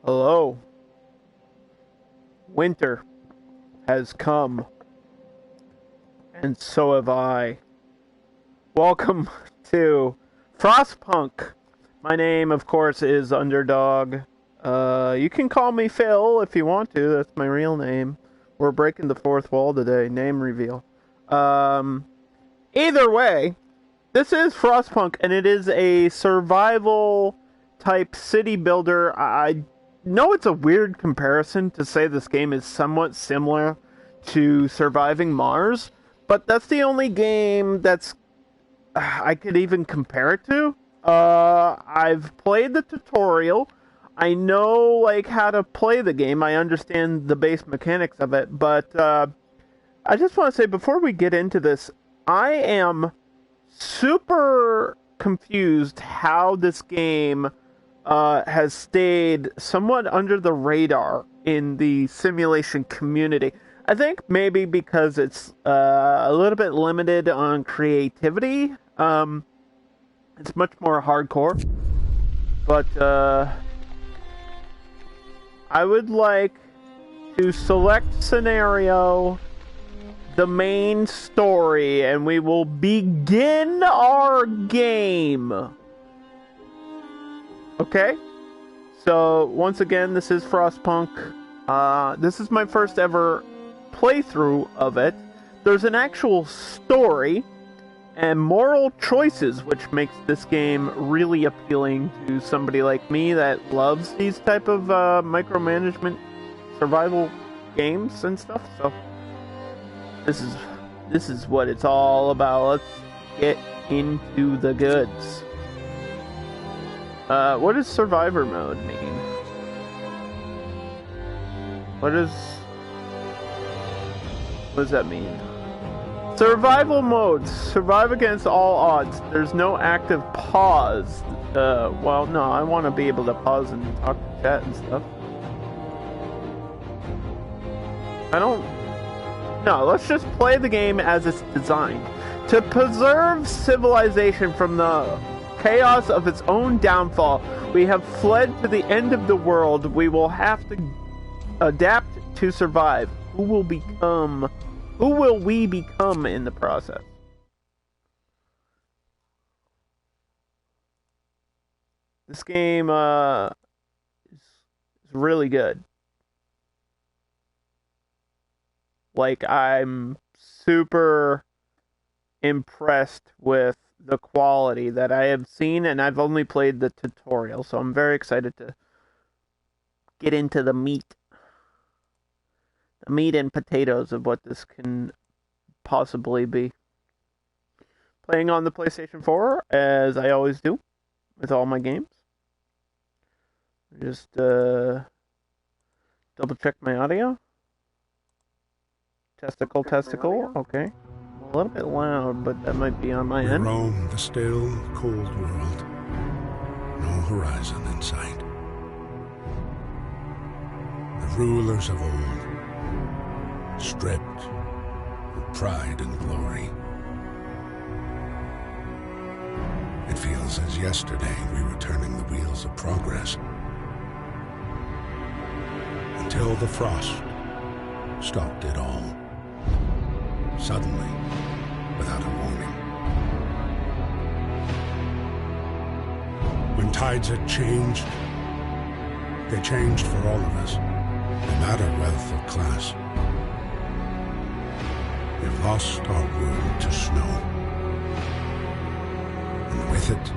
Hello. Winter has come, and so have I. Welcome to Frostpunk. My name, of course, is Underdog. You can call me Phil if you want to. That's my real name. We're breaking the fourth wall today. Name reveal. Either way, this is Frostpunk, and it is a survival type city builder. I know it's a weird comparison to say this game is somewhat similar to Surviving Mars, but that's the only game that's I could even compare it to. I've played the tutorial. I know like how to play the game. I understand the base mechanics of it, but I just want to say before we get into this, I am super confused how this game has stayed somewhat under the radar in the simulation community. I think maybe because it's a little bit limited on creativity. It's much more hardcore. But I would like to select scenario, the main story, and we will begin our game. Okay? So, once again, this is Frostpunk. This is my first ever playthrough of it. There's an actual story and moral choices, which makes this game really appealing to somebody like me that loves these type of micromanagement survival games and stuff. So, this is what it's all about. Let's get into the goods. What does survivor mode mean? What does that mean? Survival mode. Survive against all odds. There's no active pause. Well, no, I want to be able to pause and talk to chat and stuff. No, let's just play the game as it's designed. To preserve civilization from the chaos of its own downfall, we have fled to the end of the world. We will have to adapt to survive. Who will we become in the process? This game is really good. Like, I'm super impressed with the quality that I have seen, and I've only played the tutorial, so I'm very excited to get into the meat and potatoes of what this can possibly be. Playing on the PlayStation 4, as I always do with all my games. Just double check my audio. Testicle, okay. A little bit loud, but that might be on my end. Roam the still, cold world. No horizon in sight. The rulers of old, stripped of pride and glory. It feels as yesterday we were turning the wheels of progress. Until the frost stopped it all. Suddenly, without a warning. When tides had changed, they changed for all of us, no matter wealth or class. We've lost our world to snow, and with it,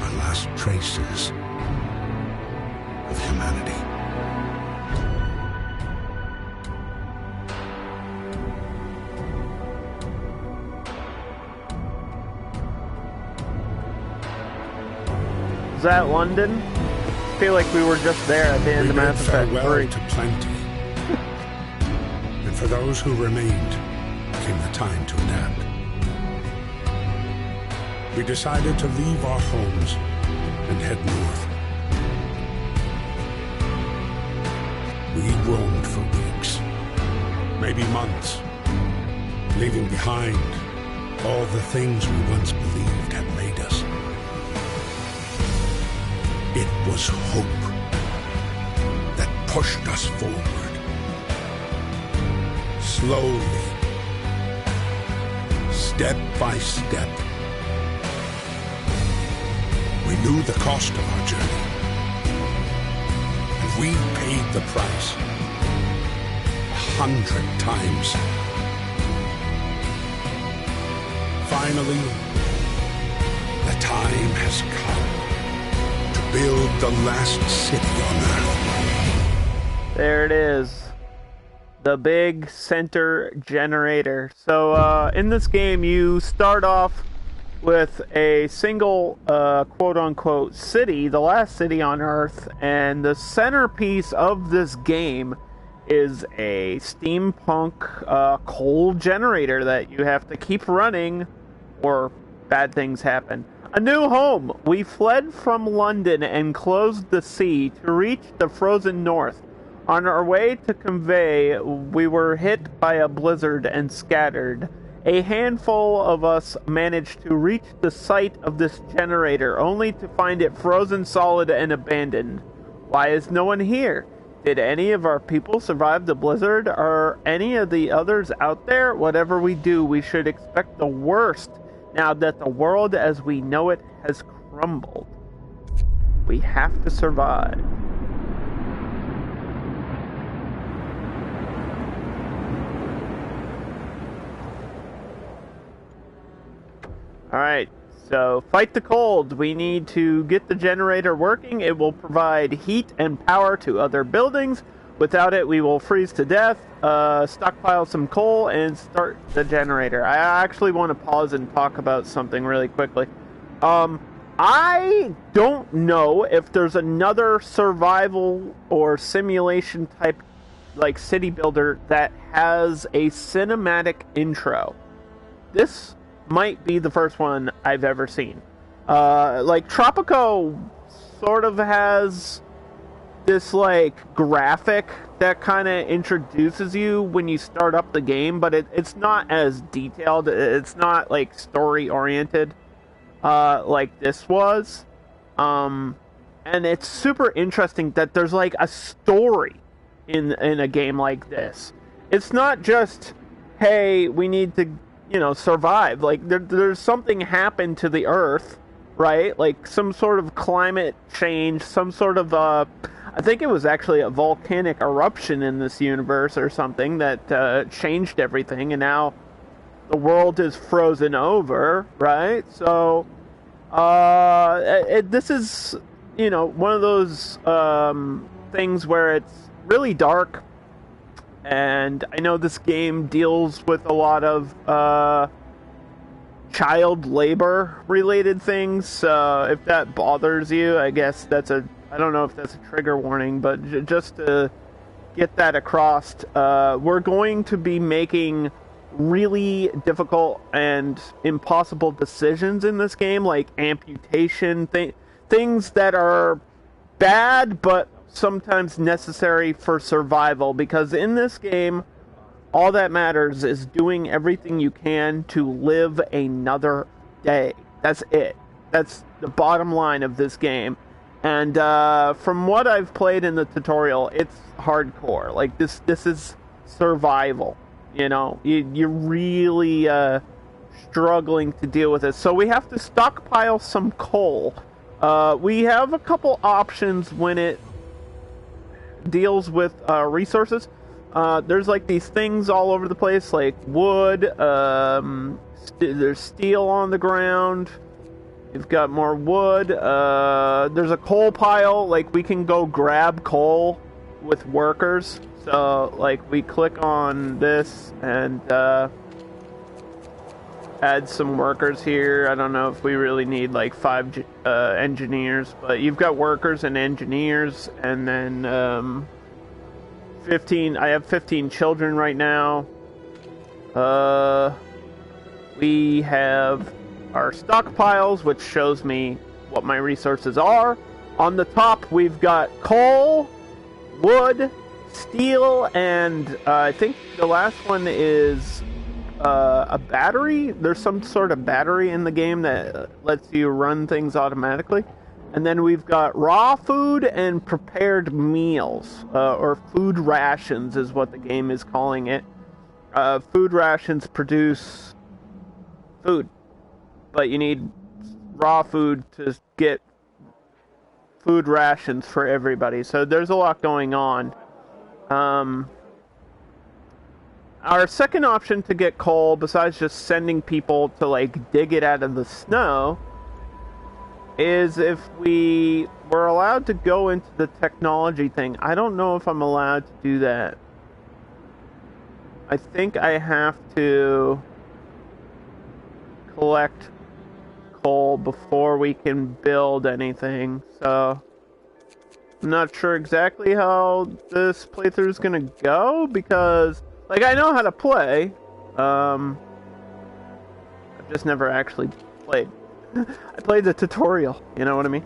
our last traces of humanity. Is that London? I feel like we were just there at the end of Mass Effect 3. To plenty. And for those who remained, came the time to adapt. We decided to leave our homes and head north. We roamed for weeks, maybe months, leaving behind all the things we once believed had made us. It was hope pushed us forward. Slowly, step by step. We knew the cost of our journey, and we paid the price 100 times. Finally, the time has come to build the last city on Earth. There it is. The big center generator. So, in this game, you start off with a single, quote-unquote, city, the last city on Earth, and the centerpiece of this game is a steampunk coal generator that you have to keep running or bad things happen. A new home! We fled from London and closed the sea to reach the frozen north. On our way to Convey, we were hit by a blizzard and scattered. A handful of us managed to reach the site of this generator, only to find it frozen solid and abandoned. Why is no one here? Did any of our people survive the blizzard? Are any of the others out there? Whatever we do, we should expect the worst, now that the world as we know it has crumbled. We have to survive. Alright, so fight the cold. We need to get the generator working. It will provide heat and power to other buildings. Without it, we will freeze to death. Stockpile some coal and start the generator. I actually want to pause and talk about something really quickly. I don't know if there's another survival or simulation type like city builder that has a cinematic intro. This might be the first one I've ever seen. Like Tropico sort of has this like graphic that kind of introduces you when you start up the game, but it's not as detailed. It's not like story oriented like this was. And it's super interesting that there's like a story in a game like this. It's not just, hey, we need to survive. Like there's something happened to the Earth, right? Like some sort of climate change, some sort of I think it was actually a volcanic eruption in this universe or something that changed everything, and now the world is frozen over, right? So this is one of those things where it's really dark. And I know this game deals with a lot of child labor related things. If that bothers you, I guess I don't know if that's a trigger warning, but just to get that across, we're going to be making really difficult and impossible decisions in this game, like amputation, things that are bad, but sometimes necessary for survival, because in this game all that matters is doing everything you can to live another day. That's it. That's the bottom line of this game. And from what I've played in the tutorial, it's hardcore. Like this is survival. You're really struggling to deal with it. So we have to stockpile some coal. We have a couple options when it deals with resources. There's like these things all over the place, like wood. There's steel on the ground. You've got more wood. There's a coal pile. Like we can go grab coal with workers. So like we click on this and add some workers here. I don't know if we really need like 5 engineers, but you've got workers and engineers, and then 15. I have 15 children right now. We have our stockpiles, which shows me what my resources are. On the top, we've got coal, wood, steel, and I think the last one is a battery. There's some sort of battery in the game that lets you run things automatically. And then we've got raw food and prepared meals, or food rations is what the game is calling it. Food rations produce food, but you need raw food to get food rations for everybody. So there's a lot going on. Our second option to get coal, besides just sending people to like dig it out of the snow, is if we were allowed to go into the technology thing. I don't know if I'm allowed to do that. I think I have to collect coal before we can build anything, so I'm not sure exactly how this playthrough is gonna go, because like I know how to play, I've just never actually played. I played the tutorial, you know what I mean?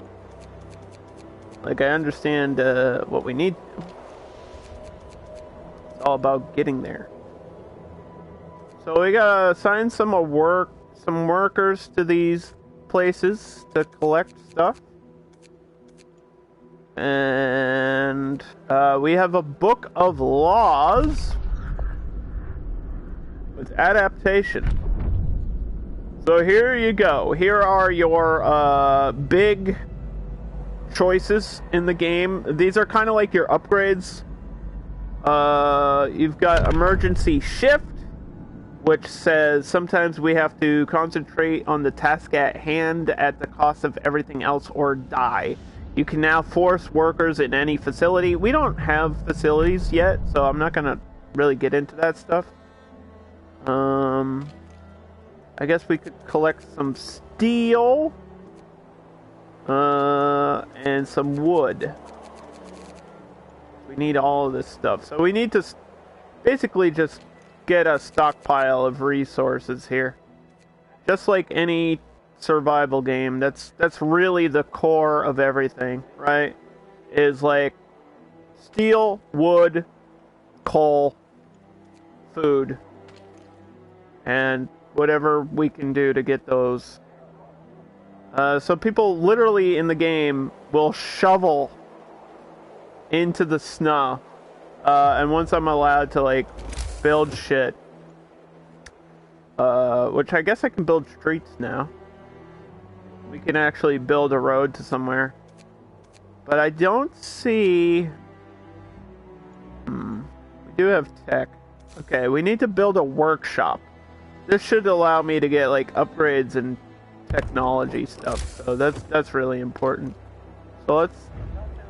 Like, I understand what we need to. It's all about getting there. So we gotta assign some workers to these places to collect stuff. And we have a book of laws with adaptation. So here you go. Here are your big choices in the game. These are kind of like your upgrades. You've got emergency shift, which says sometimes we have to concentrate on the task at hand at the cost of everything else or die. You can now force workers in any facility. We don't have facilities yet, so I'm not gonna really get into that stuff. I guess we could collect some steel, and some wood. We need all of this stuff. So we need to basically just get a stockpile of resources here. Just like any survival game, that's really the core of everything, right? Is like steel, wood, coal, food, and whatever we can do to get those. So people literally in the game will shovel into the snow, and once I'm allowed to like build shit, which I guess I can build streets now. We can actually build a road to somewhere, but I don't see. We do have tech. Okay, we need to build a workshop. This should allow me to get like upgrades and technology stuff, so that's really important. So let's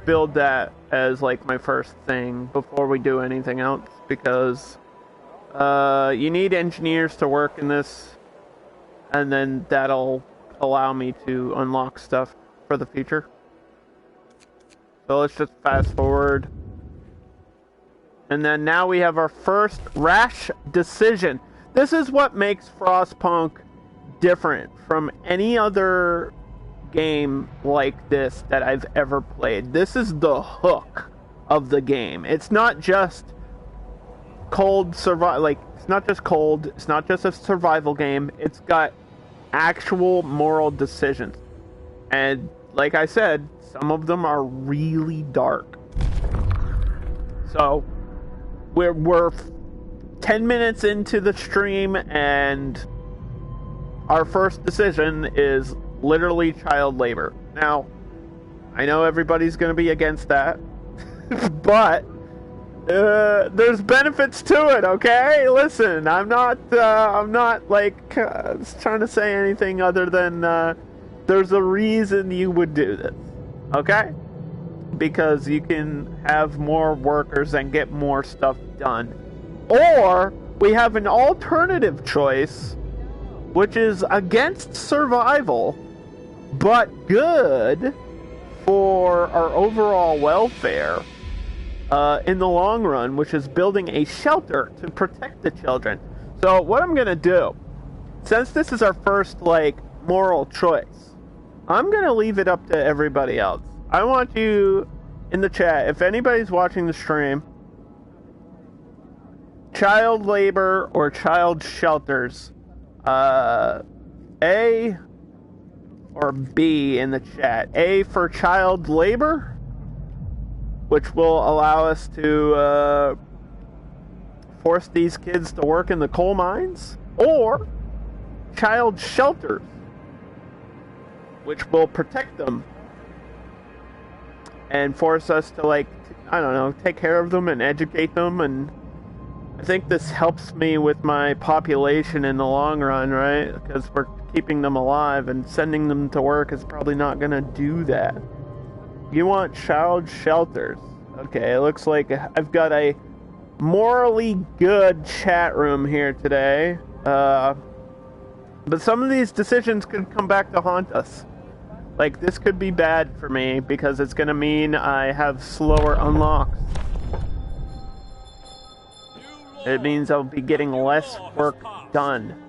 build that as like my first thing before we do anything else, because you need engineers to work in this, and then that'll allow me to unlock stuff for the future. So let's just fast forward, and then now we have our first rash decision. This is what makes Frostpunk different from any other game like this that I've ever played. This is the hook of the game. It's not just cold survival, like it's not just cold, it's not just a survival game. It's got actual moral decisions. And like I said, some of them are really dark. So we're 10 minutes into the stream, and our first decision is literally child labor. Now, I know everybody's going to be against that, but there's benefits to it, okay? Listen, I'm not like trying to say anything other than there's a reason you would do this, okay? Because you can have more workers and get more stuff done. Or we have an alternative choice, which is against survival, but good for our overall welfare in the long run, which is building a shelter to protect the children. So what I'm going to do, since this is our first, like, moral choice, I'm going to leave it up to everybody else. I want you in the chat, if anybody's watching the stream, child labor or child shelters, A or B in the chat. A for child labor, which will allow us to force these kids to work in the coal mines, or child shelters, which will protect them and force us to, like, I don't know, take care of them and educate them. And I think this helps me with my population in the long run, right? Because we're keeping them alive, and sending them to work is probably not going to do that. You want child shelters. Okay, it looks like I've got a morally good chat room here today. But some of these decisions could come back to haunt us. Like, this could be bad for me, because it's going to mean I have slower unlocks. It means I'll be getting less work done.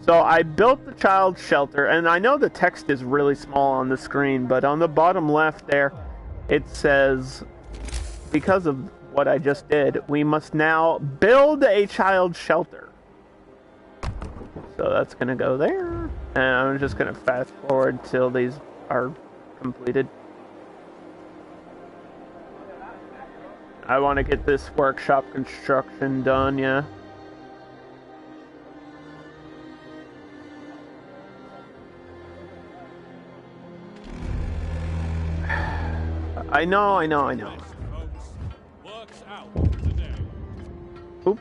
So I built the child shelter, and I know the text is really small on the screen, but on the bottom left there, it says, because of what I just did, we must now build a child shelter. So that's going to go there, and I'm just going to fast forward till these are completed. I want to get this workshop construction done, yeah. I know. Oop.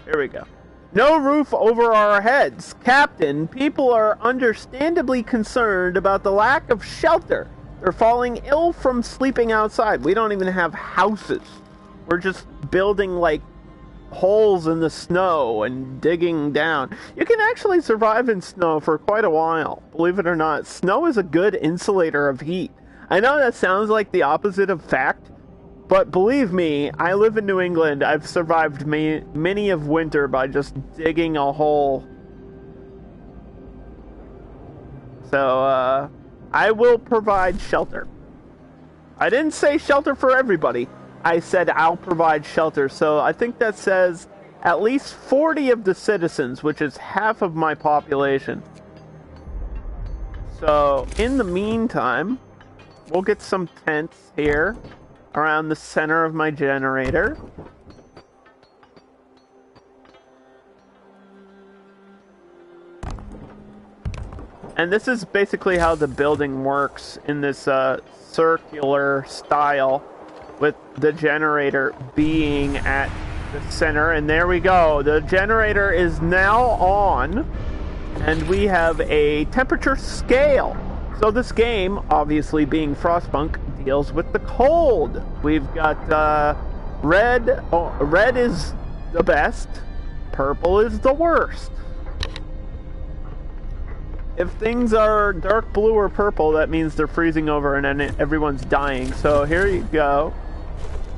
Here we go. No roof over our heads. Captain, people are understandably concerned about the lack of shelter. They're falling ill from sleeping outside. We don't even have houses. We're just building, like, holes in the snow and digging down. You can actually survive in snow for quite a while. Believe it or not, snow is a good insulator of heat. I know that sounds like the opposite of fact, but believe me, I live in New England. I've survived many of winter by just digging a hole. So, I will provide shelter. I didn't say shelter for everybody. I said I'll provide shelter. So I think that says at least 40 of the citizens, which is half of my population. So, in the meantime, we'll get some tents here around the center of my generator. And this is basically how the building works in this circular style, with the generator being at the center. And there we go. The generator is now on, and we have a temperature scale. So this game, obviously being Frostpunk, deals with the cold. We've got red. Oh, red is the best. Purple is the worst. If things are dark blue or purple, that means they're freezing over and then everyone's dying. So here you go.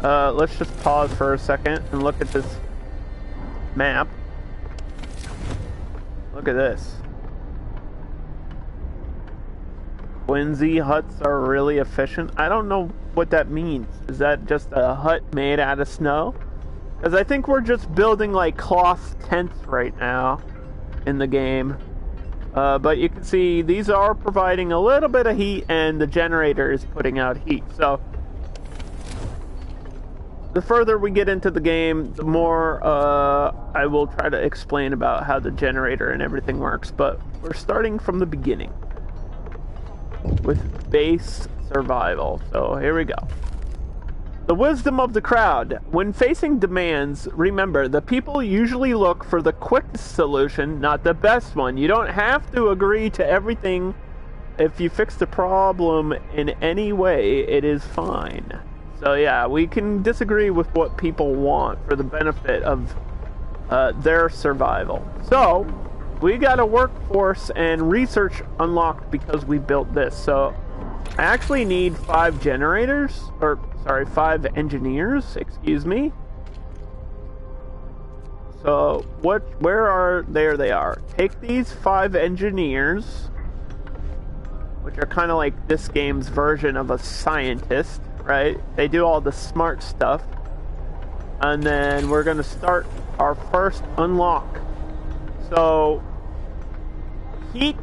Let's just pause for a second and look at this map. Look at this. Whimsy huts are really efficient. I don't know what that means. Is that just a hut made out of snow? Because I think we're just building like cloth tents right now in the game. But you can see these are providing a little bit of heat, and the generator is putting out heat. So the further we get into the game, the more I will try to explain about how the generator and everything works. But we're starting from the beginning with base survival. So here we go. The wisdom of the crowd. When facing demands, remember, the people usually look for the quickest solution, not the best one. You don't have to agree to everything. If you fix the problem in any way, it is fine. So yeah, we can disagree with what people want for the benefit of their survival. So, we got a workforce and research unlocked because we built this. So, I actually need 5 generators, or sorry, 5 engineers, excuse me. So, where are, there they are. Take these 5 engineers, which are kind of like this game's version of a scientist, right? They do all the smart stuff. And then we're going to start our first unlock. So, heat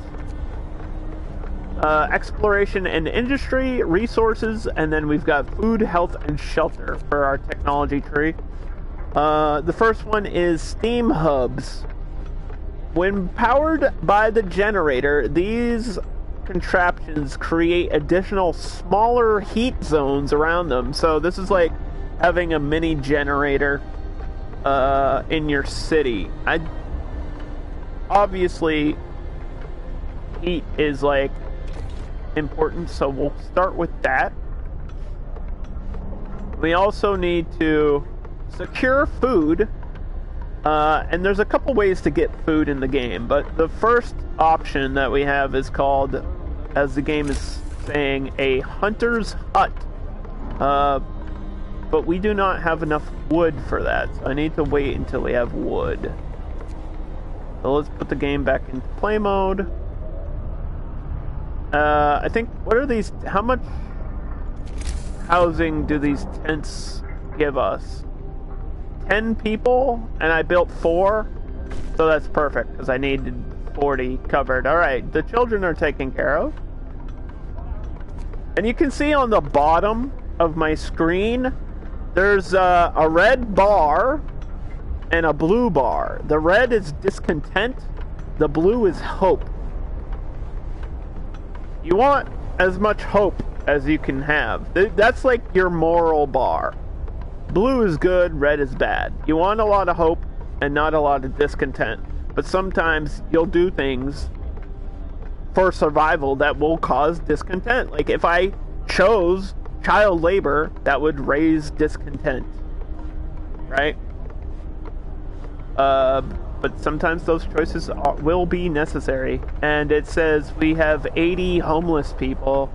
exploration and industry, resources, and then we've got food, health, and shelter for our technology tree. The first one is steam hubs. When powered by the generator, these contraptions create additional smaller heat zones around them. So this is like having a mini generator in your city. Obviously heat is like important, so we'll start with that. We also need to secure food, and there's a couple ways to get food in the game, but the first option that we have is called, as the game is saying, a hunter's hut. But we do not have enough wood for that, so I need to wait until we have wood. So let's put the game back into play mode. I think, what are these, how much housing do these tents give us? 10 people, and I built 4, so that's perfect, because I needed 40 covered. Alright, the children are taken care of. And you can see on the bottom of my screen, there's a red bar and a blue bar. The red is discontent, the blue is hope. You want as much hope as you can have. That's like your moral bar. Blue is good, red is bad. You want a lot of hope and not a lot of discontent. But sometimes you'll do things for survival that will cause discontent. Like if I chose child labor, that would raise discontent. Right? But sometimes those choices will be necessary. And it says we have 80 homeless people,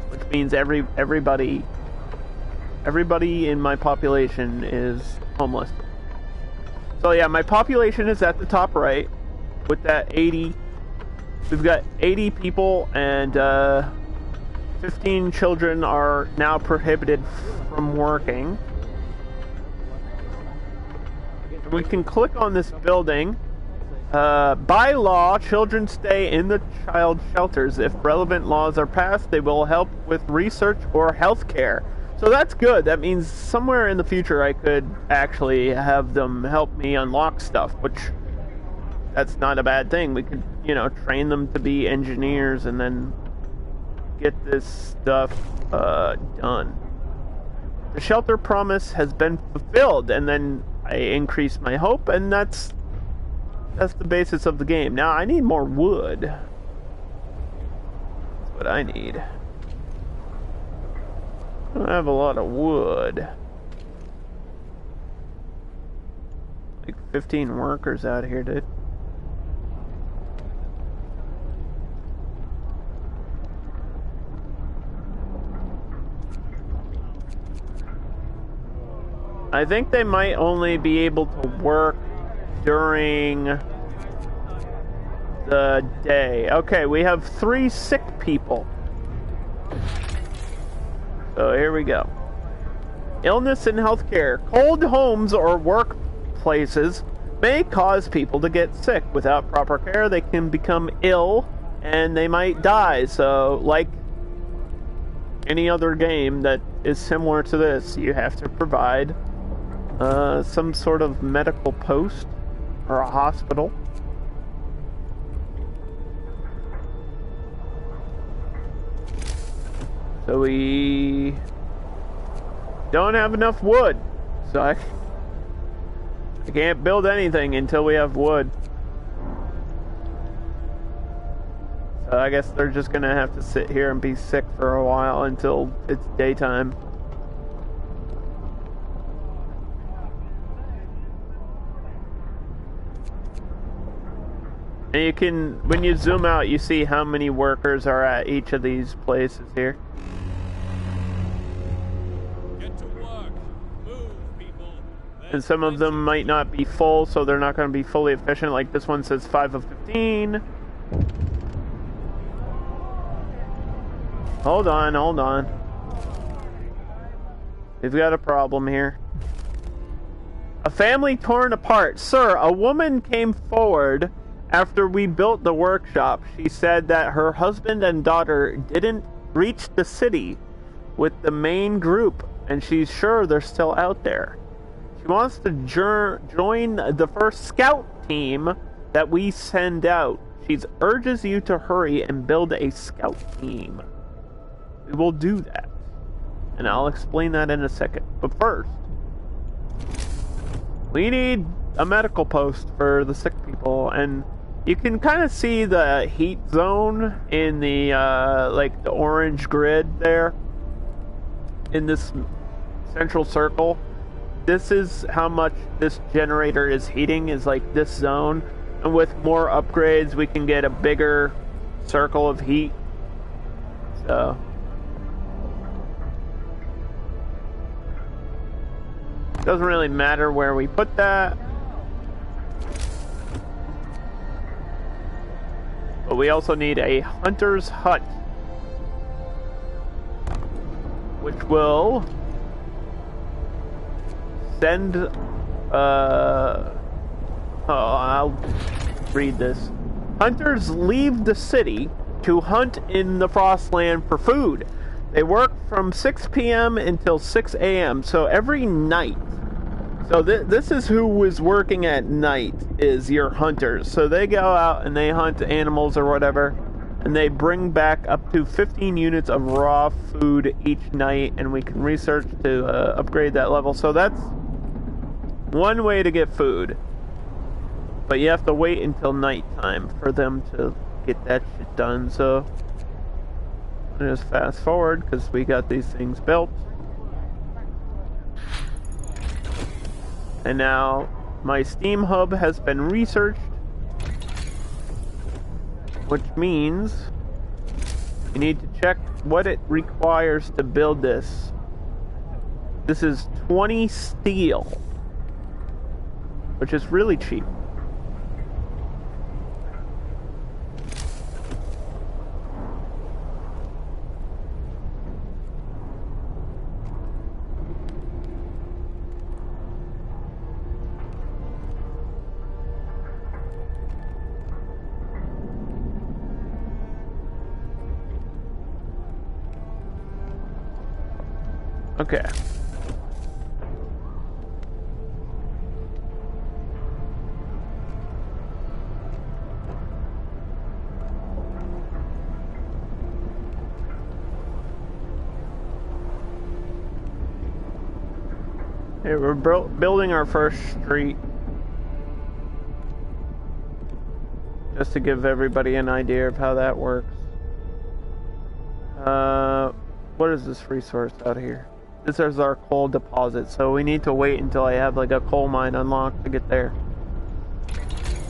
which means everybody in my population is homeless. So yeah, my population is at the top right with that 80. We've got 80 people, and 15 children are now prohibited from working. We can click on this building. By law, children stay in the child shelters. If relevant laws are passed, they will help with research or health care. So that's good. That means somewhere in the future I could actually have them help me unlock stuff, which that's not a bad thing. We could, train them to be engineers and then get this stuff done. The shelter promise has been fulfilled, and then I increase my hope, and that's the basis of the game. Now I need more wood. That's what I need. I don't have a lot of wood. Like 15 workers out here, dude. I think they might only be able to work during the day. Okay, we have 3 sick people. So here we go. Illness and healthcare. Cold homes or workplaces may cause people to get sick. Without proper care, they can become ill and they might die. So, like any other game that is similar to this, you have to provide some sort of medical post or a hospital. So we don't have enough wood, so I can't build anything until we have wood. So I guess they're just gonna have to sit here and be sick for a while until it's daytime. And you can, when you zoom out, you see how many workers are at each of these places here. Get to work. Move, people. And some of them might not be full, so they're not going to be fully efficient. Like this one says 5 of 15. Hold on, hold on. We've got a problem here. A family torn apart. Sir, a woman came forward After we built the workshop, she said that her husband and daughter didn't reach the city with the main group, and she's sure they're still out there. She wants to join the first scout team that we send out. She urges you to hurry and build a scout team. We will do that, and I'll explain that in a second. But first, we need a medical post for the sick people, and you can kind of see the heat zone in the like the orange grid there in this central circle. This is how much this generator is heating, is like this zone, and with more upgrades we can get a bigger circle of heat. So doesn't really matter where we put that. But we also need a hunter's hut, which will send, I'll read this. Hunters leave the city to hunt in the Frostland for food. They work from 6 p.m. until 6 a.m., so every night. So this is who is working at night, is your hunters. So they go out and they hunt animals or whatever, and they bring back up to 15 units of raw food each night, and we can research to upgrade that level. So that's one way to get food. But you have to wait until nighttime for them to get that shit done. So I'll just fast forward because we got these things built. And now my Steam hub has been researched, which means you need to check what it requires to build this. This is 20 steel, which is really cheap. Okay. Hey, we're building our first street. Just to give everybody an idea of how that works. What is this resource out here? This is our coal deposit, so we need to wait until I have like a coal mine unlocked to get there.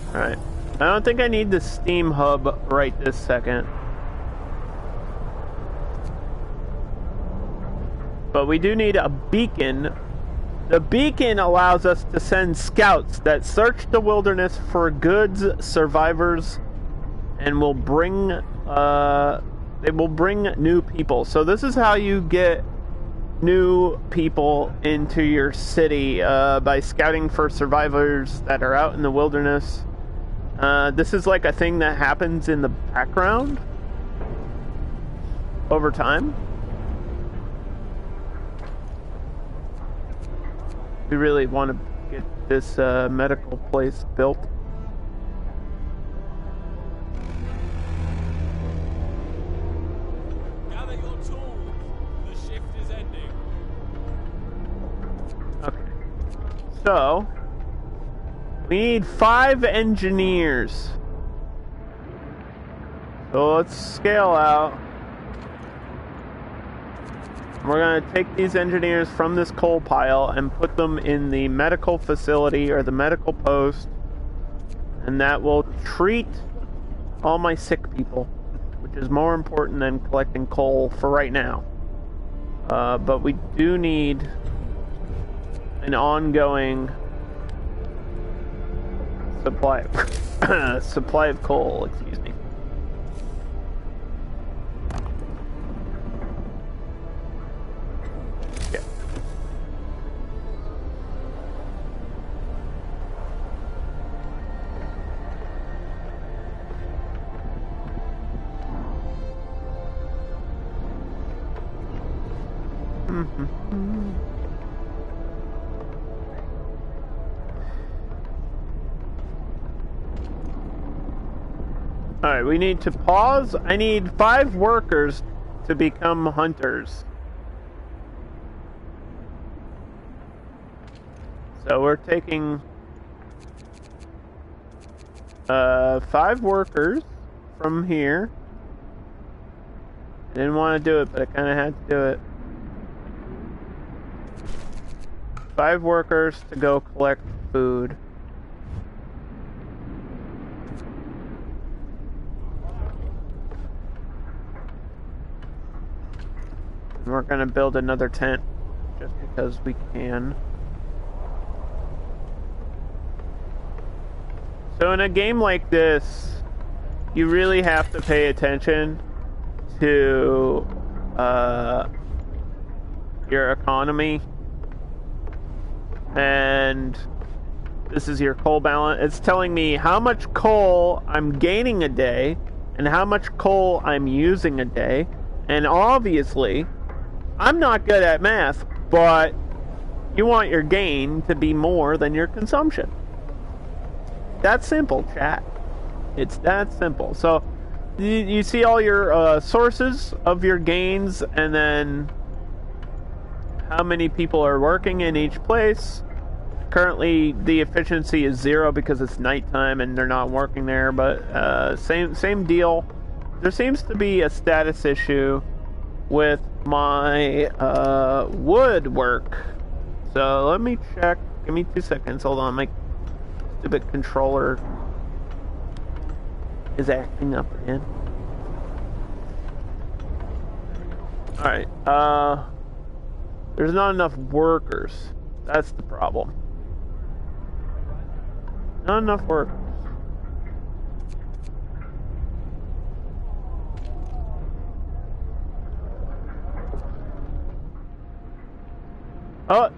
Alright. I don't think I need the Steam hub right this second. But we do need a beacon. The beacon allows us to send scouts that search the wilderness for goods, survivors, and will bring they will bring new people. So this is how you get new people into your city, by scouting for survivors that are out in the wilderness. This is like a thing that happens in the background over time. We really want to get this medical place built. Gather your tools. The shift is ending. Okay. So, we need 5 engineers. So let's scale out. We're going to take these engineers from this coal pile and put them in the medical facility or the medical post. And that will treat all my sick people, which is more important than collecting coal for right now. But we do need an ongoing supply supply of coal, excuse me. Yeah. Alright, we need to pause. I need 5 workers to become hunters. So we're taking 5 workers from here. I didn't want to do it, but I kind of had to do it. 5 workers to go collect food. And we're gonna build another tent just because we can. So in a game like this, you really have to pay attention to your economy. And this is your coal balance. It's telling me how much coal I'm gaining a day and how much coal I'm using a day. And obviously, I'm not good at math, but you want your gain to be more than your consumption. That's simple, chat. It's that simple. So you see all your sources of your gains, and then how many people are working in each place. Currently, the efficiency is 0 because it's nighttime and they're not working there. But same deal. There seems to be a status issue with my woodwork. So let me check. Give me 2 seconds. Hold on. My stupid controller is acting up again. Alright, there's not enough workers. That's the problem. Not enough workers. Oh,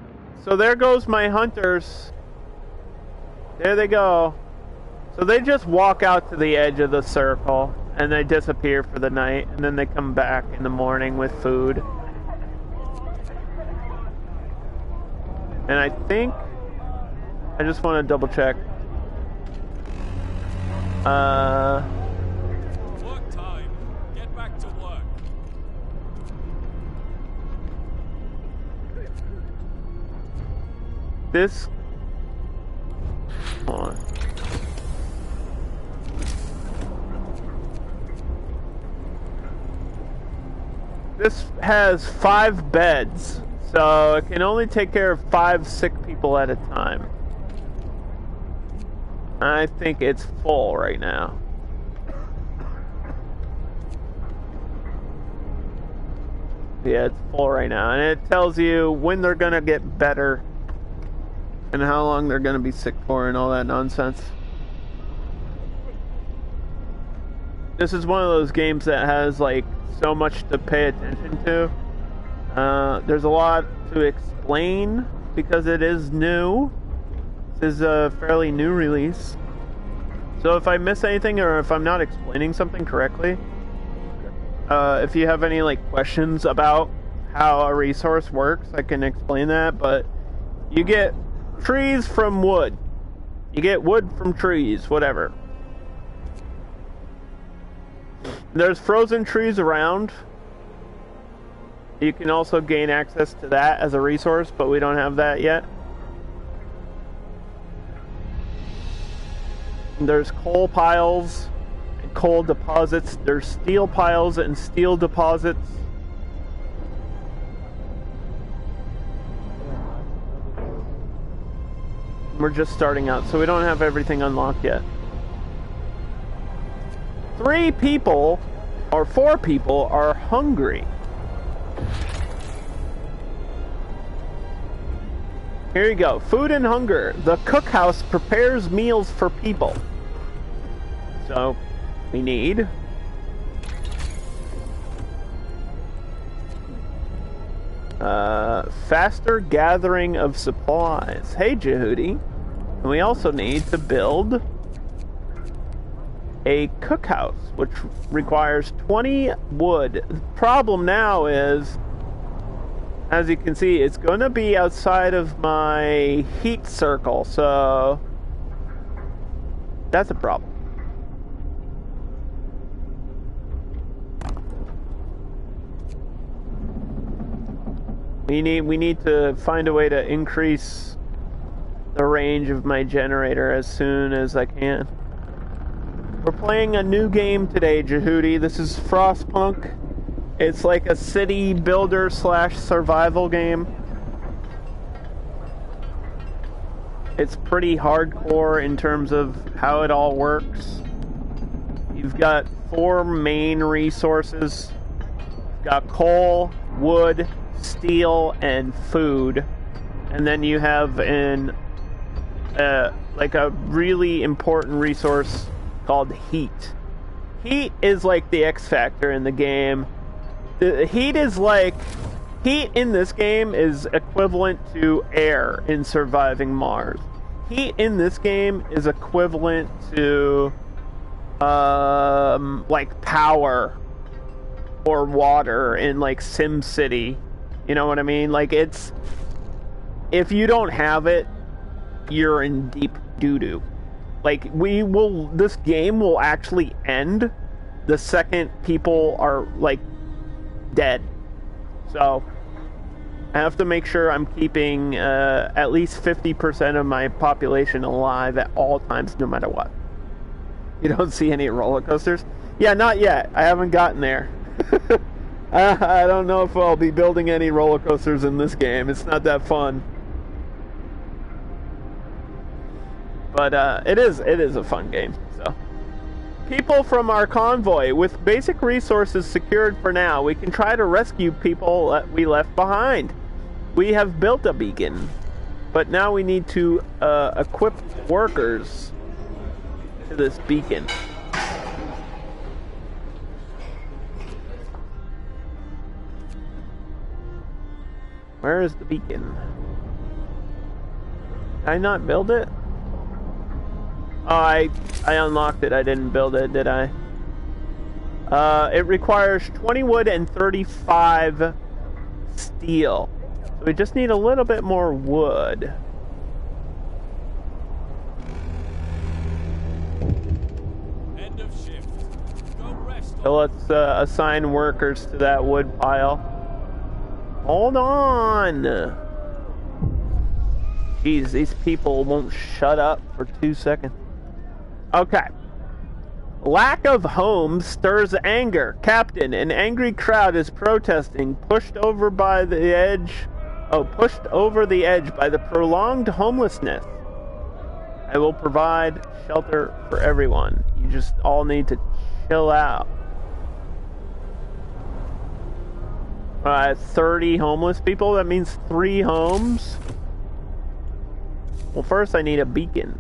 so there goes my hunters. There they go. So they just walk out to the edge of the circle and they disappear for the night, and then they come back in the morning with food. And I think I just want to double check. Work time. Get back to work. This. Hold on. This has 5 beds, so it can only take care of 5 sick people at a time. I think it's full right now. Yeah, it's full right now, and it tells you when they're gonna get better and how long they're gonna be sick for and all that nonsense. This is one of those games that has like so much to pay attention to. There's a lot to explain because it is new. This is a fairly new release. So if I miss anything or if I'm not explaining something correctly, if you have any like questions about how a resource works, I can explain that. But you get trees from wood. You get wood from trees, whatever. There's frozen trees around. You can also gain access to that as a resource, but we don't have that yet. There's coal piles and coal deposits. There's steel piles and steel deposits. We're just starting out, so we don't have everything unlocked yet. 3 people, or 4 people, are hungry. Here you go. Food and hunger. The cookhouse prepares meals for people. So, we need faster gathering of supplies. Hey, Jehudi. And we also need to build a cookhouse, which requires 20 wood. The problem now is as you can see, it's going to be outside of my heat circle, so that's a problem. We need to find a way to increase the range of my generator as soon as I can. We're playing a new game today, Jehudi. This is Frostpunk. It's like a city builder / survival game. It's pretty hardcore in terms of how it all works. You've got 4 main resources. You've got coal, wood, steel, and food. And then you have like a really important resource called heat. Heat is like the X factor in the game. The heat is like... Heat in this game is equivalent to air in surviving Mars. Heat in this game is equivalent to like power or water in like Sim City. You know what I mean? Like, it's... If you don't have it, you're in deep doo-doo. Like, this game will actually end the second people are, like, dead. So, I have to make sure I'm keeping at least 50% of my population alive at all times, no matter what. You don't see any roller coasters? Yeah, not yet. I haven't gotten there. I don't know if I'll be building any roller coasters in this game. It's not that fun. But it is a fun game. So, people from our convoy, with basic resources secured for now, we can try to rescue people that we left behind. We have built a beacon, but now we need to equip workers to this beacon. Where is the beacon? Did I not build it? Oh, I unlocked it. I didn't build it, did I? It requires 20 wood and 35 steel. So we just need a little bit more wood. End of shift. Go rest. So let's assign workers to that wood pile. Hold on! Jeez, these people won't shut up for 2 seconds. Okay. Lack of homes stirs anger. Captain, an angry crowd is protesting, pushed over the edge by the prolonged homelessness. I will provide shelter for everyone. You just all need to chill out. 30 homeless people? That means 3 homes? Well, first I need a beacon.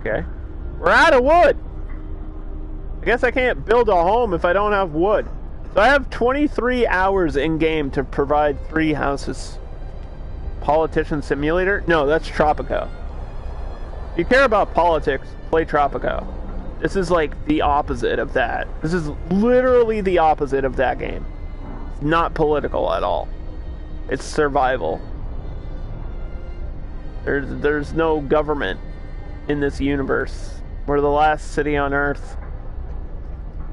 Okay. We're out of wood! I guess I can't build a home if I don't have wood. So I have 23 hours in-game to provide 3 houses. Politician Simulator? No, that's Tropico. If you care about politics, play Tropico. This is like the opposite of that. This is literally the opposite of that game. It's not political at all. It's survival. There's no government in this universe. We're the last city on Earth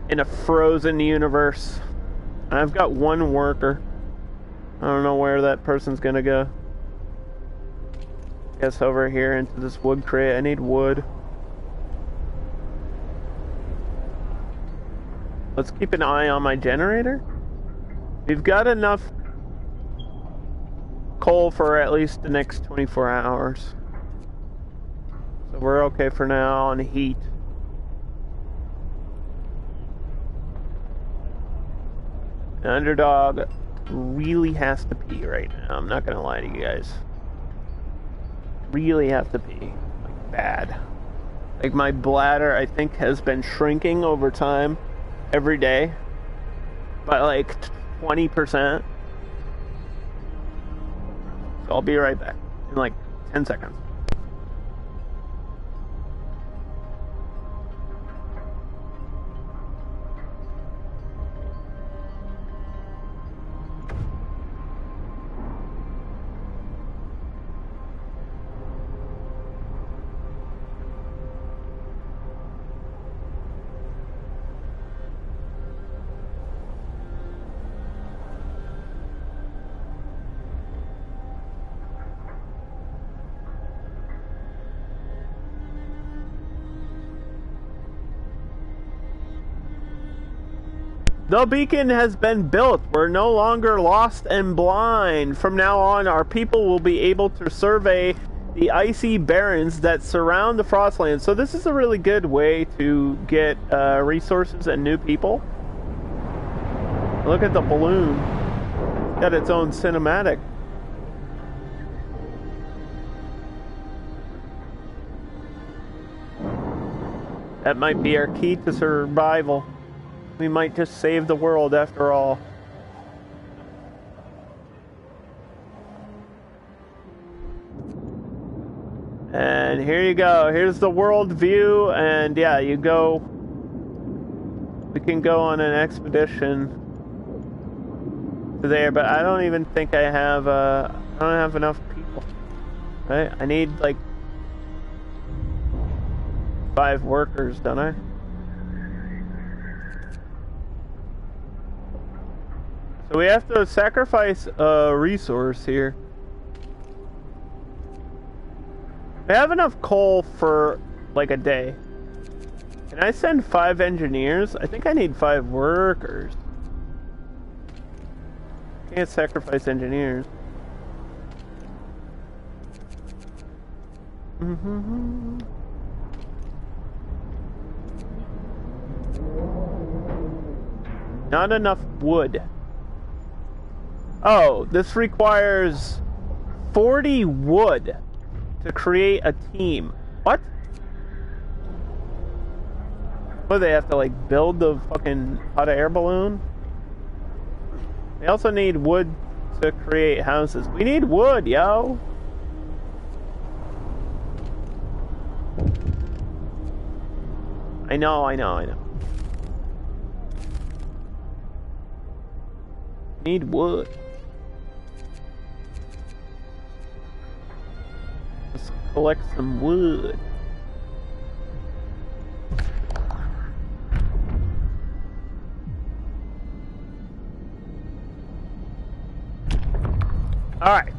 in a frozen universe. And I've got 1 worker. I don't know where that person's gonna go. Guess over here into this wood crate. I need wood. Let's keep an eye on my generator. We've got enough coal for at least the next 24 hours. So we're okay for now on heat. The underdog really has to pee right now. I'm not gonna lie to you guys. Really have to pee. Like, bad. Like, my bladder, I think, has been shrinking over time. Every day. By like 20%. So I'll be right back. In like 10 seconds. The beacon has been built. We're no longer lost and blind. From now on, our people will be able to survey the icy barrens that surround the Frostlands. So this is a really good way to get resources and new people. Look at the balloon. It's got its own cinematic. That might be our key to survival. We might just save the world after all. And here you go. Here's the world view, and yeah, you go. We can go on an expedition to there, but I don't even think I have. I don't have enough people. Right? I need like 5 workers, don't I? So we have to sacrifice a resource here. I have enough coal for like a day. Can I send 5 engineers? I think I need 5 workers. Can't sacrifice engineers. Not enough wood. Oh, this requires 40 wood to create a team. What? What, they have to like build the fucking hot air balloon? They also need wood to create houses. We need wood, yo! I know. Need wood. Let's collect some wood. Alright.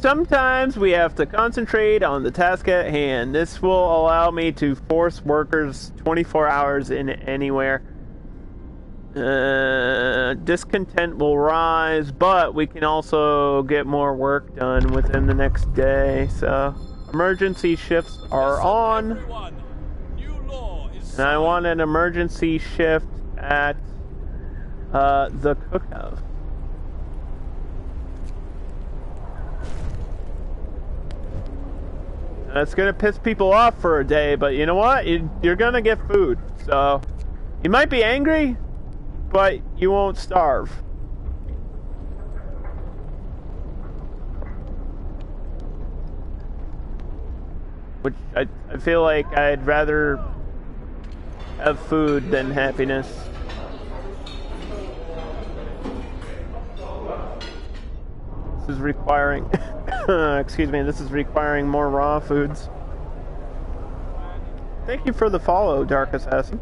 Sometimes we have to concentrate on the task at hand. This will allow me to force workers 24 hours in anywhere. Discontent will rise, but we can also get more work done within the next day. So, emergency shifts are on. And I want an emergency shift at the cookhouse. That's gonna piss people off for a day, but you know what? You're gonna get food. So, you might be angry, but you won't starve. Which I feel like I'd rather have food than happiness. This is requiring excuse me, this is requiring more raw foods. Thank you for the follow, Dark Assassin.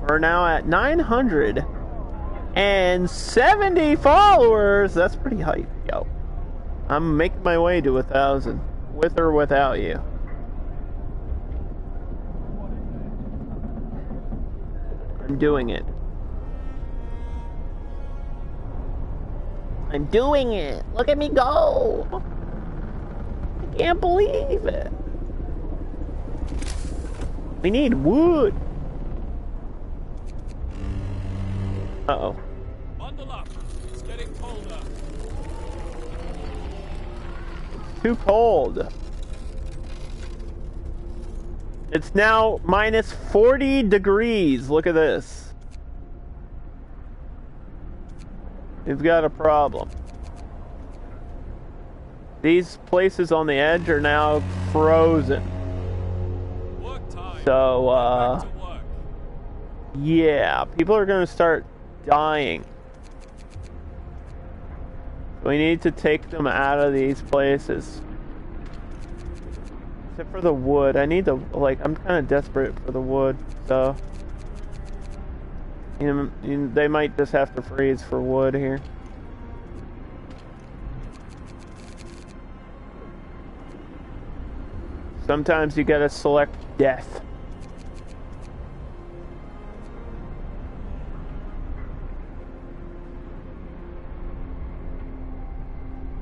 We're now at 970 followers. That's pretty hype, yo. I'm making my way to 1,000, with or without you. I'm doing it. I'm doing it. Look at me go. I can't believe it. We need wood. Uh-oh. Bundle up. It's getting colder. It's too cold. It's now minus 40 degrees. Look at this. We've got a problem. These places on the edge are now frozen. Work time. So, Back to work. yeah, people are going to start dying. We need to take them out of these places. Except for the wood. I need the, like, I'm kind of desperate for the wood, so... they might just have to freeze for wood here. Sometimes you gotta select death.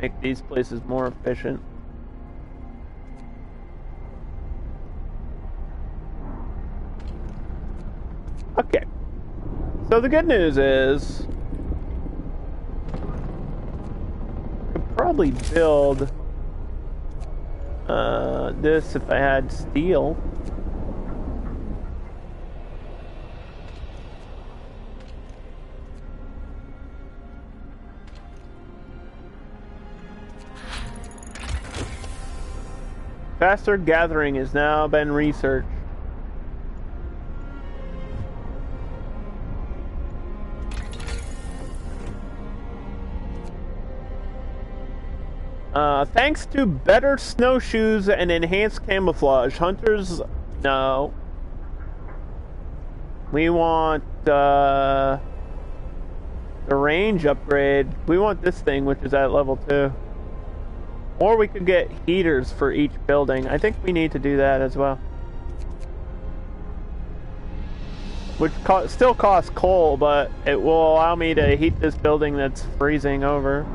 Make these places more efficient. Okay. So the good news is I could probably build this if I had steel. Faster gathering has now been researched. Thanks to better snowshoes and enhanced camouflage, hunters... No. We want, the range upgrade. We want this thing, which is at level 2. Or we could get heaters for each building. I think we need to do that as well. Which still costs coal, but it will allow me to heat this building that's freezing over.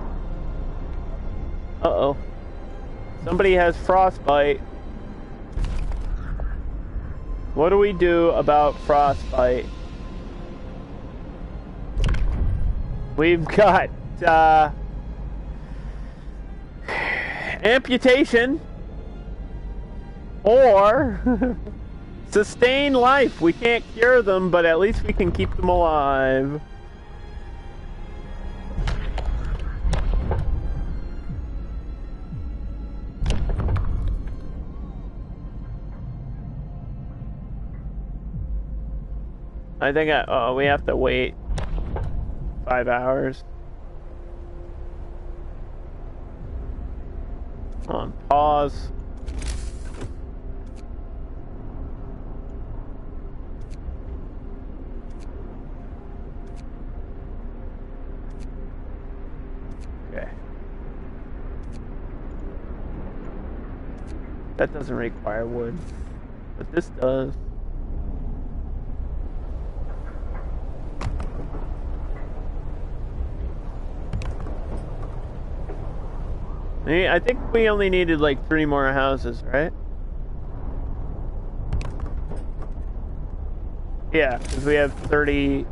Uh-oh. Somebody has frostbite. What do we do about frostbite? We've got, amputation. Or sustain life. We can't cure them, but at least we can keep them alive. I think we have to wait 5 hours. On pause. Okay. That doesn't require wood, but this does. I think we only needed like 3 more houses, right? Yeah, because we have 30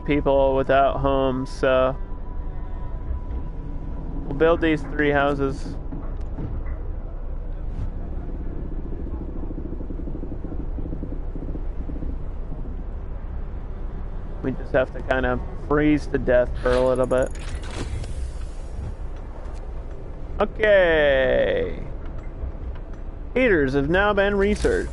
people without homes, so we'll build these 3 houses. We just have to kind of freeze to death for a little bit. Okay. Heaters have now been researched.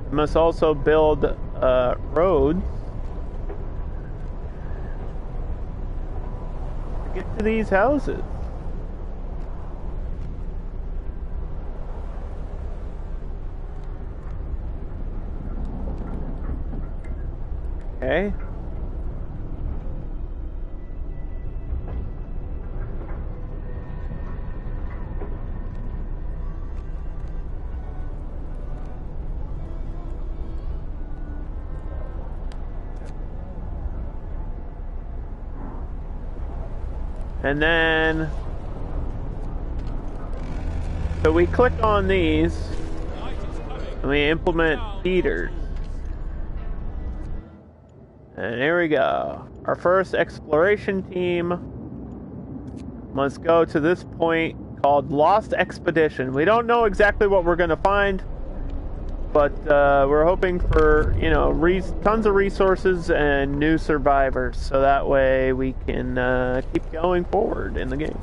We must also build roads to get to these houses. Okay. And then, so we click on these and we implement feeders. And here we go. Our first exploration team must go to this point called Lost Expedition. We don't know exactly what we're going to find, but we're hoping for, you know, tons of resources and new survivors, so that way we can keep going forward in the game.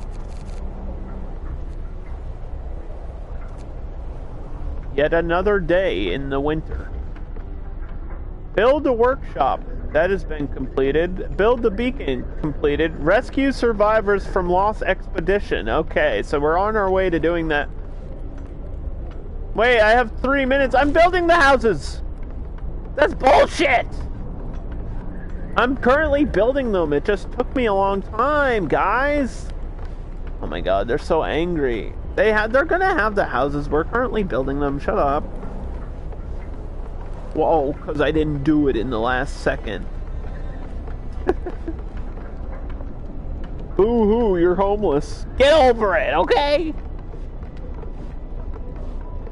Yet another day in the winter. Build a workshop. That has been completed. Build the beacon. Completed. Rescue survivors from Lost Expedition. Okay, so we're on our way to doing that. Wait, I have 3 minutes. I'm building the houses. That's bullshit. I'm currently building them. It just took me a long time, guys. Oh my god, they're so angry. They're gonna have the houses. We're currently building them. Shut up. Whoa, because I didn't do it in the last second. Boo-hoo, you're homeless. Get over it, okay?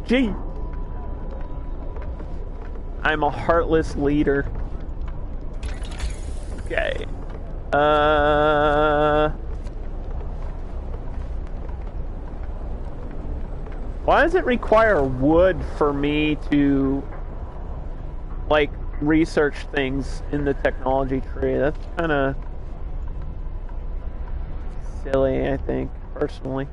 Gee. I'm a heartless leader. Okay. Why does it require wood for me to, like, research things in the technology tree? That's kind of silly, I think, personally.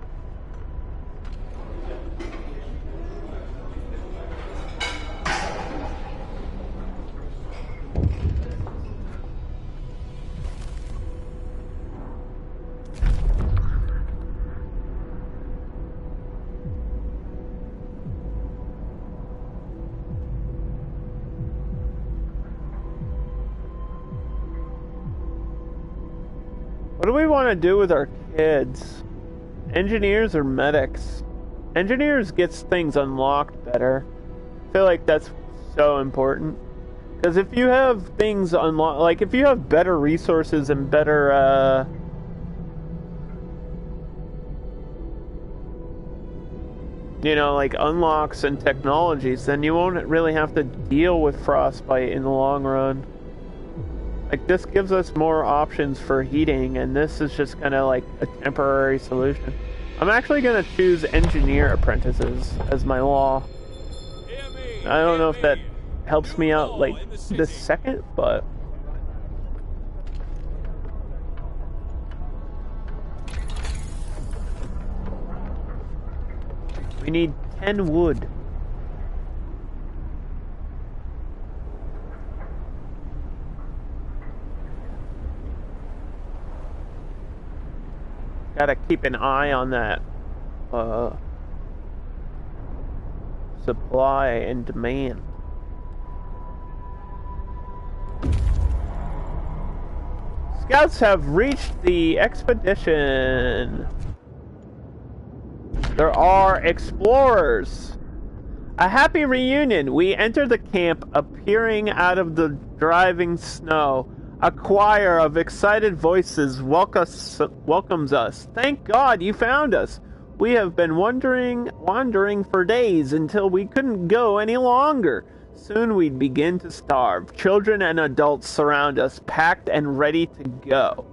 What do we want to do with our kids? Engineers or medics? Engineers gets things unlocked better. I feel like that's so important. Because if you have things unlocked, like if you have better resources and better, you know, like unlocks and technologies, then you won't really have to deal with frostbite in the long run. Like, this gives us more options for heating, and this is just kind of like a temporary solution. I'm actually going to choose engineer apprentices as my law. I don't know if that helps me out, like, this second, but... we need 10 wood. Gotta keep an eye on that supply and demand. Scouts have reached the expedition. There are explorers. A happy reunion. We enter the camp appearing out of the driving snow. A choir of excited voices welcomes us. Thank God you found us. We have been wandering for days until we couldn't go any longer. Soon we'd begin to starve. Children and adults surround us, packed and ready to go.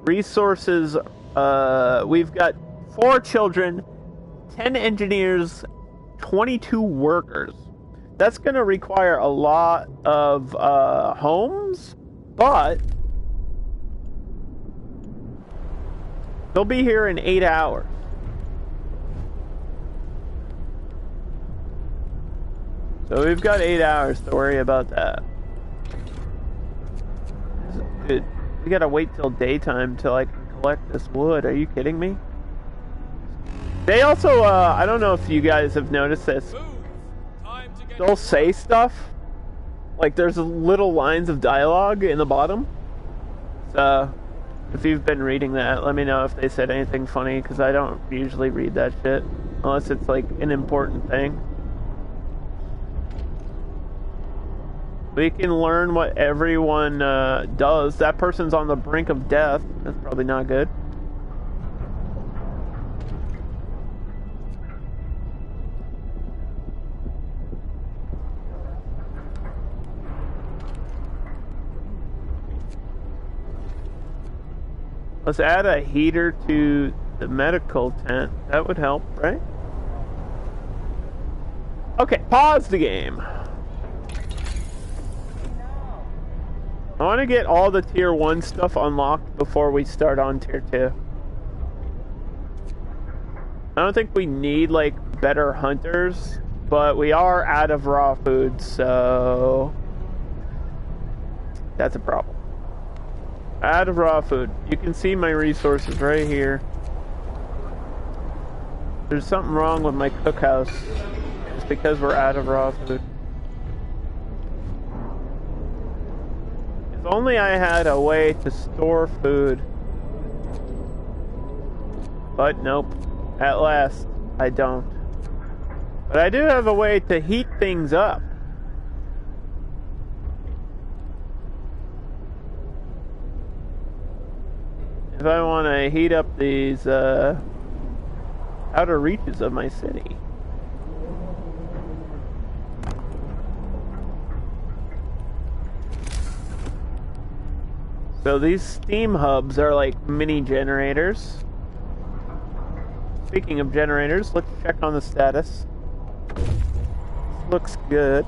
Resources, we've got 4 children, 10 engineers, 22 workers. That's going to require a lot of homes. But they'll be here in 8 hours. So we've got 8 hours to worry about that. Dude, we gotta wait till daytime till I can collect this wood. Are you kidding me? They also, I don't know if you guys have noticed this. They'll say stuff. Like, there's little lines of dialogue in the bottom. So, if you've been reading that, let me know if they said anything funny, because I don't usually read that shit. Unless it's, like, an important thing. We can learn what everyone does. That person's on the brink of death. That's probably not good. Let's add a heater to the medical tent. That would help, right? Okay, pause the game. I want to get all the tier 1 stuff unlocked before we start on tier 2. I don't think we need, like, better hunters, but we are out of raw food, so that's a problem. Out of raw food. You can see my resources right here. There's something wrong with my cookhouse. It's because we're out of raw food. only I had a way to store food. But nope. At last, I don't. But I do have a way to heat things up. If I want to heat up these outer reaches of my city. So these steam hubs are like mini generators. Speaking of generators, let's check on the status. Looks good.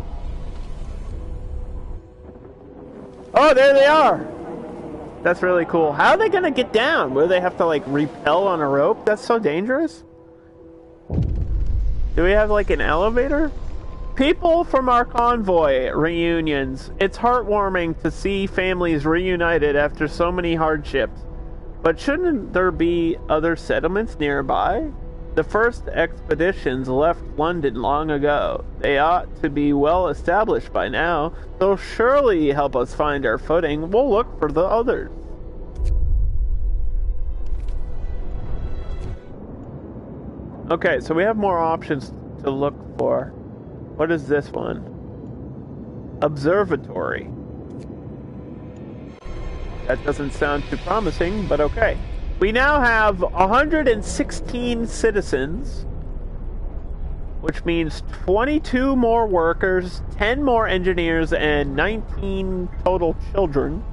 Oh, there they are! That's really cool. How are they gonna get down? Will they have to like rappel on a rope? That's so dangerous. Do we have like an elevator? People from our convoy reunions. It's heartwarming to see families reunited after so many hardships. But shouldn't there be other settlements nearby? The first expeditions left London long ago. They ought to be well established by now. They'll surely help us find our footing. We'll look for the others. Okay, so we have more options to look for. What is this one? Observatory. That doesn't sound too promising, but okay. We now have 116 citizens, which means 22 more workers, 10 more engineers, and 19 total children,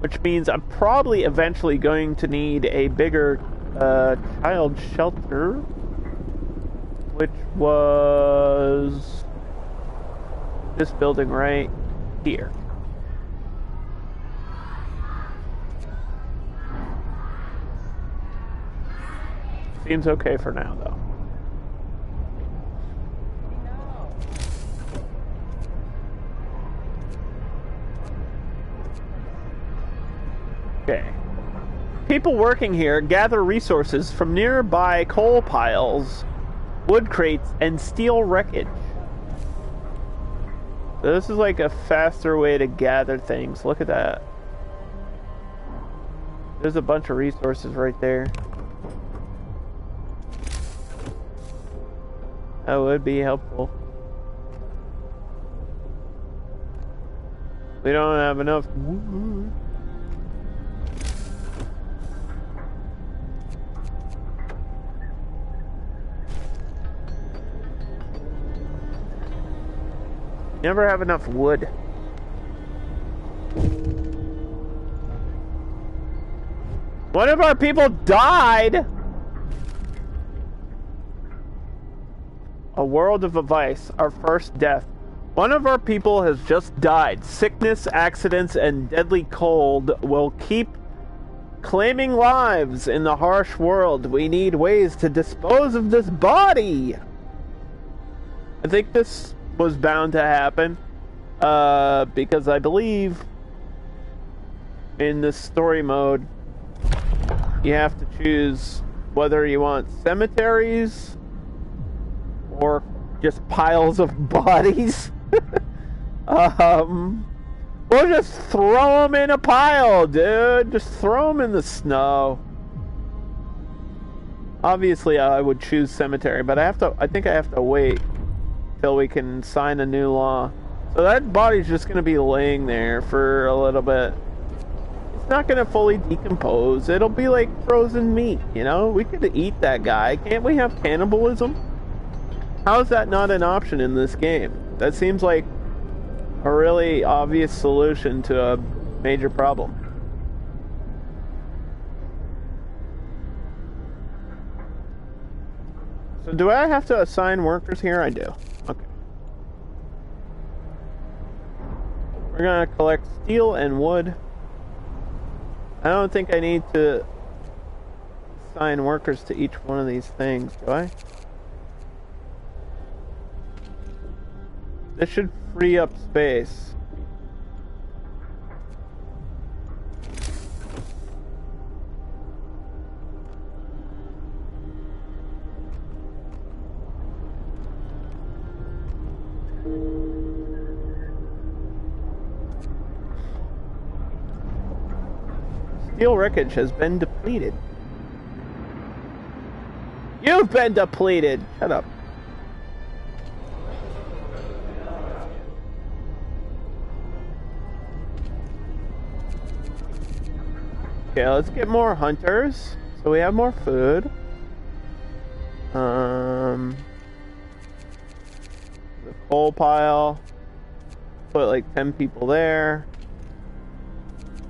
which means I'm probably eventually going to need a bigger child shelter, which was this building right here. Seems okay for now, though. Okay. People working here gather resources from nearby coal piles, wood crates, and steel wreckage. So this is like a faster way to gather things. Look at that. There's a bunch of resources right there. That would be helpful. We don't have enough wood. Never have enough wood. One of our people died! A world of advice, our first death. One of our people has just died. Sickness, accidents, and deadly cold will keep claiming lives in the harsh world. We need ways to dispose of this body. I think this was bound to happen, because I believe in this story mode, you have to choose whether you want cemeteries or just piles of bodies. We'll just throw them in a pile, dude. Just throw them in the snow. Obviously, I would choose cemetery, but I think I have to wait till we can sign a new law. So that body's just going to be laying there for a little bit. It's not going to fully decompose. It'll be like frozen meat, you know? We could eat that guy. Can't we have cannibalism? How is that not an option in this game? That seems like a really obvious solution to a major problem. So do I have to assign workers here? I do. Okay. We're gonna collect steel and wood. I don't think I need to assign workers to each one of these things, do I? This should free up space. steel wreckage has been depleted. You've been depleted! Shut up. Okay, let's get more hunters, so we have more food. The coal pile. Put like 10 people there.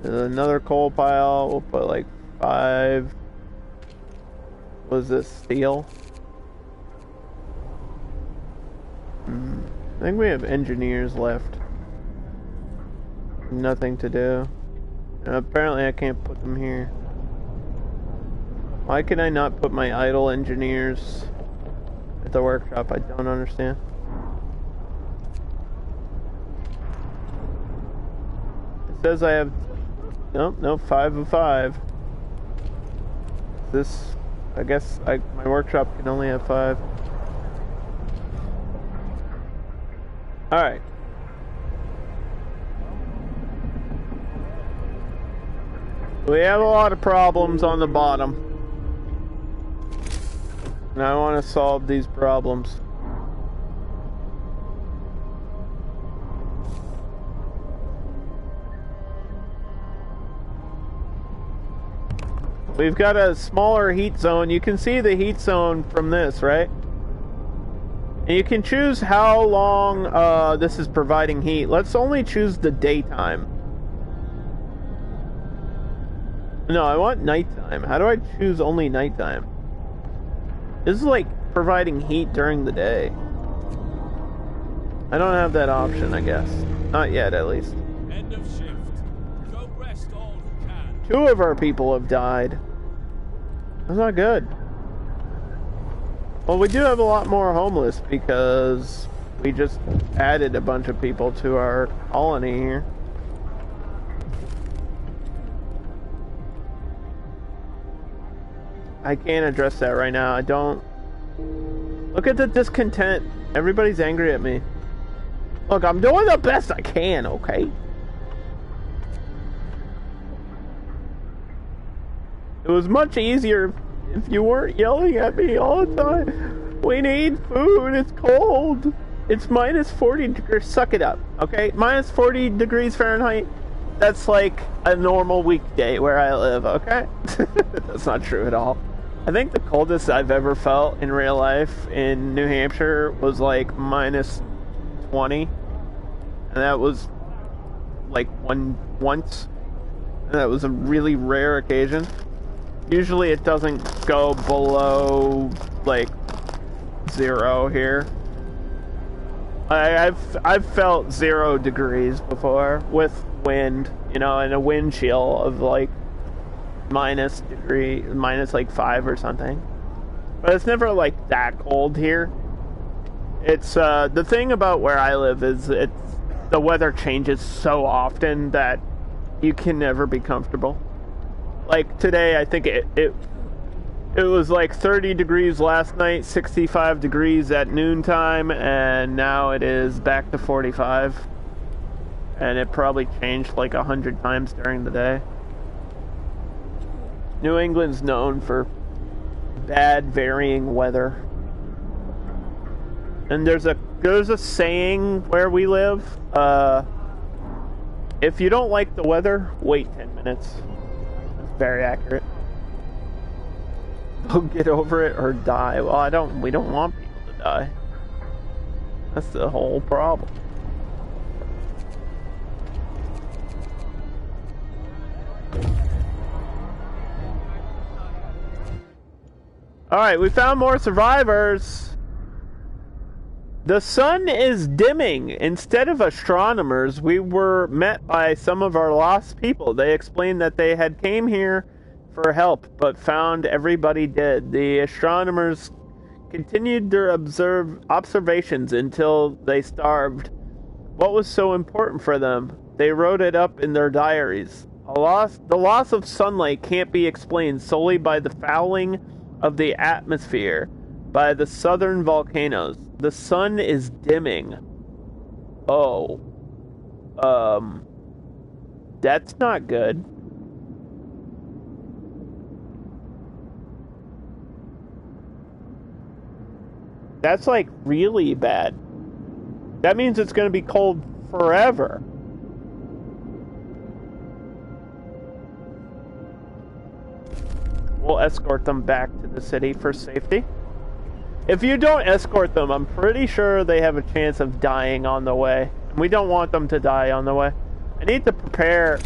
There's another coal pile. We'll put like 5. What is this? Steel? I think we have engineers left. Nothing to do. Apparently I can't put them here. Why can I not put my idle engineers at the workshop? I don't understand. It says I have... Nope, 5 of 5. This... I guess my workshop can only have 5. Alright. We have a lot of problems on the bottom. And I want to solve these problems. We've got a smaller heat zone. You can see the heat zone from this, right? And you can choose how long this is providing heat. Let's only choose the daytime. No, I want nighttime. How do I choose only nighttime? This is like providing heat during the day. I don't have that option, I guess. Not yet, at least. End of shift. Go rest all who can. 2 of our people have died. That's not good. Well, we do have a lot more homeless because we just added a bunch of people to our colony here. I can't address that right now. I don't... Look at the discontent. Everybody's angry at me. Look, I'm doing the best I can, okay? It was much easier if you weren't yelling at me all the time. We need food. It's cold. It's minus 40 degrees. Suck it up, okay? Minus 40 degrees Fahrenheit. That's like a normal weekday where I live, okay? That's not true at all. I think the coldest I've ever felt in real life in New Hampshire was like minus 20. And that was like once. And that was a really rare occasion. Usually it doesn't go below like 0 here. I've felt 0 degrees before with wind, you know, and a wind chill of like minus like 5 or something. But it's never like that cold here. It's the thing about where I live is the weather changes so often that you can never be comfortable. Like today, I think it was like 30 degrees last night, 65 degrees at noontime, and now it is back to 45. And it probably changed like 100 times during the day. New England's known for bad varying weather. And there's a saying where we live, if you don't like the weather, wait 10 minutes. It's very accurate. They'll get over it or die. Well, we don't want people to die. That's the whole problem. Alright, we found more survivors. The sun is dimming. Instead of astronomers, we were met by some of our lost people. They explained that they had came here for help, but found everybody dead. The astronomers continued their observations until they starved. What was so important for them? They wrote it up in their diaries. The loss of sunlight can't be explained solely by the fouling of the atmosphere by the southern volcanoes. The sun is dimming. Oh. That's not good. That's like really bad. That means it's going to be cold forever. We'll escort them back to the city for safety. If you don't escort them, I'm pretty sure they have a chance of dying on the way. We don't want them to die on the way. I need to prepare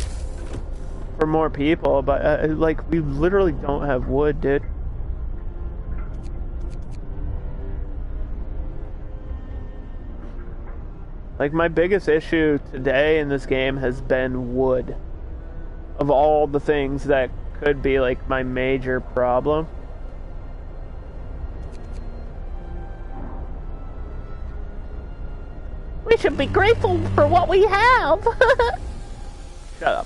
for more people, but like, we literally don't have wood, dude. Like, my biggest issue today in this game has been wood. Of all the things that could be, like, my major problem. We should be grateful for what we have! Shut up.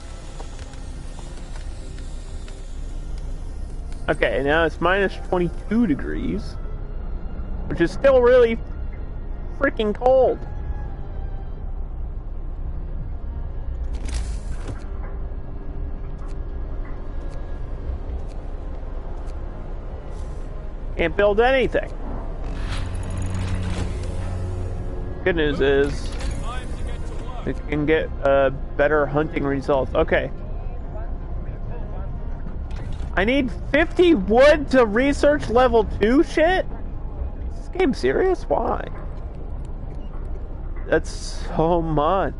Okay, now it's minus 22 degrees. Which is still really freaking cold. Can't build anything. Good news is we can get better hunting results. Okay. I need 50 wood to research level 2 shit? Is this game serious? Why? That's so much.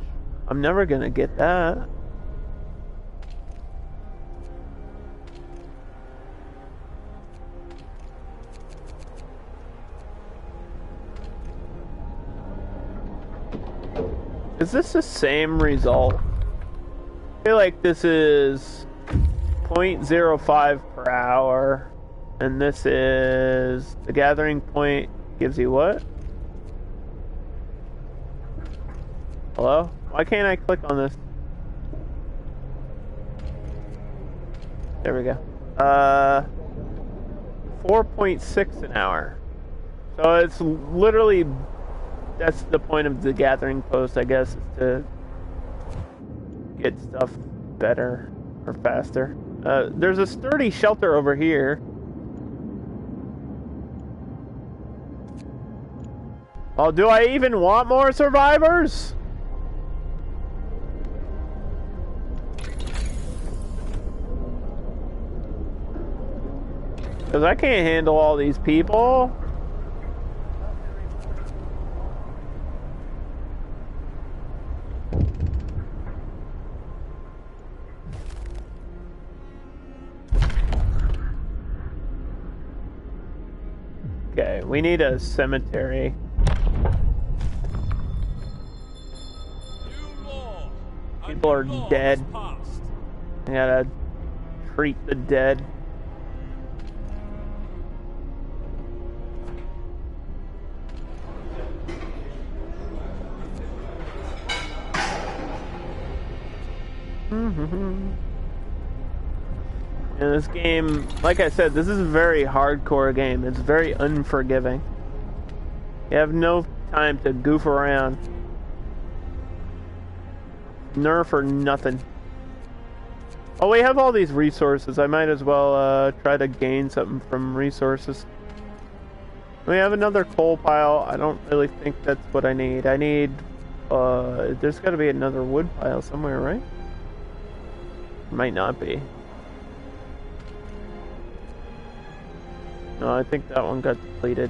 I'm never gonna get that. Is this the same result? I feel like this is 0.05 per hour, and this is the gathering point gives you what? Hello? Why can't I click on this? There we go. 4.6 an hour. So it's literally, that's the point of the gathering post, I guess, is to get stuff better or faster. There's a sturdy shelter over here. Oh, do I even want more survivors? Because I can't handle all these people. Okay, we need a cemetery. People are dead. I gotta treat the dead. And this game, like I said, this is a very hardcore game. It's very unforgiving. You have no time to goof around. Nerf or nothing. Oh, we have all these resources. I might as well try to gain something from resources. We have another coal pile. I don't really think that's what I need. I need... there's got to be another wood pile somewhere, right? Might not be. No, I think that one got depleted.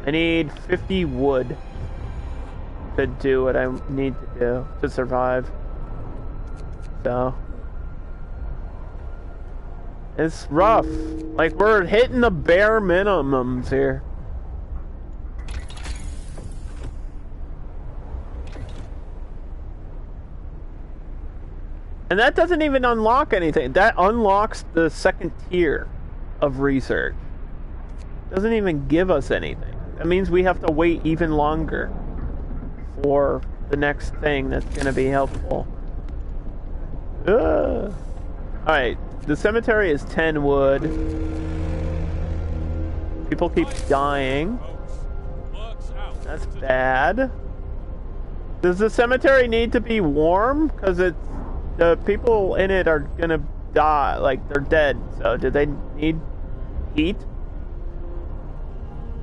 I need 50 wood to do what I need to do to survive. So it's rough. Like, we're hitting the bare minimums here. And that doesn't even unlock anything. That unlocks the second tier of research. Doesn't even give us anything. That means we have to wait even longer for the next thing that's going to be helpful. Alright, the cemetery is 10 wood. People keep dying. That's bad. Does the cemetery need to be warm? Because it's the people in it are gonna die, like they're dead. So do they need heat?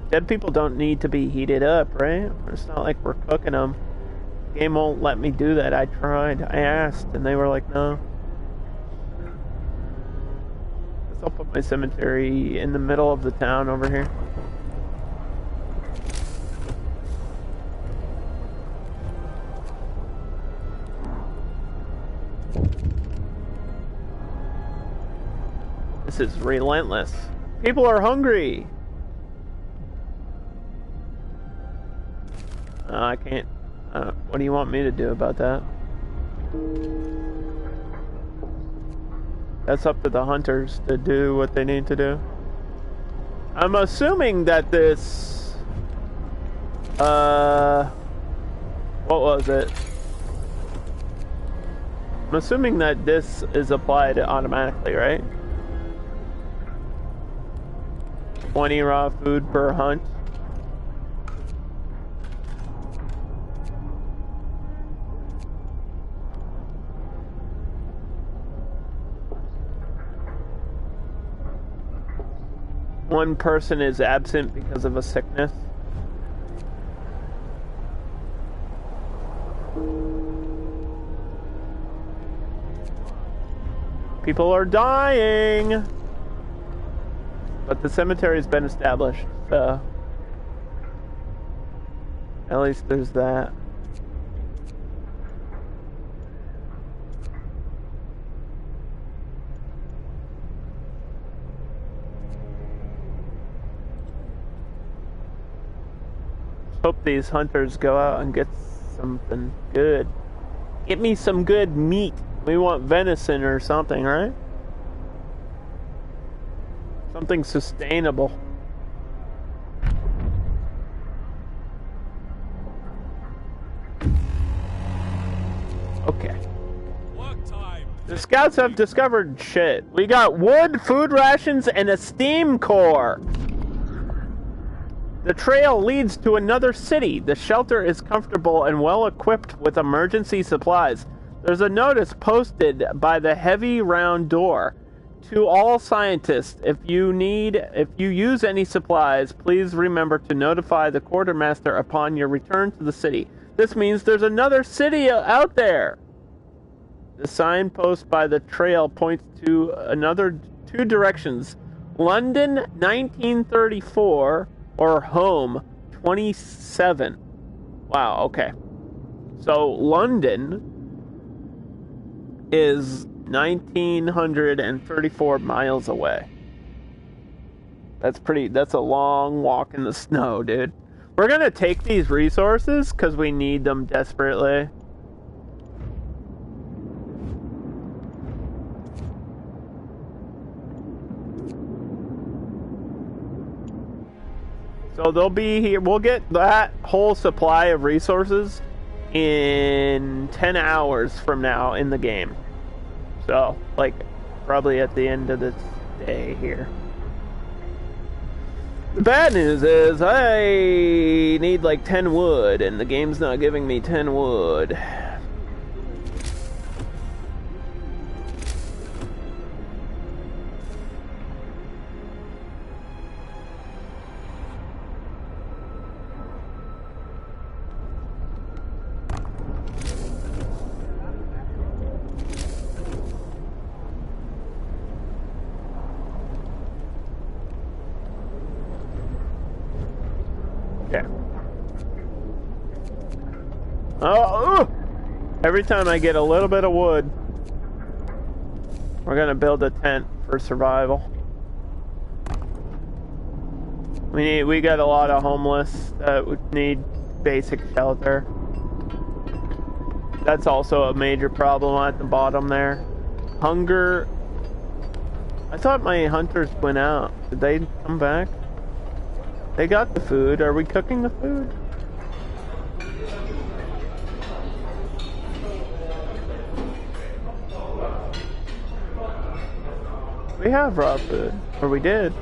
Dead people don't need to be heated up, right? It's not like we're cooking them. The game won't let me do that. I tried. I asked, and they were like, no. Guess I'll put my cemetery in the middle of the town over here. This is relentless. People are hungry. I can't. What do you want me to do about that? That's up to the hunters to do what they need to do. I'm assuming that this... what was it? I'm assuming that this is applied automatically, right? 20 raw food per hunt. One person is absent because of a sickness. People are dying! But the cemetery's been established, so... At least there's that. Hope these hunters go out and get something good. Get me some good meat. We want venison or something, right? Something sustainable. Okay. Work time. The scouts have discovered shit. We got wood, food rations, and a steam core. The trail leads to another city. The shelter is comfortable and well equipped with emergency supplies. There's a notice posted by the heavy round door. To all scientists, if you use any supplies, please remember to notify the quartermaster upon your return to the city. This means there's another city out there. The signpost by the trail points to another two directions. London 1934 or home 27. Wow, okay. So London is 1,934 miles away. That's a long walk in the snow, dude. We're gonna take these resources because we need them desperately. So they'll be here. We'll get that whole supply of resources in 10 hours from now in the game. So, like, probably at the end of this day here. The bad news is I need like 10 wood, and the game's not giving me 10 wood. Oh, every time I get a little bit of wood, we're gonna build a tent for survival. We got a lot of homeless that would need basic shelter. That's also a major problem at the bottom there. Hunger. I thought my hunters went out. Did they come back? They got the food. Are we cooking the food? We have raw food, or we did.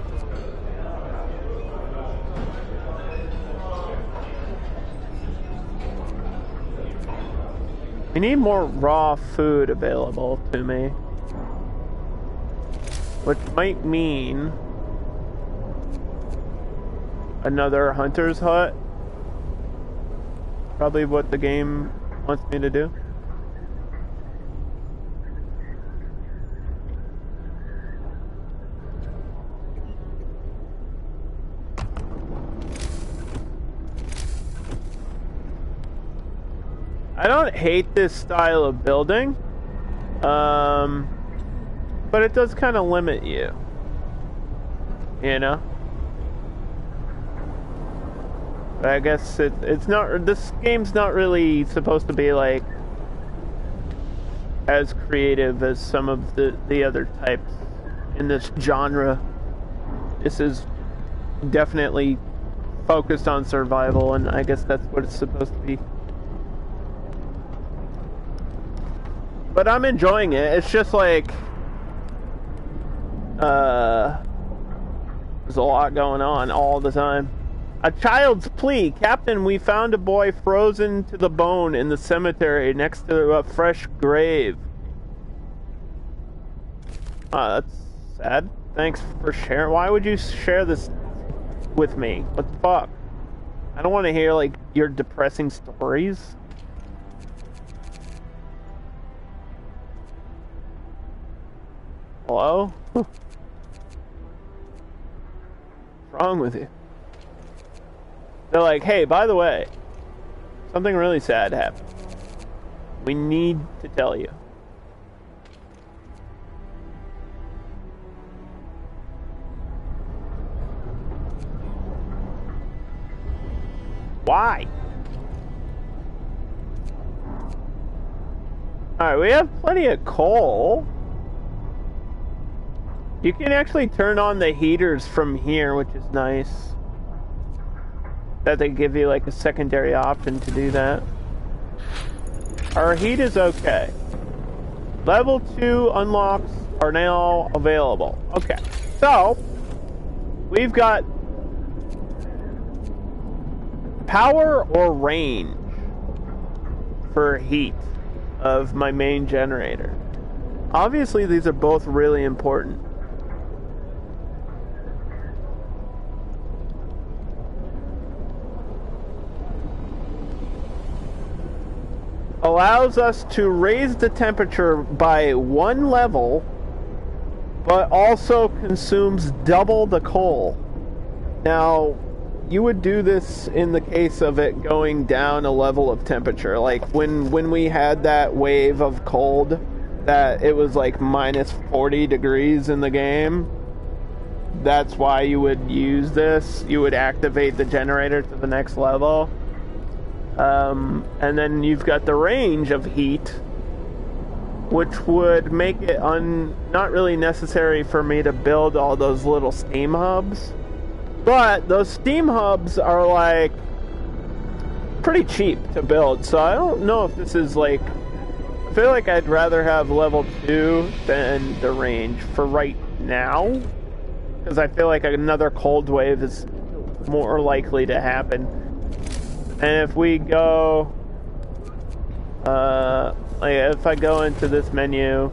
We need more raw food available to me. Which might mean another hunter's hut. Probably what the game wants me to do. I don't hate this style of building, but it does kind of limit you, you know? But I guess it's not, this game's not really supposed to be like as creative as some of the other types in this genre. This is definitely focused on survival, and I guess that's what it's supposed to be. But I'm enjoying it. It's just like there's a lot going on all the time. A child's plea. Captain, we found a boy frozen to the bone in the cemetery next to a fresh grave. That's sad. Thanks for sharing. Why would you share this with me? What the fuck? I don't want to hear like your depressing stories. Hello? What's wrong with you? They're like, hey, by the way, something really sad happened. We need to tell you. Why? Alright, we have plenty of coal. You can actually turn on the heaters from here, which is nice. That they give you like a secondary option to do that. Our heat is okay. Level 2 unlocks are now available. Okay, so we've got power or range for heat of my main generator. Obviously, these are both really important. Allows us to raise the temperature by 1 level, but also consumes double the coal. Now, you would do this in the case of it going down a level of temperature. Like when we had that wave of cold, that it was like minus 40 degrees in the game. That's why you would use this. You would activate the generator to the next level. And then you've got the range of heat, which would make it not really necessary for me to build all those little steam hubs. But those steam hubs are like pretty cheap to build, so I don't know if this is like, I feel like I'd rather have level 2 than the range for right now, because I feel like another cold wave is more likely to happen. And if we go, like if I go into this menu,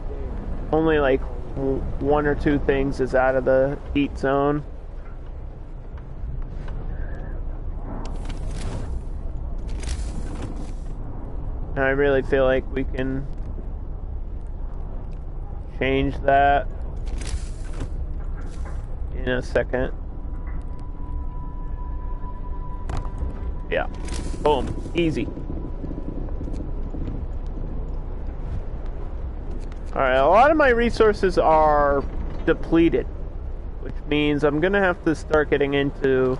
only like 1 or 2 things is out of the heat zone. And I really feel like we can change that in a second. Yeah. Boom. Easy. Alright, a lot of my resources are depleted, which means I'm gonna have to start getting into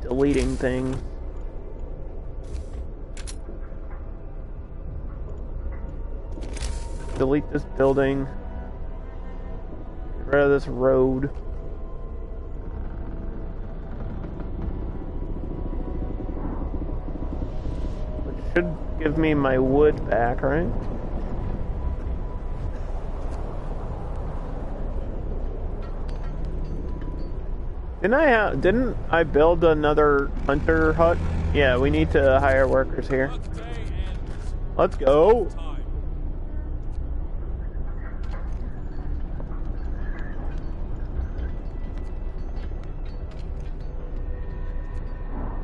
deleting things. Delete this building. Get rid of this road. Should give me my wood back, right? Didn't I build another hunter hut? Yeah, we need to hire workers here. Workday ends. Let's go. Time.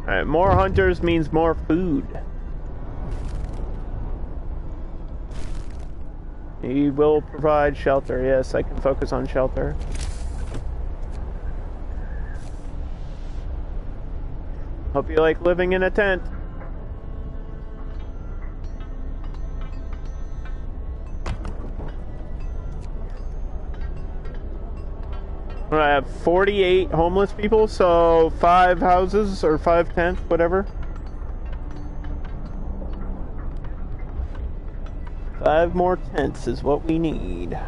Alright, more hunters means more food. He will provide shelter. Yes, I can focus on shelter. Hope you like living in a tent. I have 48 homeless people, so 5 houses or 5 tents, whatever. 5 more tents is what we need.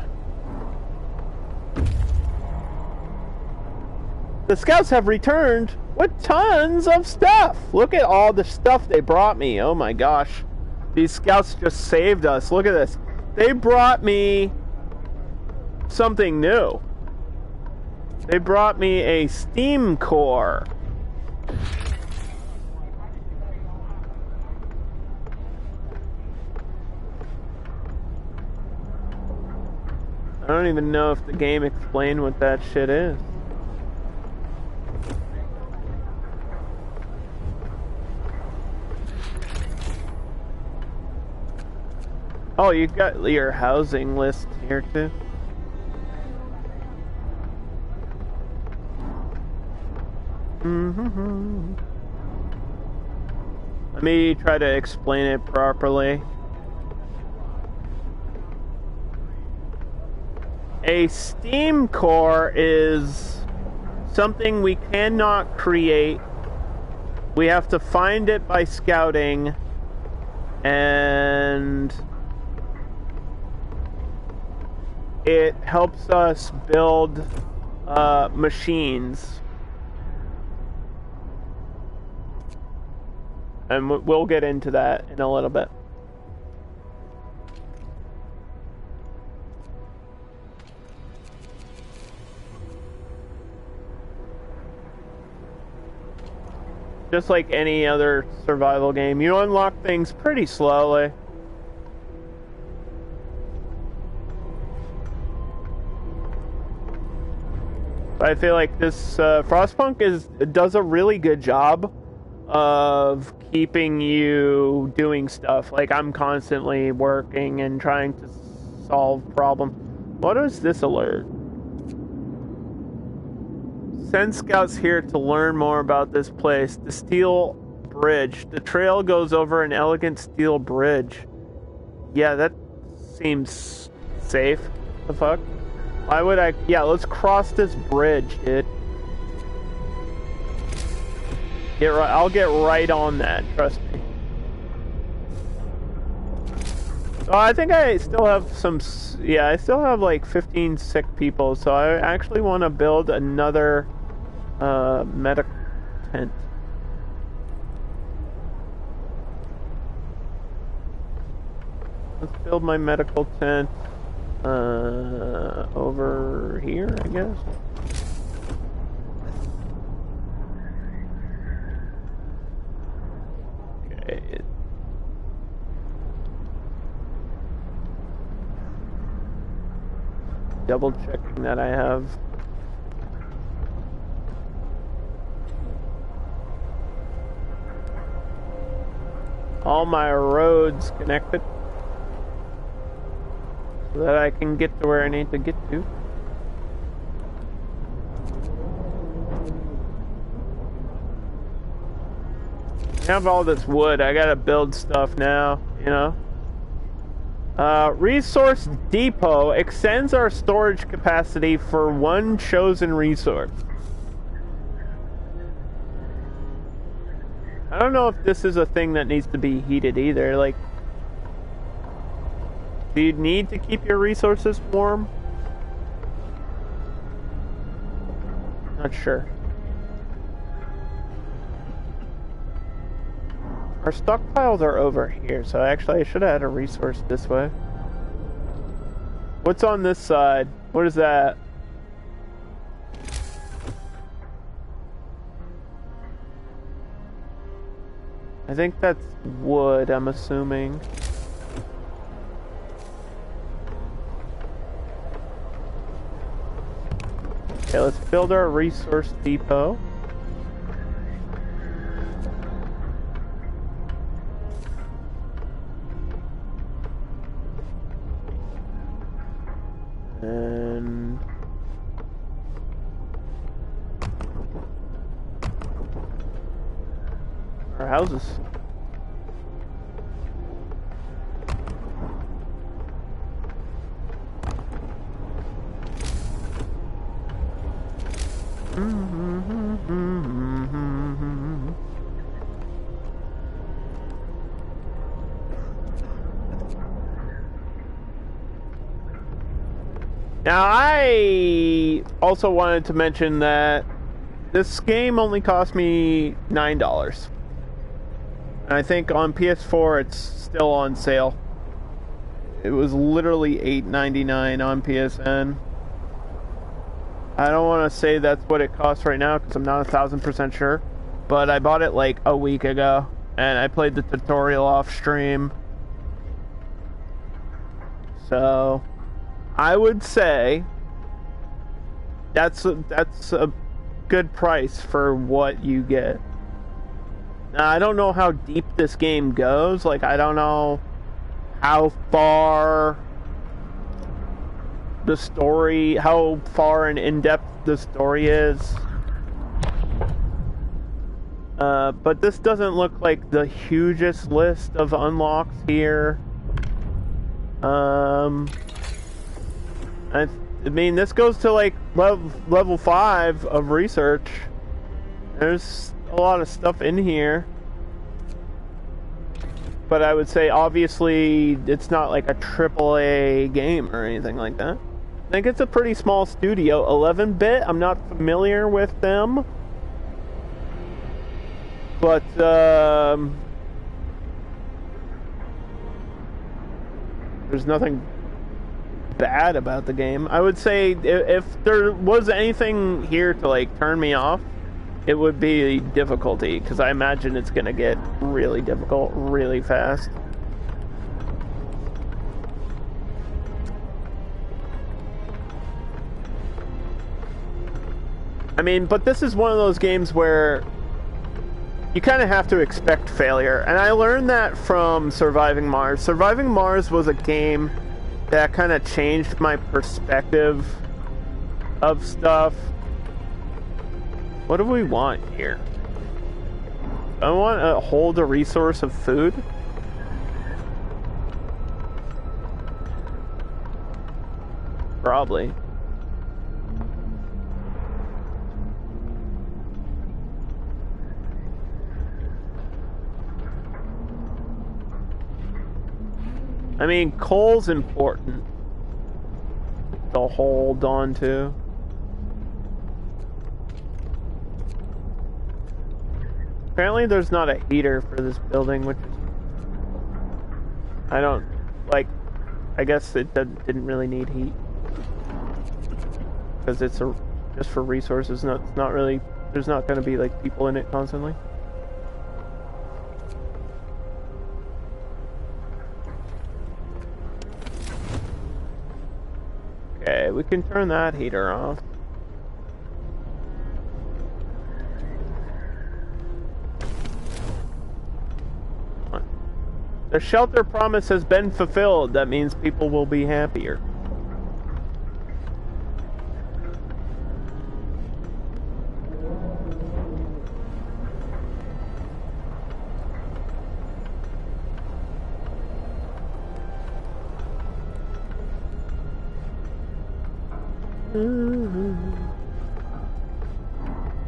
The scouts have returned with tons of stuff. Look at all the stuff they brought me. Oh my gosh. These scouts just saved us. Look at this. They brought me something new. They brought me a steam core. I don't even know if the game explained what that shit is. Oh, you got your housing list here too. Let me try to explain it properly. A steam core is something we cannot create. We have to find it by scouting, and it helps us build machines. And we'll get into that in a little bit. Just like any other survival game, you unlock things pretty slowly. I feel like this Frostpunk does a really good job of keeping you doing stuff. Like, I'm constantly working and trying to solve problems. What is this alert? Send scouts here to learn more about this place. The steel bridge. The trail goes over an elegant steel bridge. Yeah, that seems safe. The fuck? Why would I? Yeah, let's cross this bridge, dude. I'll get right on that, trust me. Oh, I think I still have some... Yeah, I still have like 15 sick people, so I actually want to build another medical tent. Let's build my medical tent over here, I guess. Okay. Double checking that I have all my roads connected so that I can get to where I need to get to. I have all this wood. I gotta build stuff now, you know. Resource depot extends our storage capacity for one chosen resource. I don't know if this is a thing that needs to be heated either. Like, do you need to keep your resources warm? Not sure. Our stockpiles are over here, so actually I should have had a resource this way. What's on this side? What is that? I think that's wood, I'm assuming. Okay, let's build our resource depot. And our houses. Now, I also wanted to mention that this game only cost me $9. And I think on PS4 it's still on sale. It was literally $8.99 on PSN. I don't want to say that's what it costs right now because I'm not 1,000% sure. But I bought it like a week ago. And I played the tutorial off stream. So I would say that's a good price for what you get. Now, I don't know how deep this game goes. Like, I don't know how far the story, how far and in-depth the story is. But this doesn't look like the hugest list of unlocks here. I mean, this goes to like level 5 of research. There's a lot of stuff in here. But I would say, obviously, it's not like a AAA game or anything like that. I think it's a pretty small studio. 11-bit, I'm not familiar with them. But, there's nothing bad about the game. I would say if there was anything here to like turn me off, it would be difficulty, because I imagine it's gonna get really difficult really fast. I mean, but this is one of those games where you kind of have to expect failure, and I learned that from Surviving Mars. Surviving Mars was a game that kind of changed my perspective of stuff. What do we want here? I want to hold a resource of food. Probably. I mean, coal's important to hold on to. Apparently there's not a heater for this building, which is... I don't... like... I guess it didn't really need heat. Because it's just for resources, it's not really... There's not going to be, like, people in it constantly. Okay, we can turn that heater off. The shelter promise has been fulfilled. That means people will be happier.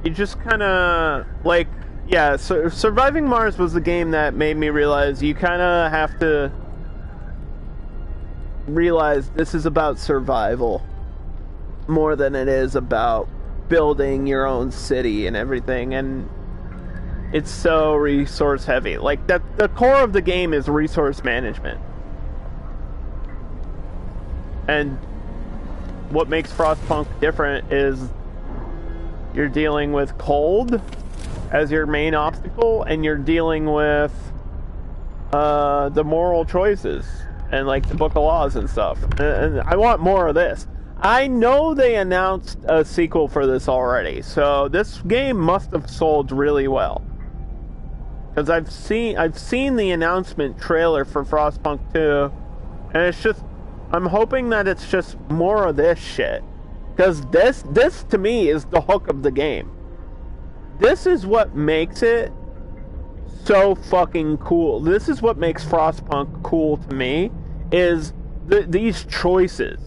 You just kind of, like, yeah, so Surviving Mars was the game that made me realize you kind of have to realize this is about survival more than it is about building your own city and everything, and it's so resource heavy. Like, that the core of the game is resource management. And what makes Frostpunk different is you're dealing with cold as your main obstacle, and you're dealing with the moral choices and like the book of laws and stuff. And I want more of this. I know they announced a sequel for this already, so this game must have sold really well. Because I've seen the announcement trailer for Frostpunk 2, and it's just, I'm hoping that it's just more of this shit. Because this to me is the hook of the game. This is what makes it so fucking cool. This is what makes Frostpunk cool to me, is these choices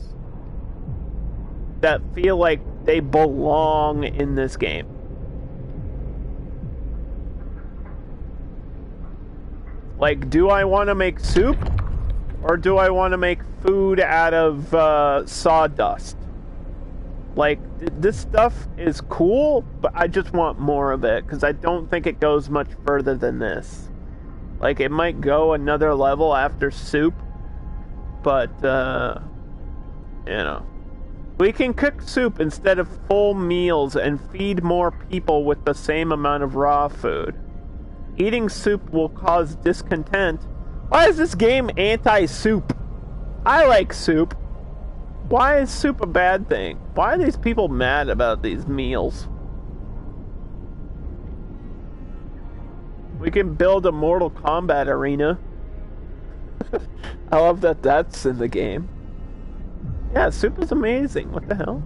that feel like they belong in this game. Like, do I want to make soup? Or do I want to make food out of sawdust? Like, this stuff is cool, but I just want more of it, because I don't think it goes much further than this. Like, it might go another level after soup, but, you know. We can cook soup instead of full meals and feed more people with the same amount of raw food. Eating soup will cause discontent. Why is this game anti-soup? I like soup. Why is soup a bad thing? Why are these people mad about these meals? We can build a Mortal Kombat arena. I love that that's in the game. Yeah, soup is amazing. What the hell?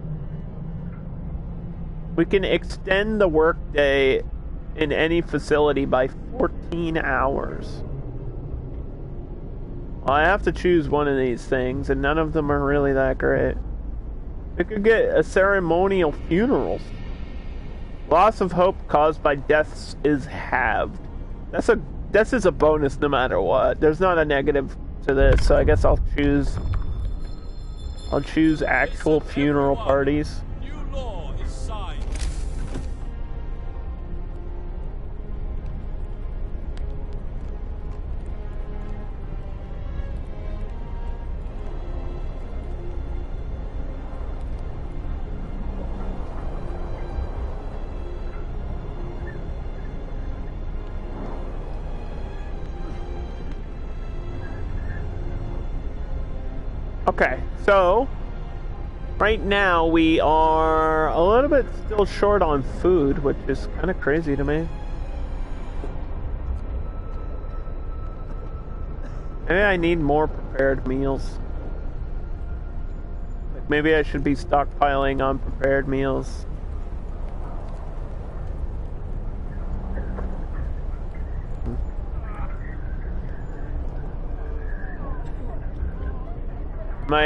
We can extend the workday in any facility by 14 hours. Well, I have to choose one of these things, and none of them are really that great. We could get a ceremonial funeral. Loss of hope caused by deaths is halved. This is a bonus no matter what. There's not a negative to this, so I guess I'll choose actual funeral parties. New law is signed. Okay, so right now we are a little bit still short on food, which is kind of crazy to me. Maybe I need more prepared meals. Like maybe I should be stockpiling on prepared meals. My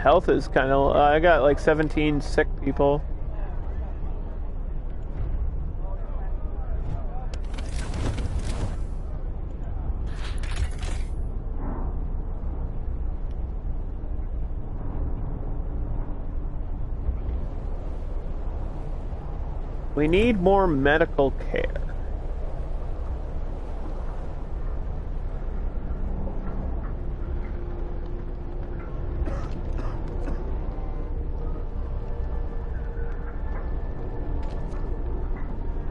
health is kind of... I got like 17 sick people. We need more medical care.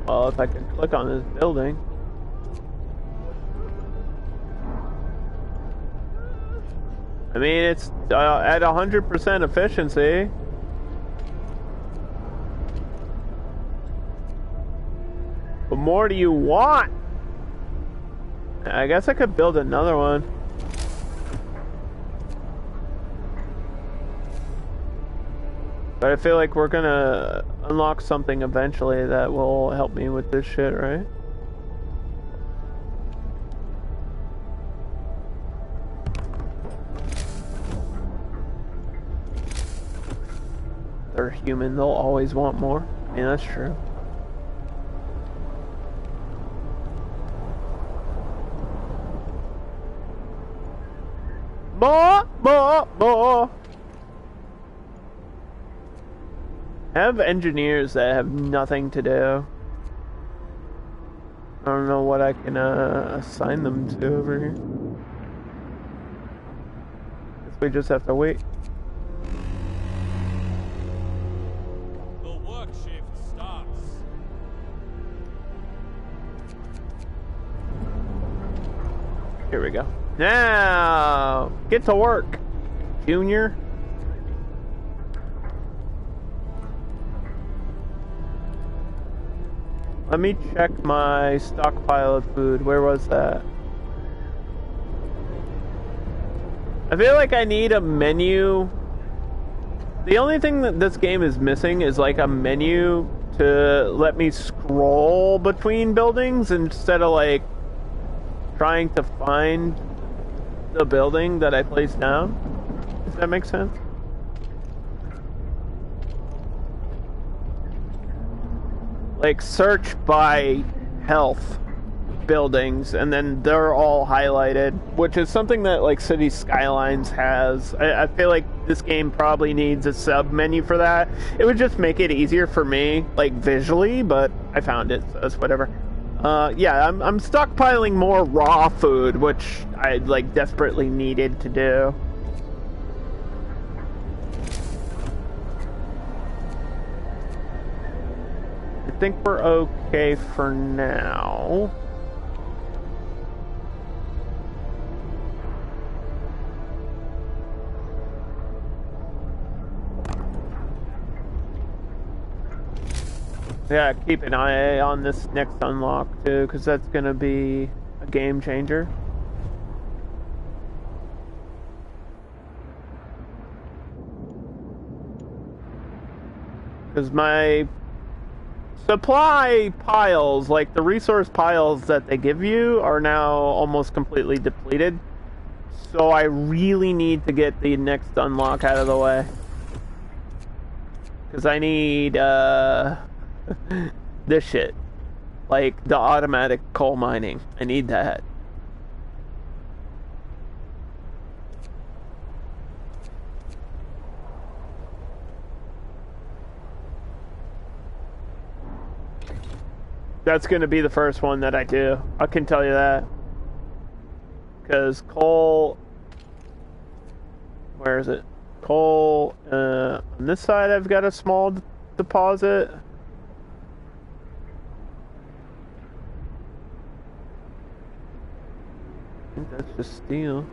Well, if I can click on this building. I mean, it's at 100% efficiency. What more do you want? I guess I could build another one. But I feel like we're gonna unlock something eventually that will help me with this shit, right? They're human, they'll always want more. I mean, that's true. More! I have engineers that have nothing to do. I don't know what I can assign them to over here. Guess we just have to wait. The work shift starts. Here we go. Now, get to work, Junior. Let me check my stockpile of food. Where was that? I feel like I need a menu. The only thing that this game is missing is like a menu to let me scroll between buildings instead of like trying to find the building that I placed down. Does that make sense? Like search by health buildings and then they're all highlighted, which is something that like City Skylines has. I feel like this game probably needs a sub menu for that. It would just make it easier for me, like visually, but I found it, so it's whatever. Yeah, I'm stockpiling more raw food, which I like desperately needed to do. I think we're okay for now. Yeah, keep an eye on this next unlock too, because that's gonna be a game changer. Because my supply piles, like the resource piles that they give you, are now almost completely depleted. So I really need to get the next unlock out of the way. Because I need, this shit. Like, the automatic coal mining. I need that. That's gonna be the first one that I do. I can tell you that. Because coal... Where is it? Coal... on this side I've got a small deposit. I think that's just steel.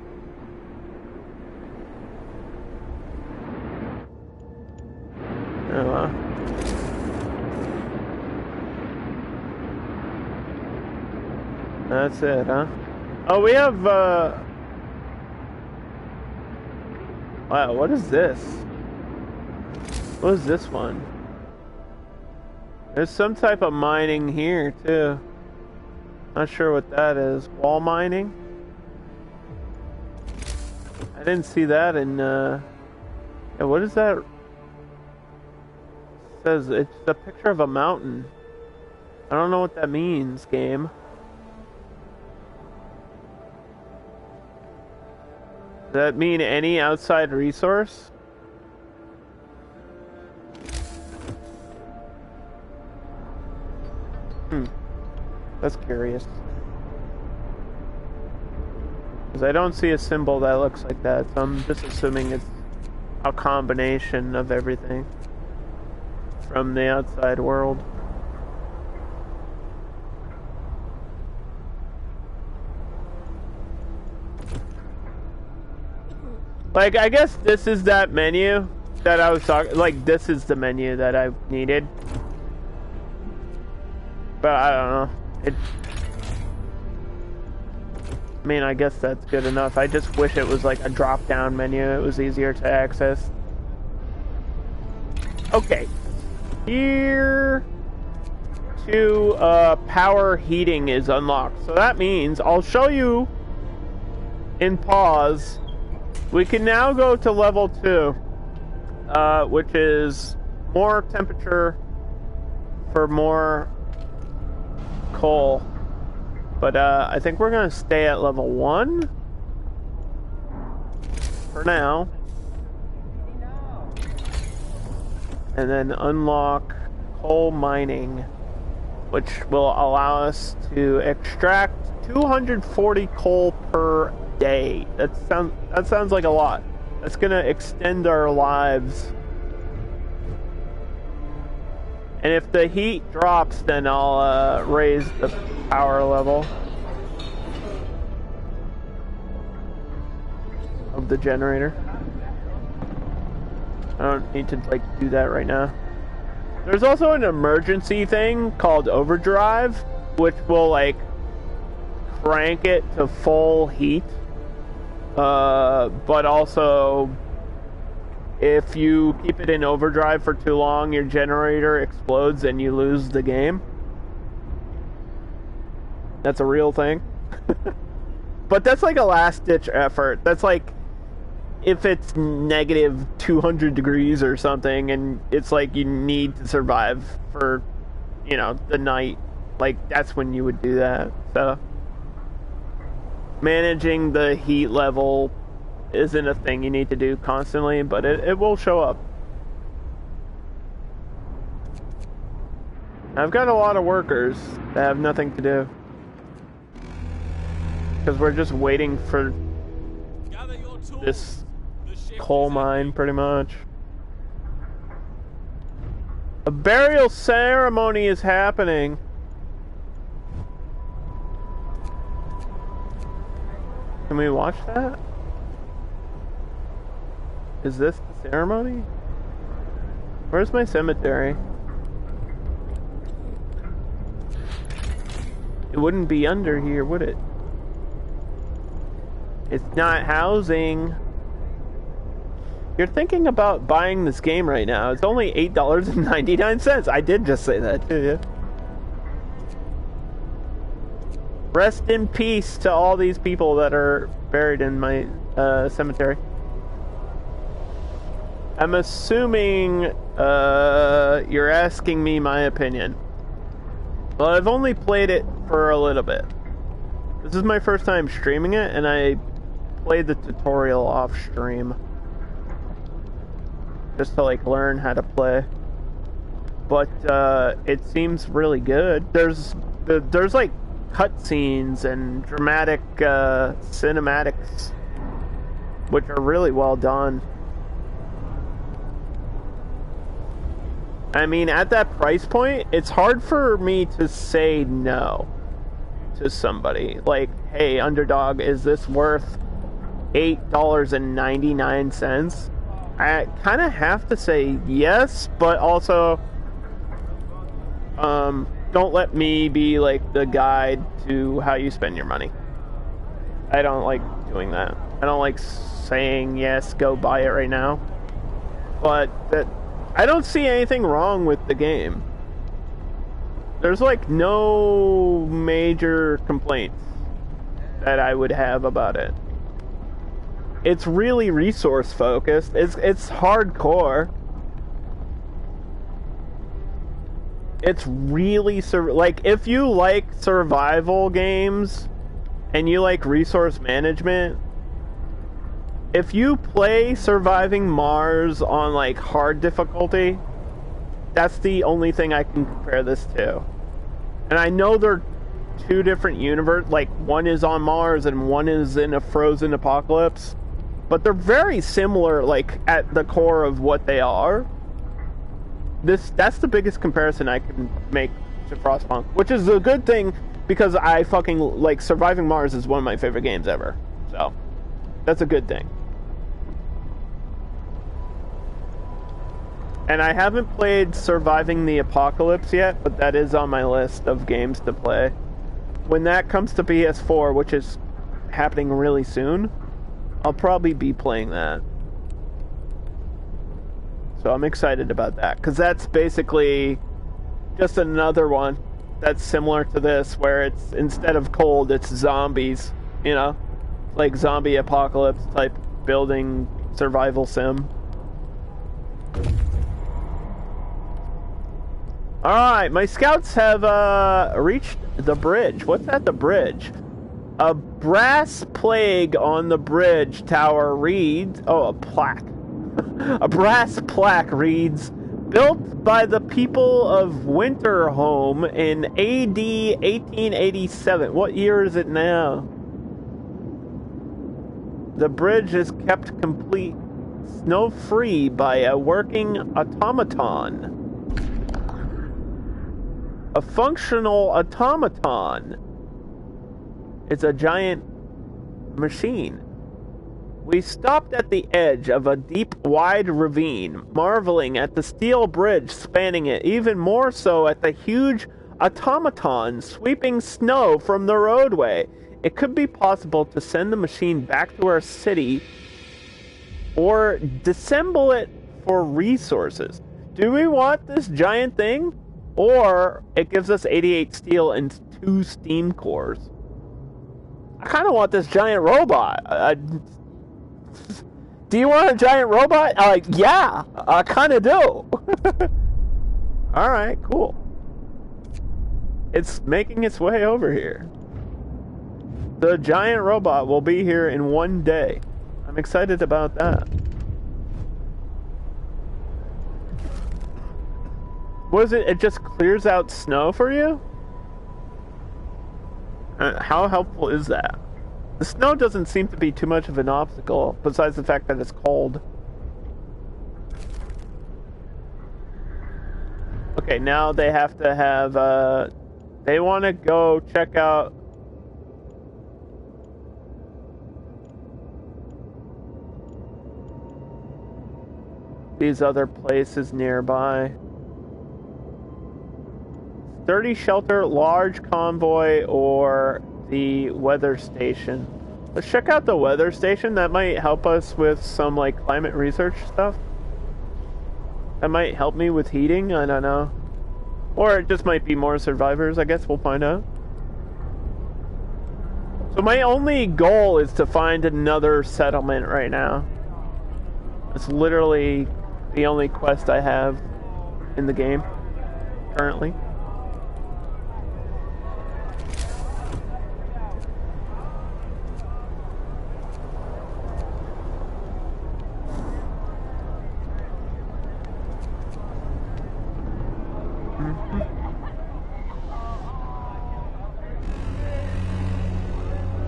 Oh wow. That's it, huh? Oh, we have, wow, what is this? What is this one? There's some type of mining here, too. Not sure what that is. Wall mining? I didn't see that in, yeah, what is that? It says it's a picture of a mountain. I don't know what that means, game. Does that mean any outside resource? That's curious. Because I don't see a symbol that looks like that, so I'm just assuming it's a combination of everything from the outside world. Like, I guess this is that menu that I was talking... Like, this is the menu that I needed. But I don't know. I mean, I guess that's good enough. I just wish it was like a drop-down menu. It was easier to access. Okay. Here... to, power heating is unlocked. So that means I'll show you in pause... We can now go to level 2, which is more temperature for more coal. But I think we're going to stay at level 1 for now. And then unlock coal mining, which will allow us to extract 240 coal per day. That sounds like a lot. That's gonna extend our lives. And if the heat drops, then I'll raise the power level. the generator. I don't need to, like, do that right now. There's also an emergency thing called overdrive, which will, like, crank it to full heat. But also, if you keep it in overdrive for too long, your generator explodes and you lose the game. That's a real thing. But that's like a last-ditch effort. That's like if it's negative 200 degrees or something, and it's like you need to survive for, you know, the night. Like, that's when you would do that. So, managing the heat level isn't a thing you need to do constantly, but it will show up. I've got a lot of workers that have nothing to do. Because we're just waiting for this coal mine, pretty much. A burial ceremony is happening. Can we watch that? Is this the ceremony? Where's my cemetery? It wouldn't be under here, would it? It's not housing. You're thinking about buying this game right now. It's only $8.99. I did just say that to you. Rest in peace to all these people that are buried in my cemetery. I'm assuming you're asking me my opinion. Well, I've only played it for a little bit. This is my first time streaming it, and I played the tutorial off stream. Just to, like, learn how to play. But it seems really good. There's like cutscenes and dramatic cinematics, which are really well done. I mean, at that price point, it's hard for me to say no to somebody. Like, hey, Underdog, is this worth $8.99? I kind of have to say yes, but also, don't let me be, like, the guide to how you spend your money. I don't like doing that. I don't like saying, yes, go buy it right now. But I don't see anything wrong with the game. There's, like, no major complaints that I would have about it. It's really resource focused. It's hardcore. It's really like, if you like survival games and you like resource management, if you play Surviving Mars on, like, hard difficulty, that's the only thing I can compare this to. And I know they're two different universes, like, one is on Mars and one is in a frozen apocalypse, but they're very similar, like, at the core of what they are. That's the biggest comparison I can make to Frostpunk, which is a good thing, because I fucking, like, Surviving Mars is one of my favorite games ever. So, that's a good thing. And I haven't played Surviving the Apocalypse yet, but that is on my list of games to play. When that comes to PS4, which is happening really soon, I'll probably be playing that. So I'm excited about that, because that's basically just another one that's similar to this, where it's, instead of cold, it's zombies, you know? Like zombie apocalypse type building survival sim. Alright, my scouts have reached the bridge. What's at the bridge? A brass plaque on the bridge tower reads... Oh, a plaque. A brass plaque reads, built by the people of Winterholm in AD 1887. What year is it now? The bridge is kept complete, snow-free by a working automaton. A functional automaton. It's a giant machine. We stopped at the edge of a deep, wide ravine, marveling at the steel bridge spanning it, even more so at the huge automaton sweeping snow from the roadway. It could be possible to send the machine back to our city or disassemble it for resources. Do we want this giant thing? Or it gives us 88 steel and 2 steam cores. I kind of want this giant robot. Do you want a giant robot? Yeah, I kind of do. Alright, cool. It's making its way over here. The giant robot will be here in 1 day. I'm excited about that. What is it? It just clears out snow for you? How helpful is that? The snow doesn't seem to be too much of an obstacle, besides the fact that it's cold. Okay, now they have to have, they want to go check out these other places nearby. Sturdy shelter, large convoy, or the weather station. Let's check out the weather station. That might help us with some like climate research stuff. That might help me with heating, I don't know. Or it just might be more survivors, I guess we'll find out. So my only goal is to find another settlement right now. It's literally the only quest I have in the game currently.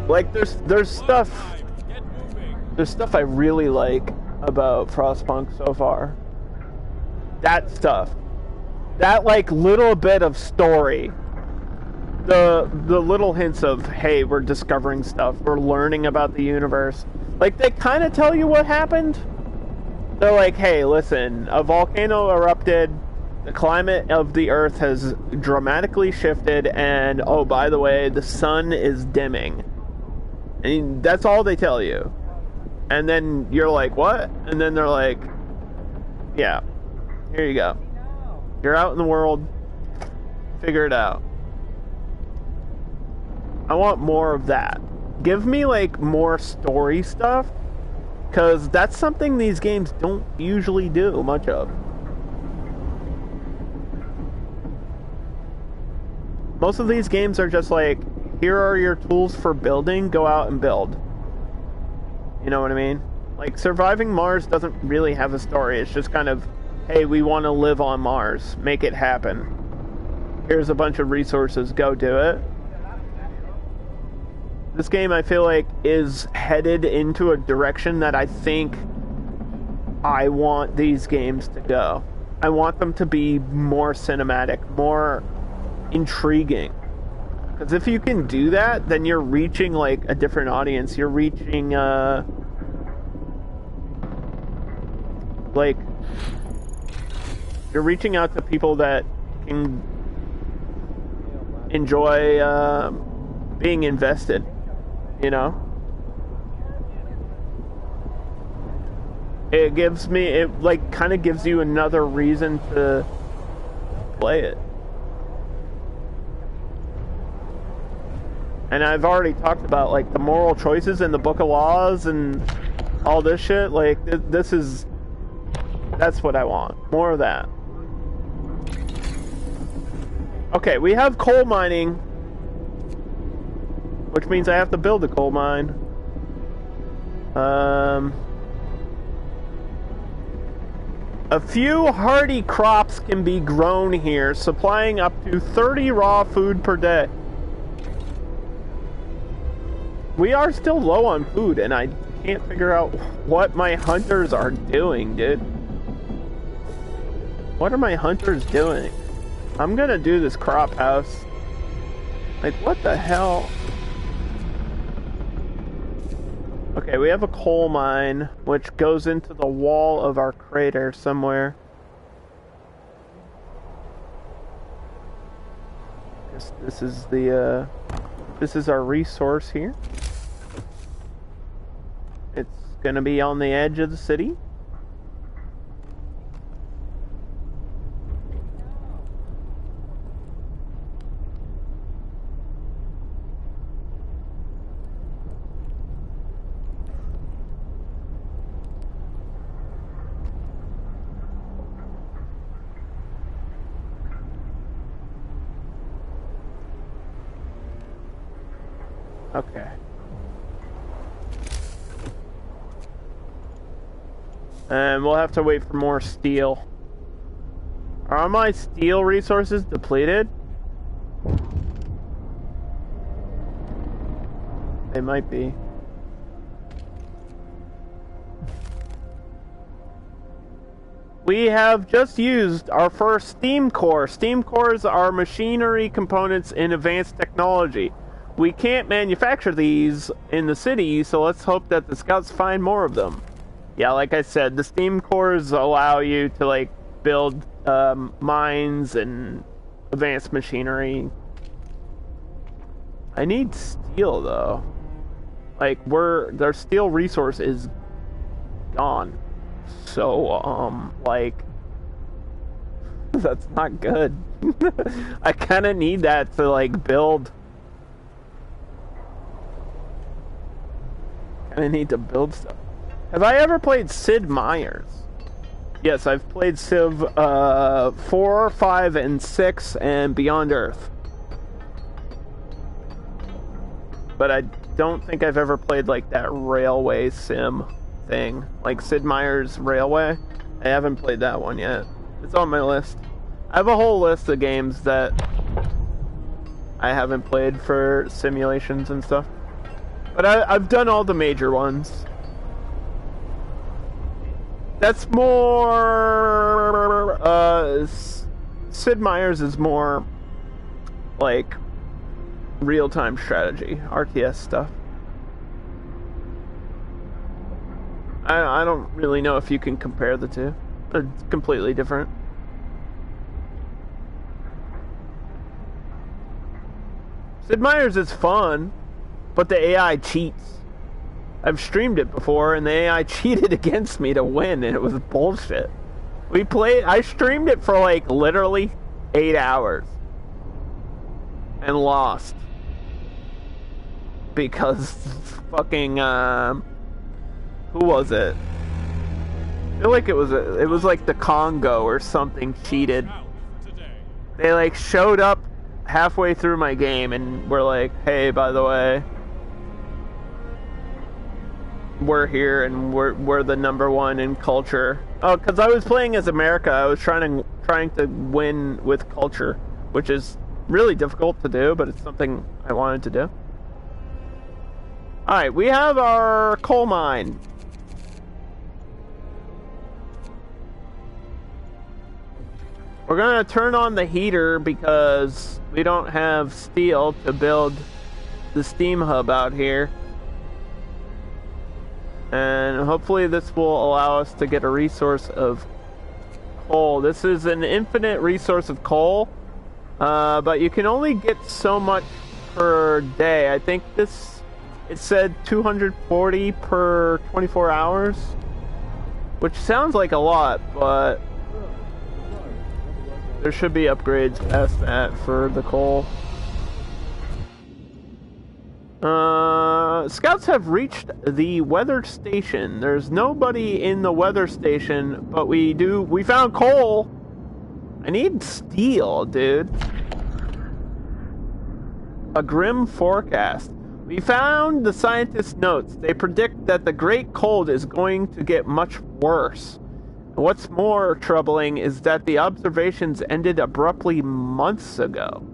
Like there's stuff I really like about Frostpunk so far. That stuff. That like little bit of story. The little hints of, hey, we're discovering stuff, we're learning about the universe. Like they kind of tell you what happened. They're like, hey, listen, a volcano erupted, the climate of the Earth has dramatically shifted, and oh, by the way, the sun is dimming. And that's all they tell you. And then you're like, what? And then they're like, yeah, here you go. You're out in the world. Figure it out. I want more of that. Give me, like, more story stuff. Because that's something these games don't usually do much of. Most of these games are just like, here are your tools for building, go out and build. You know what I mean? Like, Surviving Mars doesn't really have a story. It's just kind of, hey, we want to live on Mars. Make it happen. Here's a bunch of resources. Go do it. This game, I feel like, is headed into a direction that I think I want these games to go. I want them to be more cinematic, more intriguing. Because if you can do that, then you're reaching, like, a different audience. You're reaching, like, you're reaching out to people that can enjoy, being invested, you know? It gives me, it, like, kind of gives you another reason to play it. And I've already talked about, like, the moral choices in the Book of Laws and all this shit. Like, this is... That's what I want. More of that. Okay, we have coal mining. Which means I have to build a coal mine. A few hardy crops can be grown here, supplying up to 30 raw food per day. We are still low on food, and I can't figure out what my hunters are doing, dude. What are my hunters doing? I'm gonna do this crop house. Like, what the hell? Okay, we have a coal mine, which goes into the wall of our crater somewhere. This is the, this is our resource here. It's gonna be on the edge of the city. Okay. And we'll have to wait for more steel. Are my steel resources depleted? They might be. We have just used our first steam core. Steam cores are machinery components in advanced technology. We can't manufacture these in the city, so let's hope that the scouts find more of them. Yeah, like I said, the steam cores allow you to, like, build mines and advanced machinery. I need steel, though. Like, their steel resource is gone. So, like, that's not good. I kind of need that to, like, build. I need to build stuff. Have I ever played Sid Meier's? Yes, I've played Civ 4, 5, and 6, and Beyond Earth. But I don't think I've ever played, like, that railway sim thing. Like Sid Meier's Railway. I haven't played that one yet. It's on my list. I have a whole list of games that I haven't played for simulations and stuff. But I've done all the major ones. That's more... Sid Meier's is more, like, real-time strategy, RTS stuff. I don't really know if you can compare the two. They're completely different. Sid Meier's is fun, but the AI cheats. I've streamed it before, and the AI cheated against me to win, and it was bullshit. I streamed it for, like, literally 8 hours. And lost. Because fucking, who was it? I feel like it was like the Congo or something cheated. They, like, showed up halfway through my game and were like, hey, by the way, we're here and we're the #1 in culture. Oh, because I was playing as America. I was trying to win with culture, which is really difficult to do, but it's something I wanted to do. Alright, we have our coal mine. We're gonna turn on the heater because we don't have steel to build the steam hub out here. And hopefully this will allow us to get a resource of coal. This is an infinite resource of coal, but you can only get so much per day. I think it said 240 per 24 hours, which sounds like a lot, but there should be upgrades past that for the coal. Scouts have reached the weather station. There's nobody in the weather station, but we found coal. I need steel, dude. A grim forecast. We found the scientists' notes. They predict that the Great Cold is going to get much worse. What's more troubling is that the observations ended abruptly months ago.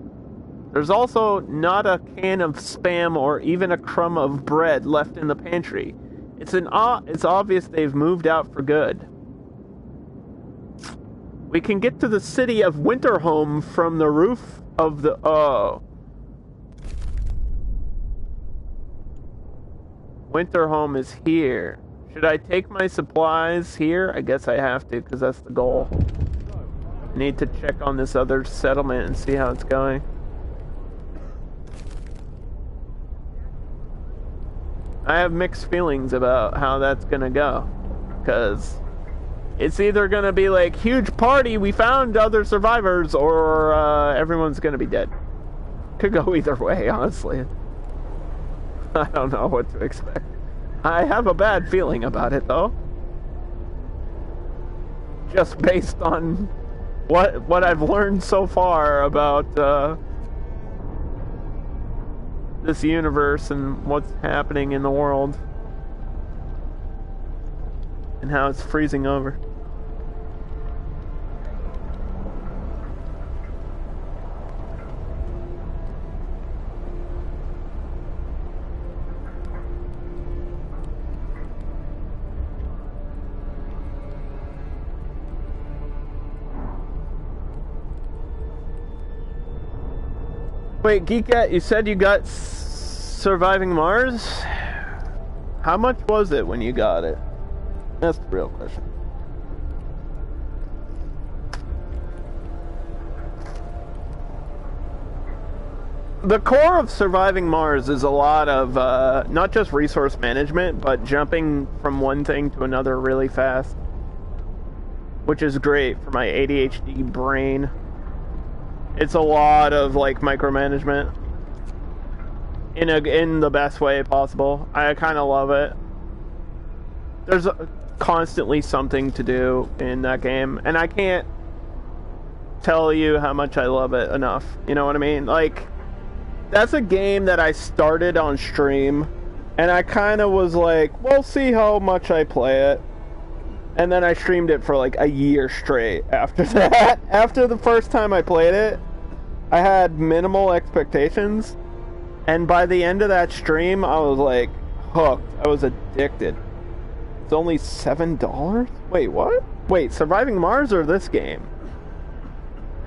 There's also not a can of Spam or even a crumb of bread left in the pantry. It's obvious they've moved out for good. We can get to the city of Winterhome from the roof of the... Oh. Winter home is here. Should I take my supplies here? I guess I have to, because that's the goal. I need to check on this other settlement and see how it's going. I have mixed feelings about how that's gonna go. Because it's either gonna be like, huge party, we found other survivors, or everyone's gonna be dead. Could go either way, honestly. I don't know what to expect. I have a bad feeling about it, though. Just based on what I've learned so far about this universe and what's happening in the world. And how it's freezing over. Wait, Geekette, you said you got Surviving Mars? How much was it when you got it? That's the real question. The core of Surviving Mars is a lot of, not just resource management, but jumping from one thing to another really fast. Which is great for my ADHD brain. It's a lot of, like, micromanagement. In the best way possible. I kind of love it. There's constantly something to do in that game, and I can't tell you how much I love it enough. You know what I mean? Like, that's a game that I started on stream, and I kind of was like, we'll see how much I play it. And then I streamed it for like a year straight after that. After the first time I played it, I had minimal expectations, and by the end of that stream, I was like hooked. I was addicted. It's only $7? Wait, what? Wait, Surviving Mars or this game?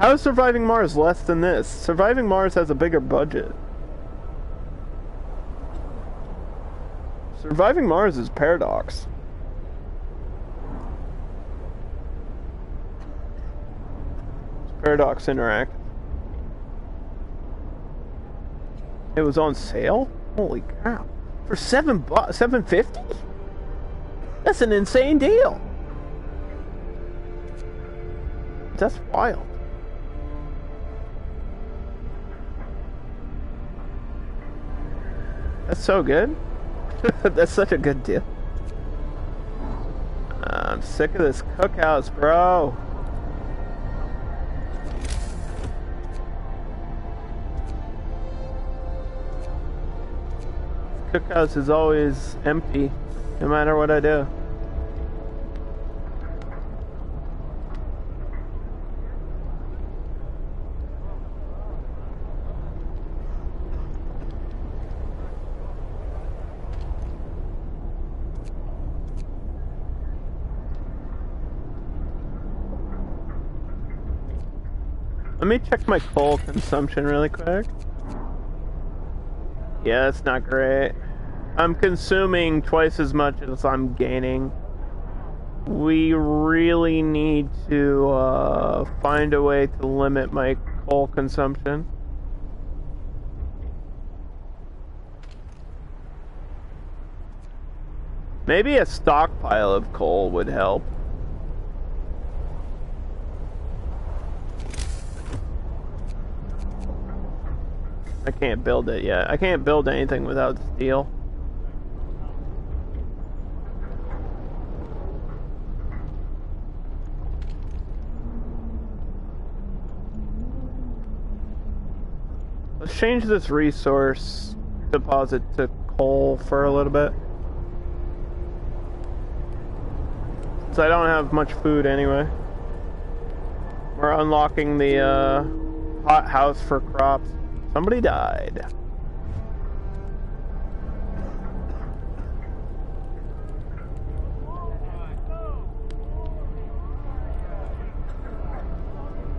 How is Surviving Mars less than this? Surviving Mars has a bigger budget. Surviving Mars is Paradox. It's Paradox Interactive. It was on sale? Holy cow. For $7.50? That's an insane deal. That's wild. That's so good. That's such a good deal. I'm sick of this cookhouse, bro. Cookhouse is always empty, no matter what I do. Let me check my coal consumption really quick. Yeah, that's not great. I'm consuming twice as much as I'm gaining. We really need to find a way to limit my coal consumption. Maybe a stockpile of coal would help. I can't build it yet. I can't build anything without steel. Let's change this resource deposit to coal for a little bit. Since I don't have much food anyway. We're unlocking the hot house for crops. Somebody died.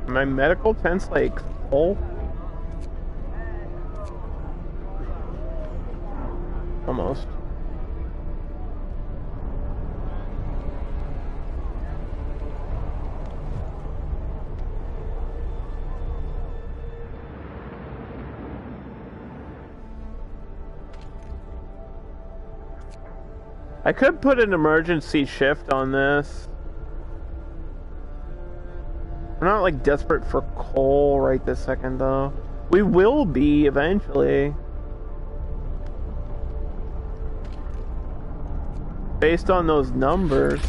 My medical tent's like full. Almost. I could put an emergency shift on this. We're not like desperate for coal right this second though. We will be eventually. Based on those numbers.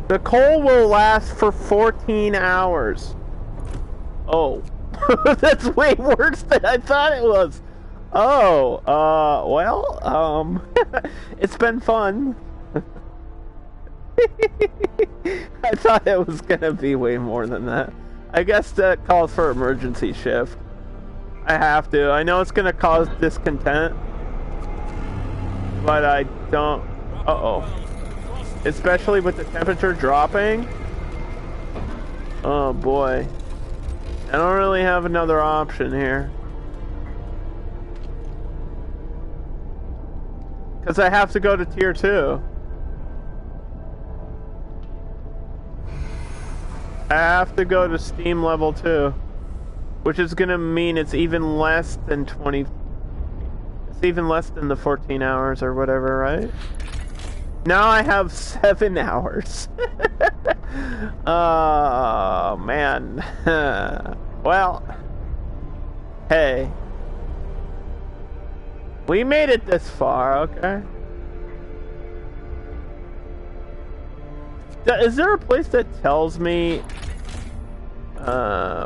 The coal will last for 14 hours. Oh. That's way worse than I thought it was. Oh, well, it's been fun. I thought it was gonna be way more than that. I guess that calls for emergency shift. I have to. I know it's gonna cause discontent, but I don't. Uh-oh. Especially with the temperature dropping. Oh boy. I don't really have another option here. Because I have to go to tier 2. I have to go to Steam level 2. Which is gonna mean it's even less than 20... It's even less than the 14 hours or whatever, right? Now I have 7 hours. Oh, man. Well. Hey. We made it this far, okay? Is there a place that tells me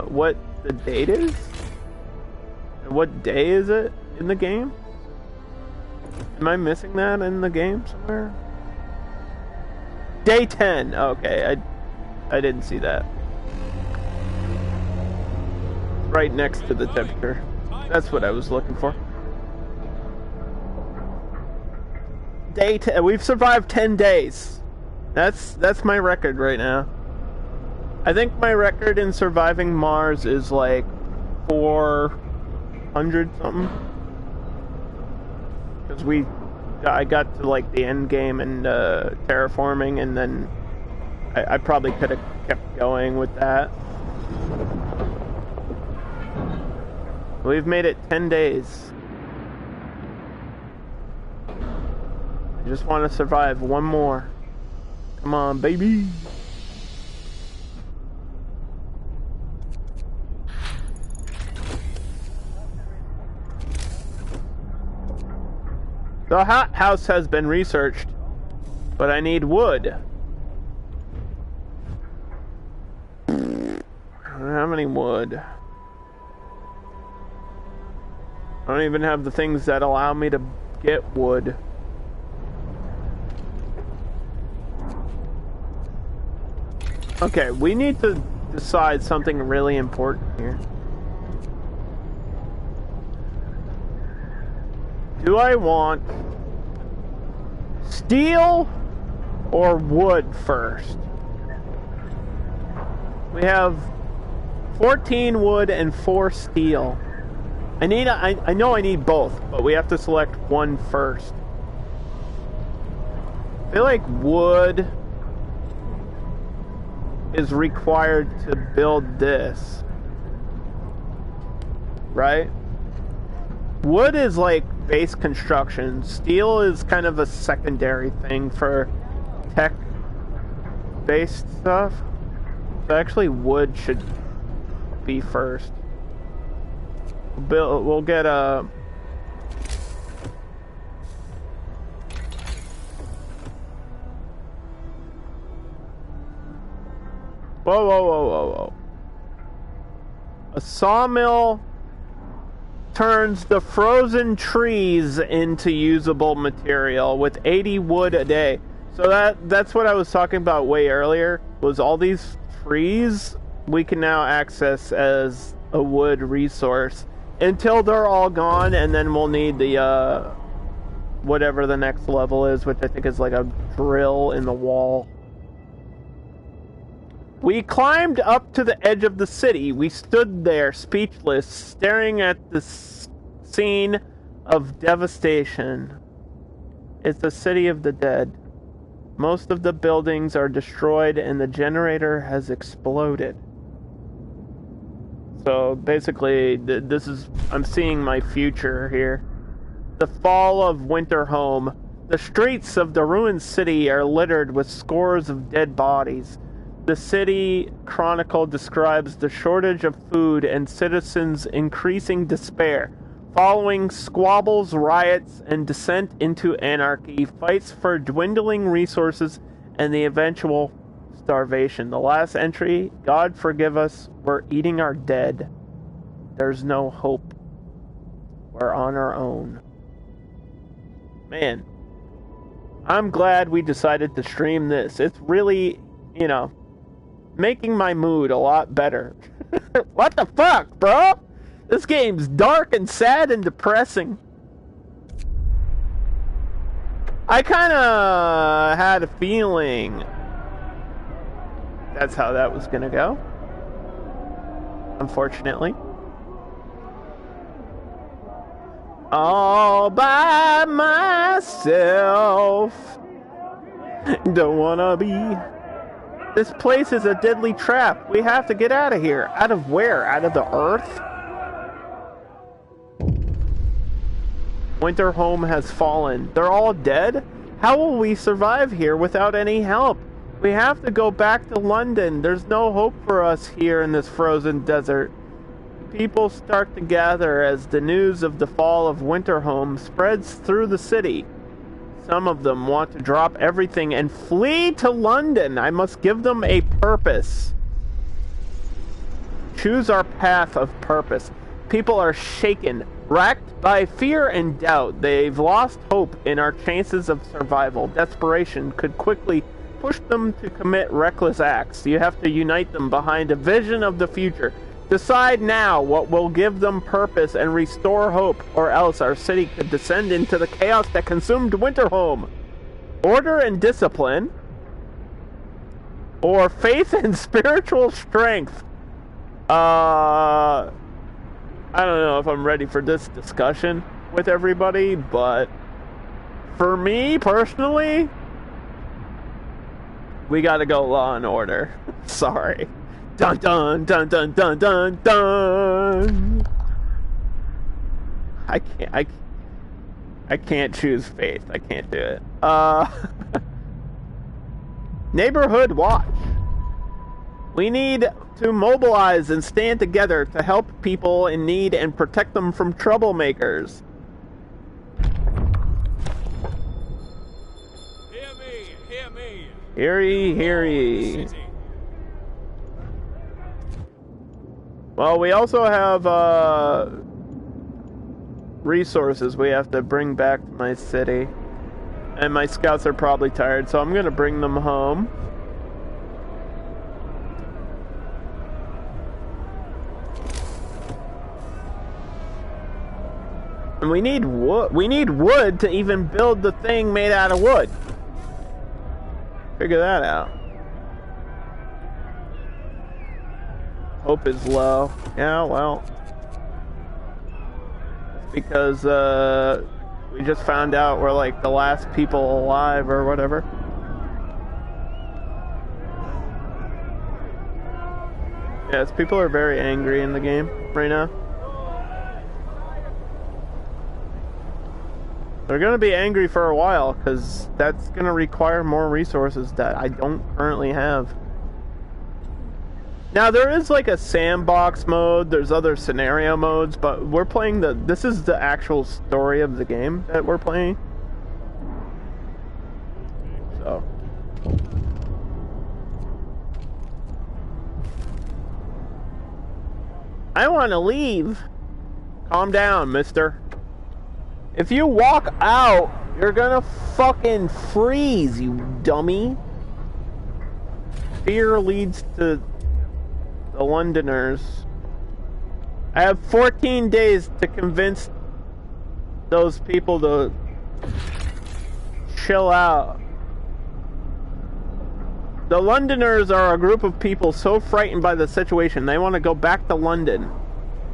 what the date is? What day is it in the game? Am I missing that in the game somewhere? Day 10. Okay, I didn't see that. Right next to the temperature. That's what I was looking for. Day 10. We've survived 10 days. That's my record right now. I think my record in surviving Mars is like 400 something. Because I got to like the end game and terraforming, and then I probably could have kept going with that. We've made it 10 days. I just want to survive one more. Come on, baby. The hothouse has been researched, but I need wood. I don't have any wood. I don't even have the things that allow me to get wood. Okay, we need to decide something really important here. Do I want steel or wood first? We have 14 wood and 4 steel. I know I need both, but we have to select one first. I feel like wood is required to build this. Right? Wood is like base construction. Steel is kind of a secondary thing for tech-based stuff. So actually wood should be first. We'll get a... Whoa. A sawmill turns the frozen trees into usable material with 80 wood a day. So that's what I was talking about way earlier, was all these trees we can now access as a wood resource until they're all gone, and then we'll need the whatever the next level is, which I think is like a drill in the wall. We climbed up to the edge of the city. We stood there, speechless, staring at the scene of devastation. It's the city of the dead. Most of the buildings are destroyed, and the generator has exploded. So basically, I'm seeing my future here. The fall of Winterhome. The streets of the ruined city are littered with scores of dead bodies. The city chronicle describes the shortage of food and citizens' increasing despair. Following squabbles, riots, and descent into anarchy, fights for dwindling resources, and the eventual starvation. The last entry, God forgive us, we're eating our dead. There's no hope. We're on our own. Man, I'm glad we decided to stream this. It's really, making my mood a lot better. What the fuck, bro? This game's dark and sad and depressing. I kinda had a feeling that's how that was gonna go. Unfortunately. All by myself. Don't wanna be. This place is a deadly trap. We have to get out of here. Out of where? Out of the earth? Winterhome has fallen. They're all dead? How will we survive here without any help? We have to go back to London. There's no hope for us here in this frozen desert. People start to gather as the news of the fall of Winterhome spreads through the city. Some of them want to drop everything and flee to London. I must give them a purpose. Choose our path of purpose. People are shaken, racked by fear and doubt. They've lost hope in our chances of survival. Desperation could quickly push them to commit reckless acts. You have to unite them behind a vision of the future. Decide now what will give them purpose and restore hope, or else our city could descend into the chaos that consumed Winterhome. Order and discipline, or faith and spiritual strength. I don't know if I'm ready for this discussion with everybody, but for me personally, we gotta go Law and Order. Sorry. Dun dun dun dun dun dun dun. I can't choose faith. I can't do it. Neighborhood watch. We need to mobilize and stand together to help people in need and protect them from troublemakers. Hear me, hear me. Hear ye, hear ye. City. Well, we also have resources we have to bring back to my city. And my scouts are probably tired, so I'm going to bring them home. And we need wood. We need wood to even build the thing made out of wood. Figure that out. Hope is low. Yeah, well. It's because we just found out we're like the last people alive or whatever. Yes, people are very angry in the game right now. They're going to be angry for a while because that's going to require more resources that I don't currently have. Now, there is like a sandbox mode, there's other scenario modes, but we're playing this is the actual story of the game that we're playing. So. I want to leave. Calm down, mister. If you walk out, you're gonna fucking freeze, you dummy. Fear leads to the Londoners. I have 14 days to convince those people to chill out. The Londoners are a group of people so frightened by the situation, they want to go back to London.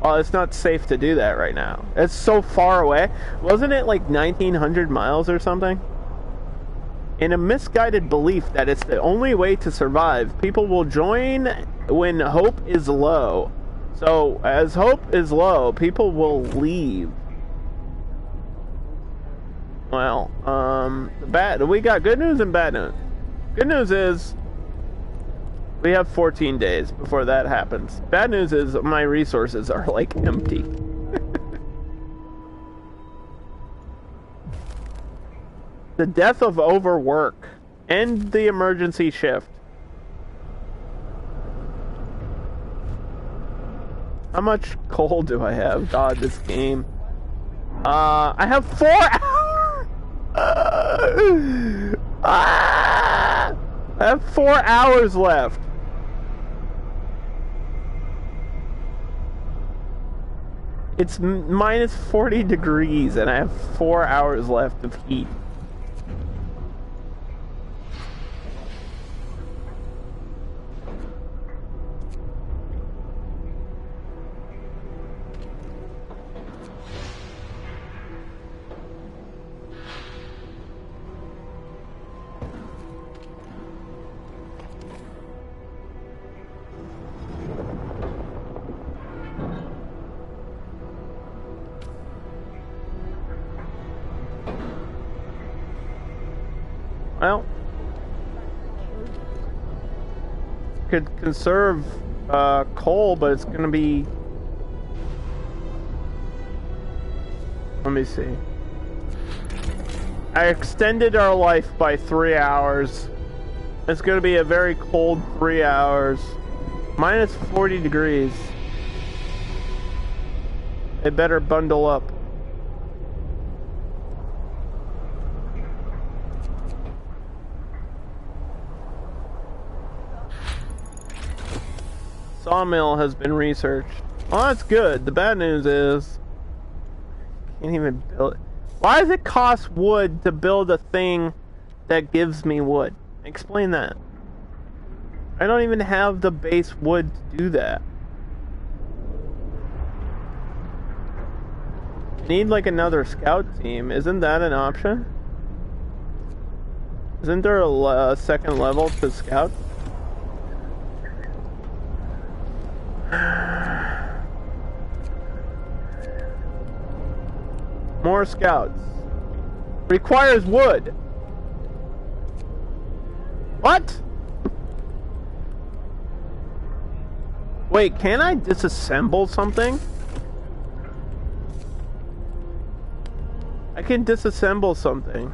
Oh, it's not safe to do that right now. It's so far away. Wasn't it like 1,900 miles or something? In a misguided belief that it's the only way to survive, people will join when hope is low. So, as hope is low, people will leave. Well, we got good news and bad news. Good news is we have 14 days before that happens. Bad news is my resources are like empty. The death of overwork. End the emergency shift. How much coal do I have? God, this game. I have 4 hours. I have 4 hours left. It's minus 40 degrees and I have 4 hours left of heat. Well, could conserve coal, but it's gonna be. Let me see. I extended our life by 3 hours. It's gonna be a very cold 3 hours. Minus 40 degrees. They better bundle up. Sawmill has been researched. Well, that's good. The bad news is can't even build it. Why does it cost wood to build a thing that gives me wood? Explain that. I don't even have the base wood to do that. Need like another scout team. Isn't that an option? Isn't there a second level to scout? More scouts. Requires wood. What? Wait, can I disassemble something? I can disassemble something.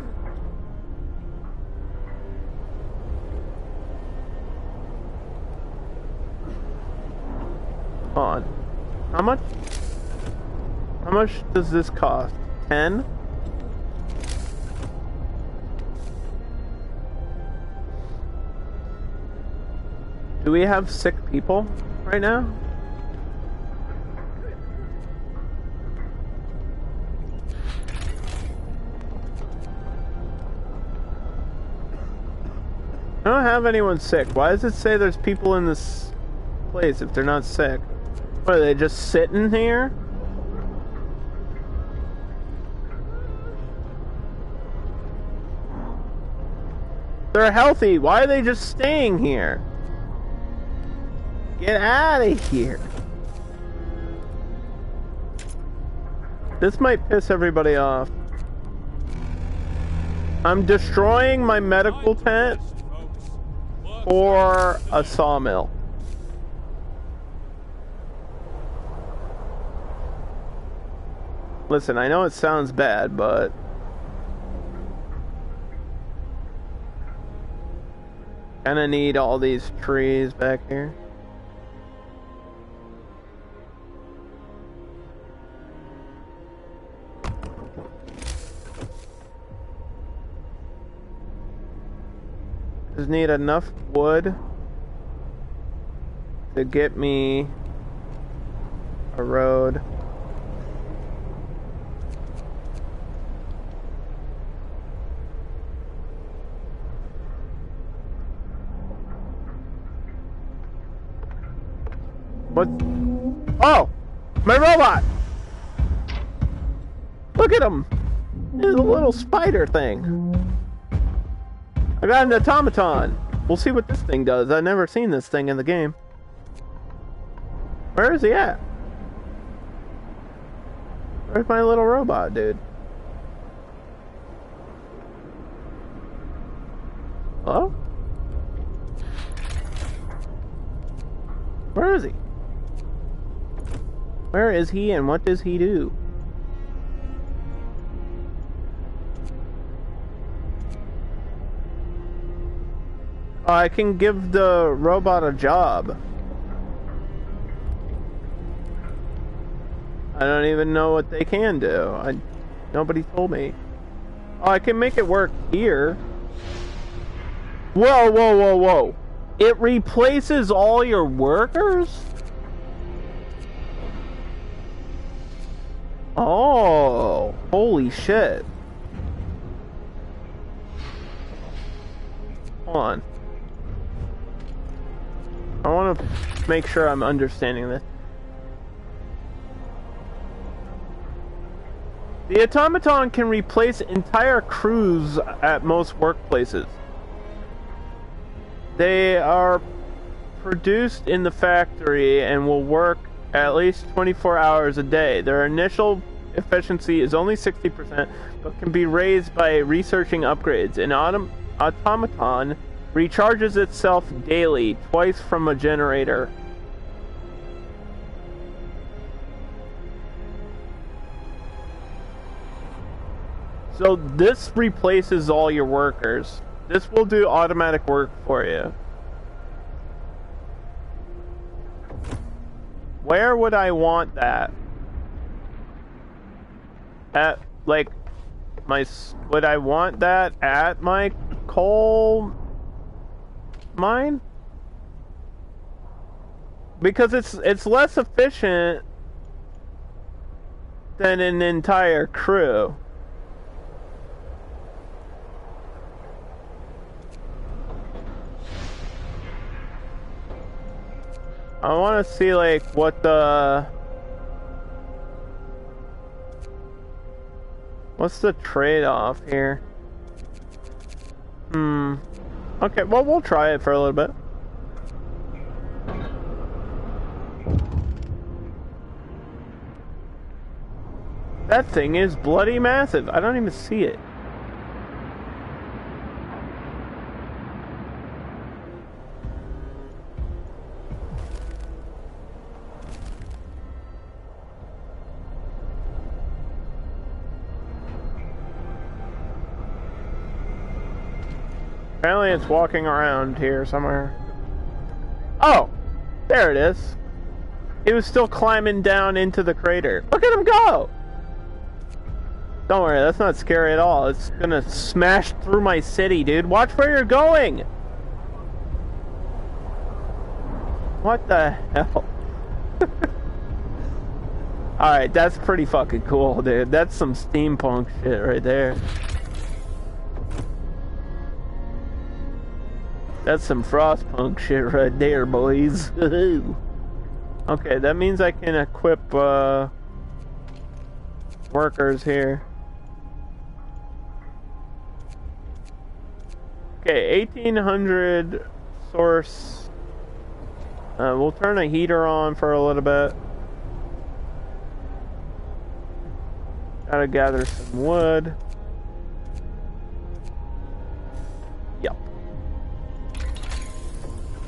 Hold on. How much? How much does this cost? 10? Do we have sick people right now? I don't have anyone sick. Why does it say there's people in this place if they're not sick? What, are they just sitting here? They're healthy. Why are they just staying here? Get out of here. This might piss everybody off. I'm destroying my medical tent for a sawmill. Listen, I know it sounds bad, but kinda need all these trees back here. Just need enough wood to get me a road. What? Oh! My robot! Look at him! He's a little spider thing. I got an automaton. We'll see what this thing does. I've never seen this thing in the game. Where is he at? Where's my little robot, dude? Hello? Where is he? Where is he and what does he do? I can give the robot a job. I don't even know what they can do. Nobody told me. Oh, I can make it work here. Whoa, whoa, whoa, whoa. It replaces all your workers? Oh, holy shit. Hold on. I want to make sure I'm understanding this. The automaton can replace entire crews at most workplaces. They are produced in the factory and will work at least 24 hours a day. Their initial efficiency is only 60%, but can be raised by researching upgrades. An automaton recharges itself daily, twice from a generator. So this replaces all your workers. This will do automatic work for you. Where would I want that? At, like, would I want that at my coal mine? Because it's less efficient than an entire crew. I want to see, like, what the... What's the trade-off here? Okay, well, we'll try it for a little bit. That thing is bloody massive. I don't even see it. Apparently it's walking around here somewhere. Oh! There it is. He was still climbing down into the crater. Look at him go! Don't worry, that's not scary at all. It's gonna smash through my city, dude. Watch where you're going! What the hell? Alright, that's pretty fucking cool, dude. That's some steampunk shit right there. That's some Frostpunk shit right there, boys. Okay, that means I can equip workers here. Okay, 1800 source. We'll turn a heater on for a little bit. Gotta gather some wood. Yep.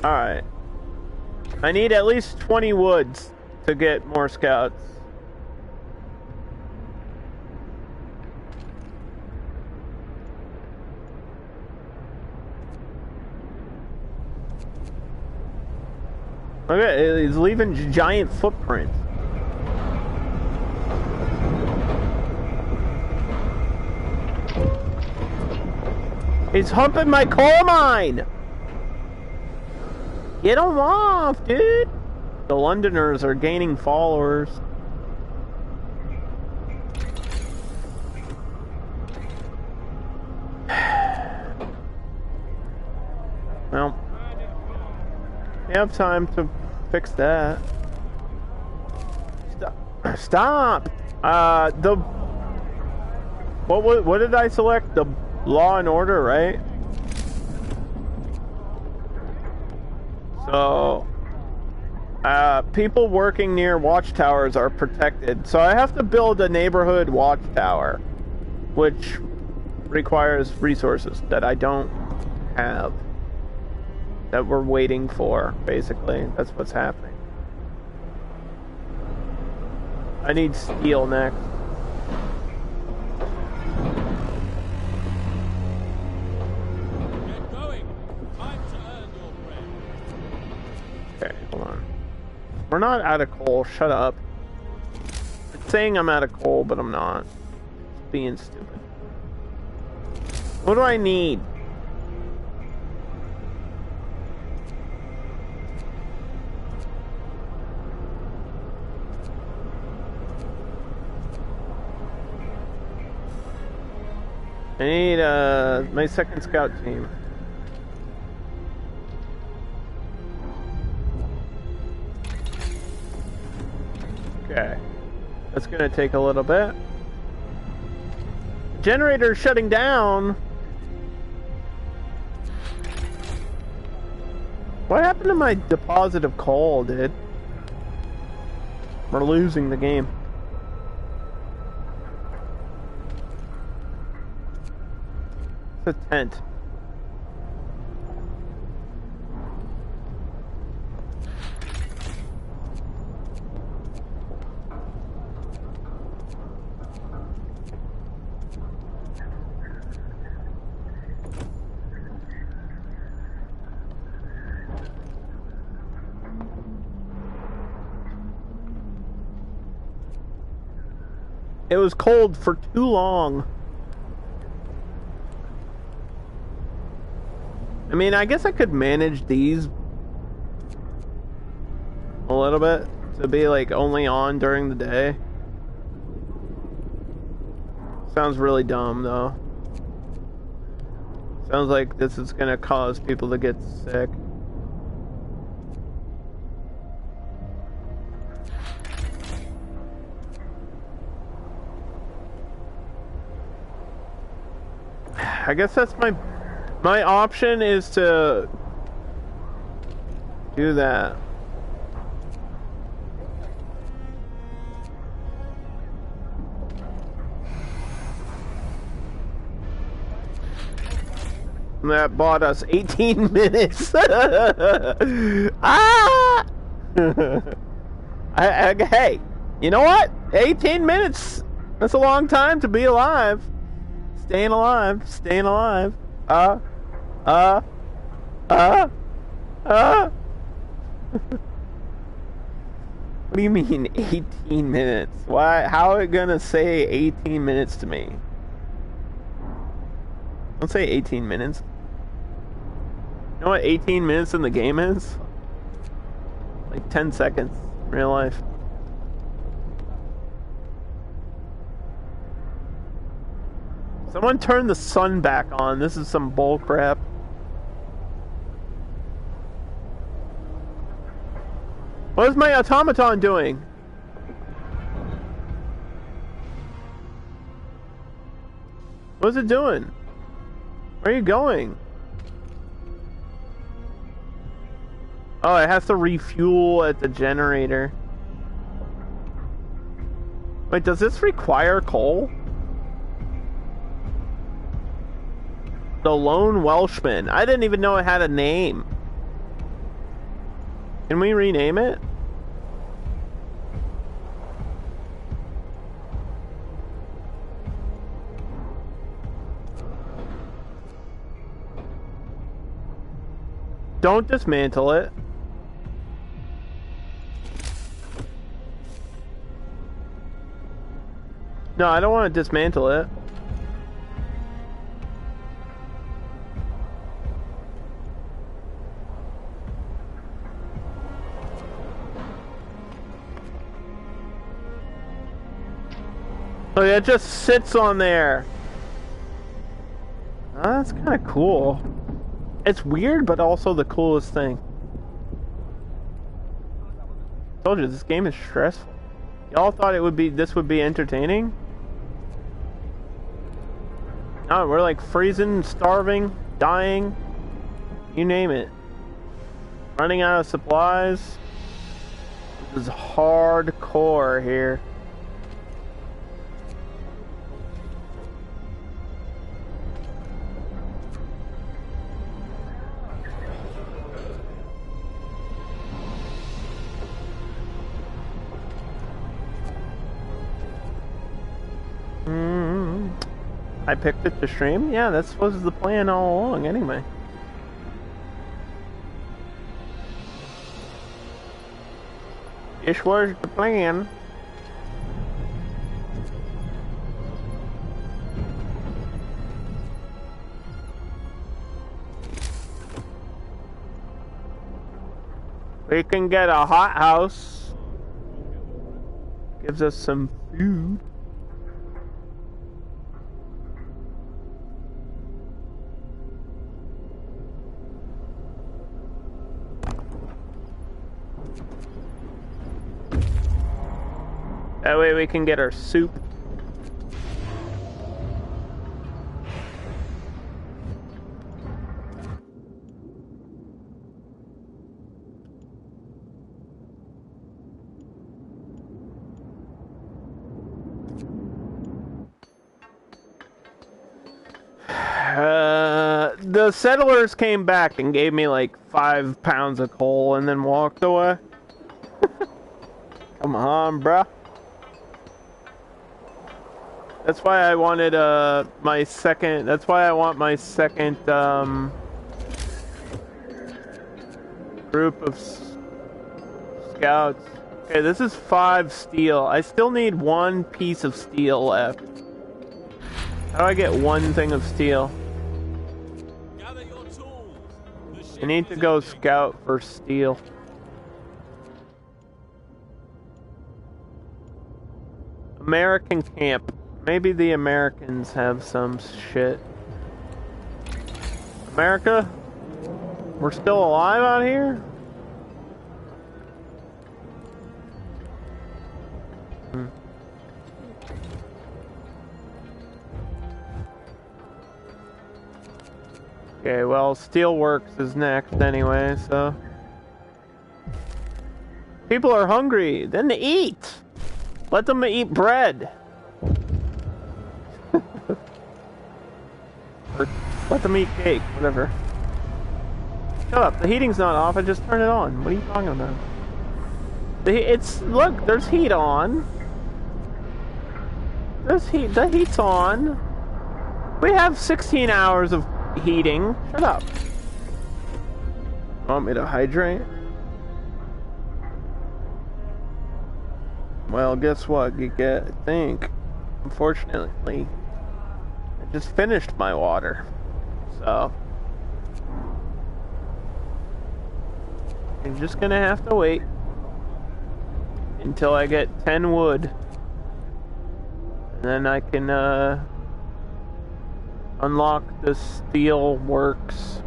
Alright. I need at least 20 woods to get more scouts. Okay, he's leaving giant footprints. He's humping my coal mine! Get him off, dude! The Londoners are gaining followers. Well, we have time to fix that. Stop! What did I select? The law and order, right? So, people working near watchtowers are protected. So I have to build a neighborhood watchtower, which requires resources that I don't have that we're waiting for, basically. That's what's happening. I need steel next. Get going. Time to earn your bread. Okay, hold on. We're not out of coal. Shut up. It's saying I'm out of coal, but I'm not. It's being stupid. What do I need? I need my second scout team. Okay. That's gonna take a little bit. Generator's shutting down. What happened to my deposit of coal, dude? We're losing the game. It's a tent. It was cold for too long. I mean, I guess I could manage these a little bit to be like only on during the day. Sounds really dumb though. Sounds like this is gonna cause people to get sick. I guess that's my option is to do that. That bought us 18 minutes. Ah! Hey, you know what? 18 minutes. That's a long time to be alive. Staying alive. Staying alive. What do you mean 18 minutes? Why? How are it gonna say 18 minutes to me? Don't say 18 minutes. You know what 18 minutes in the game is? Like 10 seconds in real life. Someone turn the sun back on. This is some bull crap. What is my automaton doing? What is it doing? Where are you going? Oh, it has to refuel at the generator. Wait, does this require coal? The Lone Welshman. I didn't even know it had a name. Can we rename it? Don't dismantle it. No, I don't want to dismantle it. Oh yeah, it just sits on there. Oh, that's kind of cool. It's weird, but also the coolest thing. Told you, this game is stressful. Y'all thought this would be entertaining? No, we're like freezing, starving, dying. You name it. Running out of supplies. This is hardcore here. I picked it to stream? Yeah, that was the plan all along anyway. This was the plan. We can get a hot house. Gives us some food. That way we can get our soup. The settlers came back and gave me like 5 pounds of coal and then walked away. Come on, bruh. That's why I wanted my second. That's why I want my second group of scouts. Okay, this is 5 steel. I still need 1 piece of steel left. How do I get 1 thing of steel? Gather your tools. The ship I need to is go leaving. scout for steel. American camp. Maybe the Americans have some shit. America? We're still alive out here? Hmm. Okay, well, Steelworks is next anyway, so... People are hungry, then they eat! Let them eat bread! Or let them eat cake, whatever. Shut up, the heating's not off, I just turned it on. What are you talking about? Look, there's heat on. There's heat, the heat's on. We have 16 hours of heating. Shut up. Want me to hydrate? Well, guess what? You get, I think, unfortunately, I just finished my water. So, I'm just gonna have to wait until I get 10 wood. And then I can, unlock the steel works.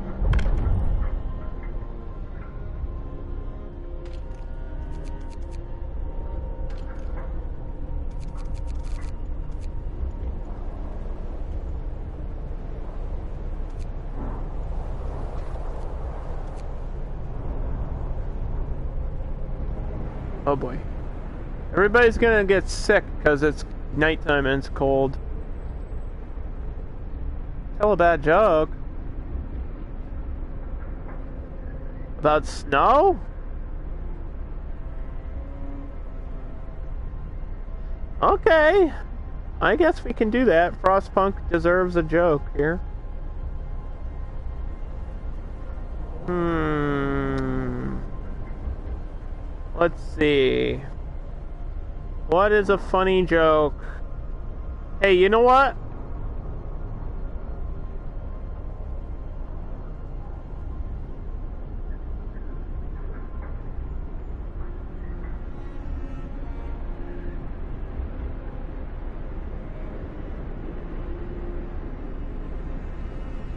Oh boy. Everybody's gonna get sick because it's nighttime and it's cold. Tell a bad joke. About snow? Okay. I guess we can do that. Frostpunk deserves a joke here. Let's see. What is a funny joke? Hey, you know what?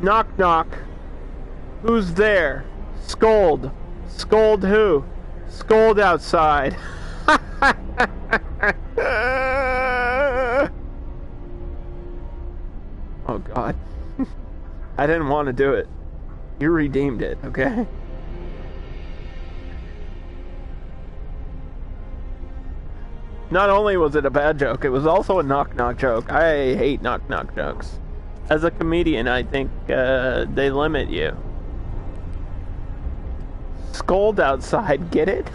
Knock knock. Who's there? Scold. Scold who? Scold outside. Oh god. I didn't want to do it. You redeemed it, okay? Not only was it a bad joke, it was also a knock-knock joke. I hate knock-knock jokes. As a comedian, I think they limit you. Scold outside, get it?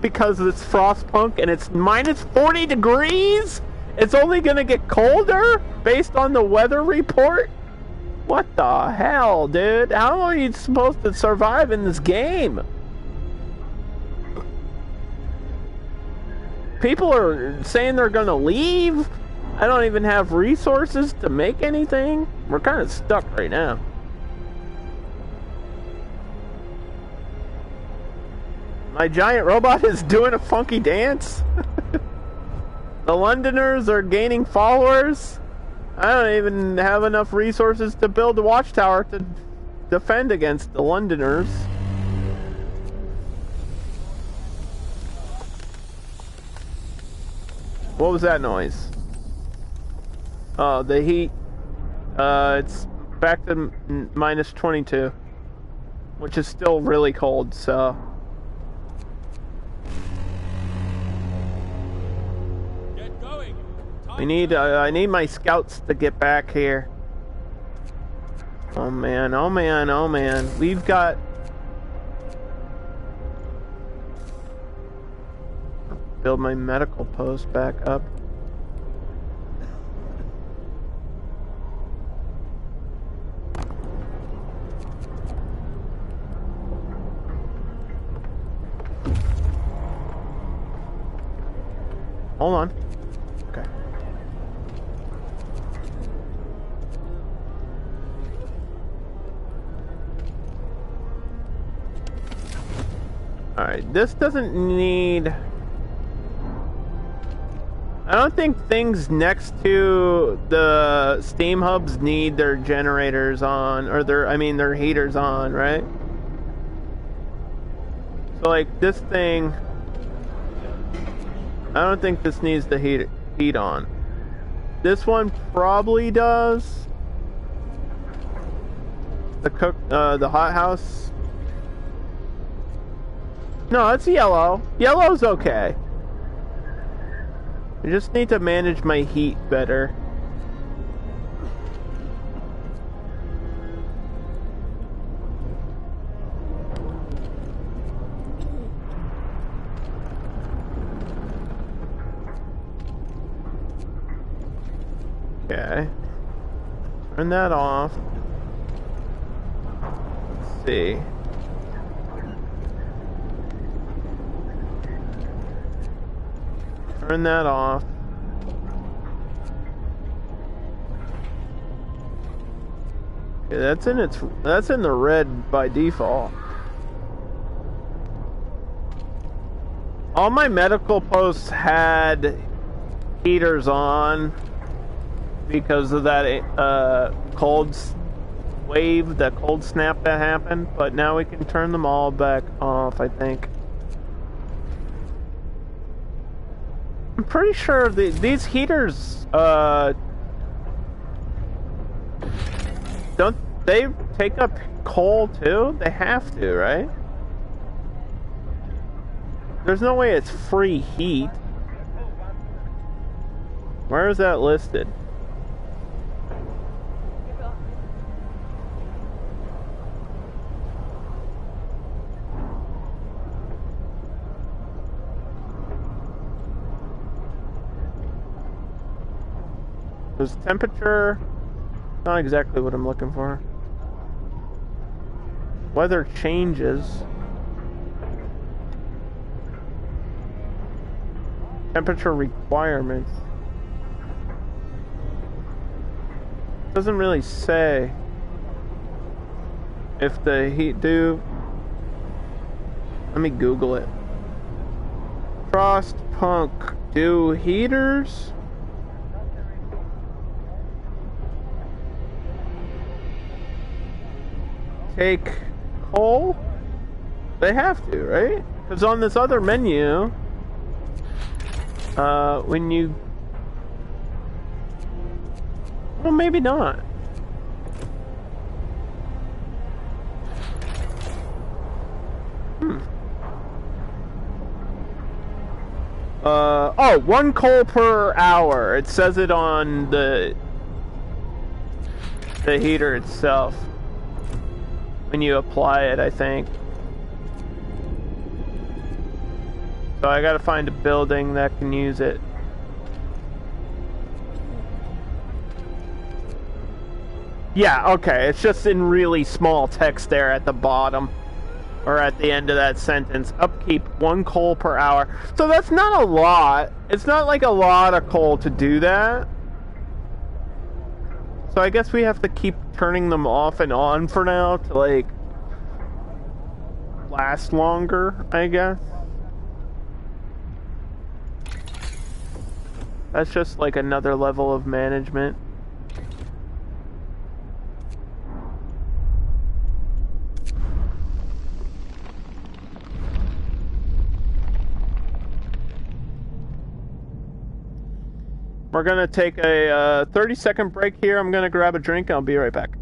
Because it's Frostpunk and it's minus 40 degrees It's only gonna get colder based on the weather report? What the hell, dude? How are you supposed to survive in this game? People are saying they're gonna leave. I don't even have resources to make anything. We're kind of stuck right now. My giant robot is doing a funky dance. The Londoners are gaining followers. I don't even have enough resources to build a watchtower to defend against the Londoners. What was that noise? Oh, the heat. It's back to minus 22, which is still really cold, so... Get going. I need my scouts to get back here. Oh man, oh man, oh man. We've got... Build my medical post back up. Hold on. Okay. Alright, this doesn't need... I don't think things next to the steam hubs need their generators on, or their heaters on, right? So like this thing, I don't think this needs the heat on. This one probably does. The hothouse. No, it's yellow. Yellow's okay. I just need to manage my heat better. Okay. Turn that off. Let's see. Turn that off. Okay, that's in the red by default. All my medical posts had heaters on because of that cold wave, that cold snap that happened, but now we can turn them all back off, I think. I'm pretty sure these heaters, don't they take up coal too? They have to, right? There's no way it's free heat. Where is that listed? There's temperature, not exactly what I'm looking for. Weather changes. Temperature requirements. Doesn't really say if the heat do. Let me Google it. Frostpunk, do heaters take coal? They have to, right? Because on this other menu, when you... Well, maybe not. Oh, 1 coal per hour. It says it on the heater itself. When you apply it, I think. So I gotta find a building that can use it. Yeah, okay, it's just in really small text there at the bottom. Or at the end of that sentence. Upkeep 1 coal per hour. So that's not a lot. It's not like a lot of coal to do that. So I guess we have to keep turning them off and on for now to, like, last longer, I guess. That's just like another level of management. We're gonna take a 30-second break here. I'm gonna grab a drink and I'll be right back.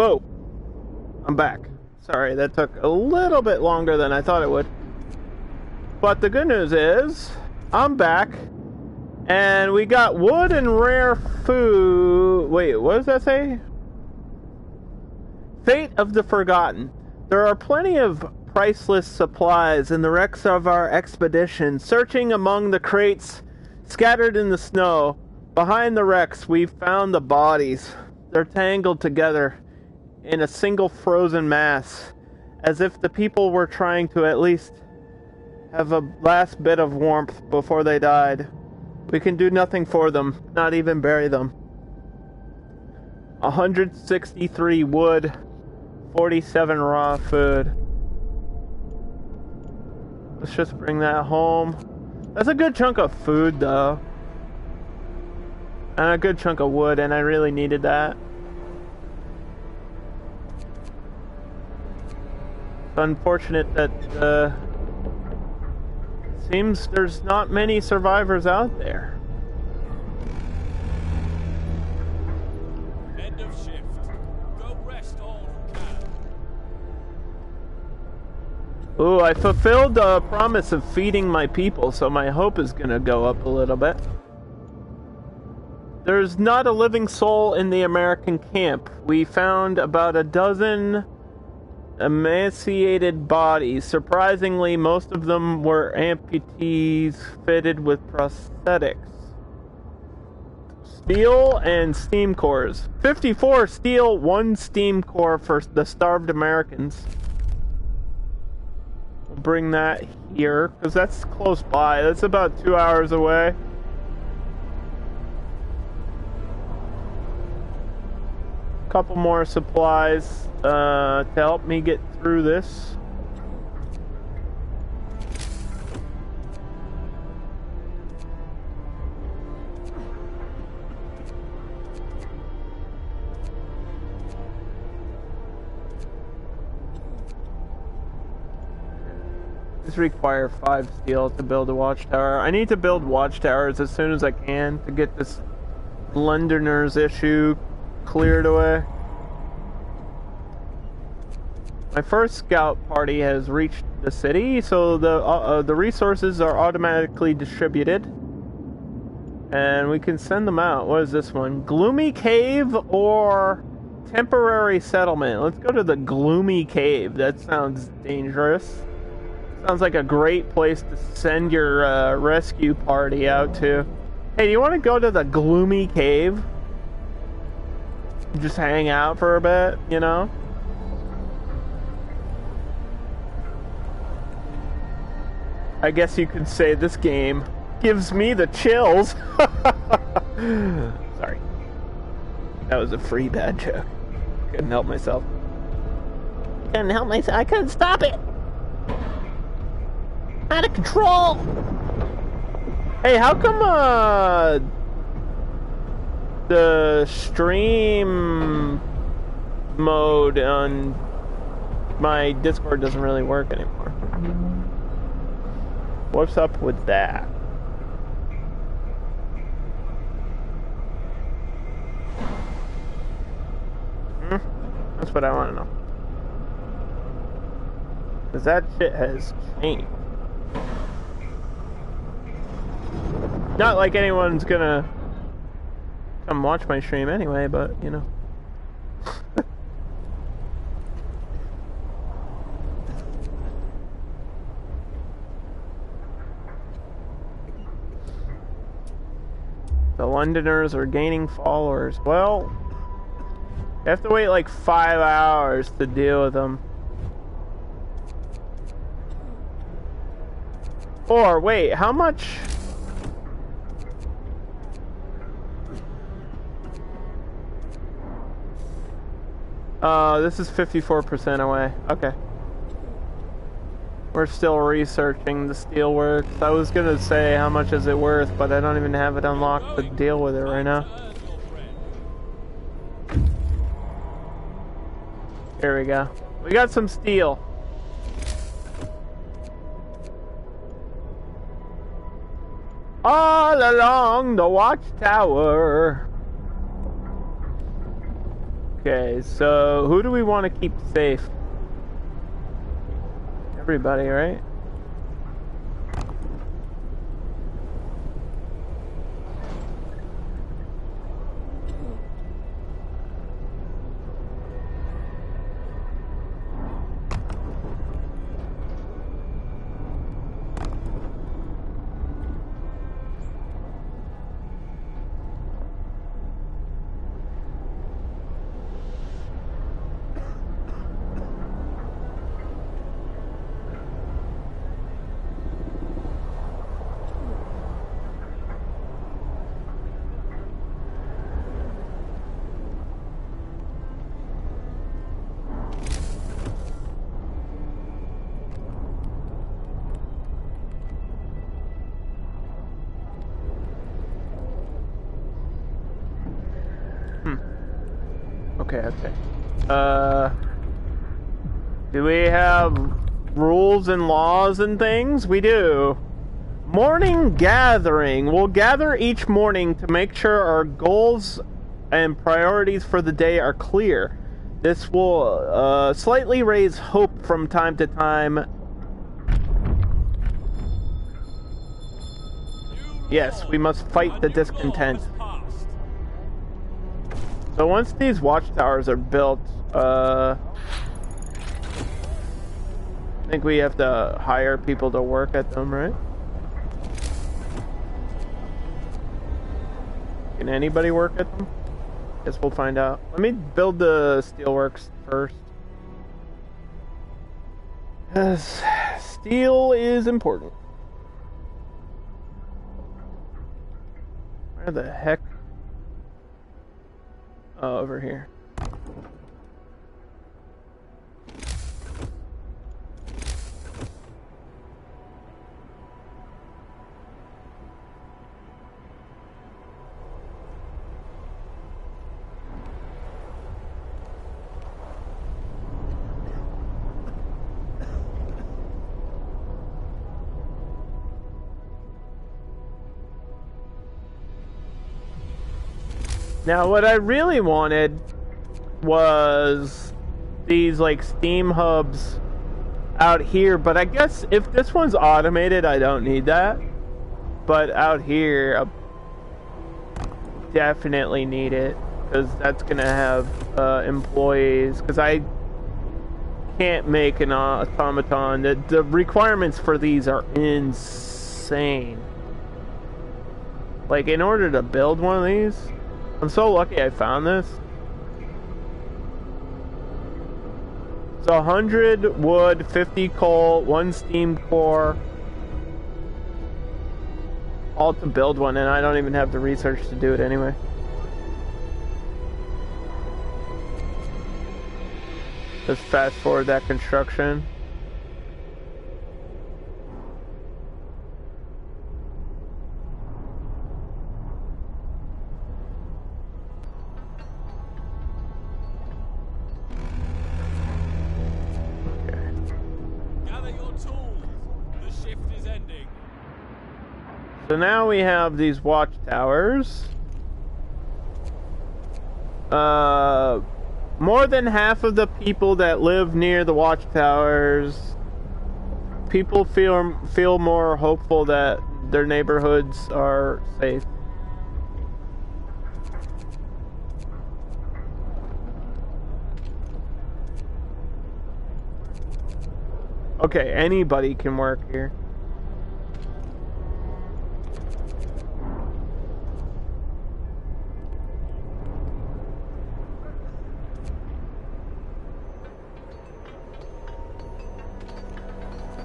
Whoa! I'm back. Sorry, that took a little bit longer than I thought it would. But the good news is, I'm back, and we got wood and rare food. Wait, what does that say? Fate of the Forgotten. There are plenty of priceless supplies in the wrecks of our expedition. Searching among the crates scattered in the snow, behind the wrecks, we've found the bodies. They're tangled together in a single frozen mass, as if the people were trying to at least have a last bit of warmth before they died. We can do nothing for them, not even bury them. 163 wood, 47 raw food. Let's just bring that home. That's a good chunk of food, though. And a good chunk of wood, and I really needed that. It's unfortunate that, seems there's not many survivors out there. End of shift. Go rest all who can. Ooh, I fulfilled the promise of feeding my people, so my hope is gonna go up a little bit. There's not a living soul in the American camp. We found about a dozen emaciated bodies. Surprisingly, most of them were amputees fitted with prosthetics. Steel and steam cores. 54 steel, 1 steam core for the starved Americans. We'll bring that here, because that's close by. That's about 2 hours away. Couple more supplies to help me get through this. These require 5 steel to build a watchtower. I need to build watchtowers as soon as I can to get this Londoners issue cleared away. My first scout party has reached the city, so the resources are automatically distributed, and we can send them out. What is this one? Gloomy Cave or temporary settlement? Let's go to the Gloomy Cave. That sounds dangerous. Sounds like a great place to send your rescue party out to. Hey, do you want to go to the Gloomy Cave? Just hang out for a bit, you know? I guess you could say this game gives me the chills. Sorry. That was a free bad joke. Couldn't help myself. I couldn't stop it. Out of control. Hey, how come, the stream mode on my Discord doesn't really work anymore? What's up with that? That's what I want to know. Because that shit has changed. Not like anyone's gonna come watch my stream anyway, but, you know. The Londoners are gaining followers. Well, you have to wait like 5 hours to deal with them. Or, wait, how much... this is 54% away. Okay. We're still researching the steelworks. I was gonna say how much is it worth, but I don't even have it unlocked to deal with it right now. Here we go. We got some steel. All along the watchtower. Okay, so who do we want to keep safe? Everybody, right? okay. Do we have rules and laws and things? We do. Morning gathering. We'll gather each morning to make sure our goals and priorities for the day are clear. This will slightly raise hope from time to time. Yes, we must fight the discontent. So once these watchtowers are built, I think we have to hire people to work at them, right? Can anybody work at them? Guess we'll find out. Let me build the steelworks first. Yes, steel is important. Where the heck? Oh, over here. Now, what I really wanted was these, like, steam hubs out here, but I guess if this one's automated, I don't need that. But out here, I definitely need it, because that's going to have employees, because I can't make an automaton. The requirements for these are insane. Like, in order to build one of these... I'm so lucky I found this. It's 100 wood, 50 coal, 1 steam core. All to build one, and I don't even have the research to do it anyway. Let's fast forward that construction. So now we have these watchtowers. More than half of the people that live near the watchtowers, people feel more hopeful that their neighborhoods are safe. Okay, anybody can work here.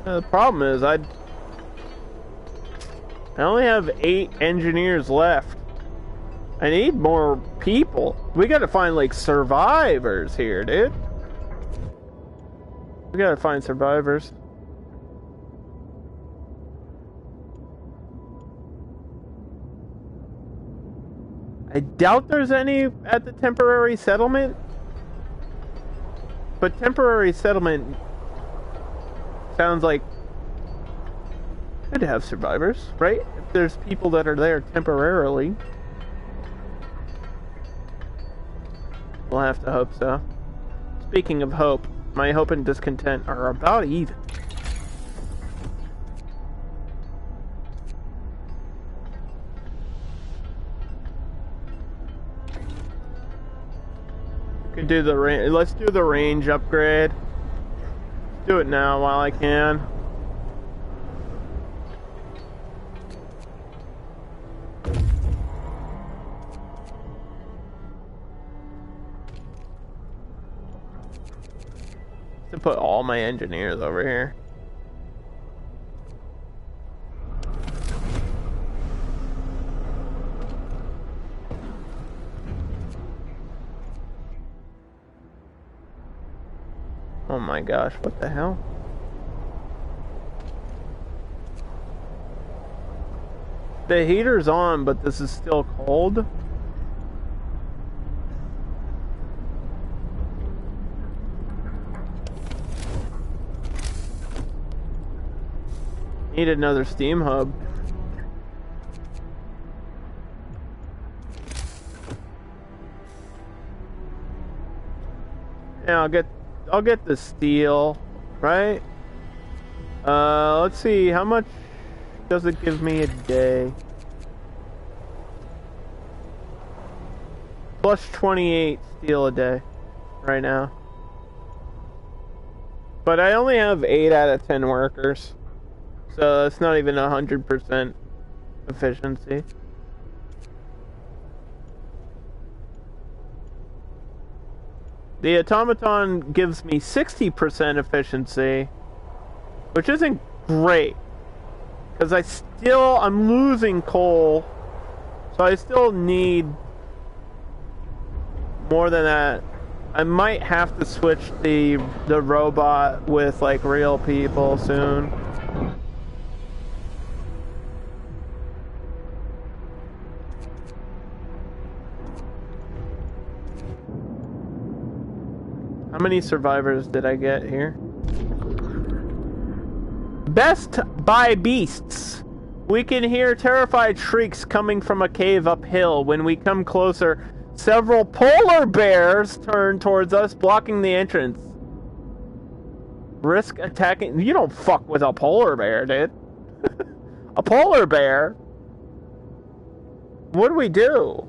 The problem is I only have 8 engineers left. I need more people. We gotta find, like, survivors here, dude. We gotta find survivors. I doubt there's any at the temporary settlement. But temporary settlement sounds like could have survivors, right? If there's people that are there temporarily. We'll have to hope so. Speaking of hope, my hope and discontent are about even. We could do the range. Let's do the range upgrade. Do it now while I can. To put all my engineers over here. Oh my gosh, what the hell? The heater's on, but this is still cold. Need another Steam hub. Yeah, I'll get the steel, right? Let's see, how much does it give me a day? Plus 28 steel a day, right now. But I only have 8 out of 10 workers. So it's not even 100% efficiency. The automaton gives me 60% efficiency, which isn't great. Because I'm losing coal. So I still need more than that. I might have to switch the robot with like real people soon. How many survivors did I get here? Best by beasts. We can hear terrified shrieks coming from a cave uphill. When we come closer, several polar bears turn towards us, blocking the entrance. Risk attacking. You don't fuck with a polar bear, dude. A polar bear? What do we do?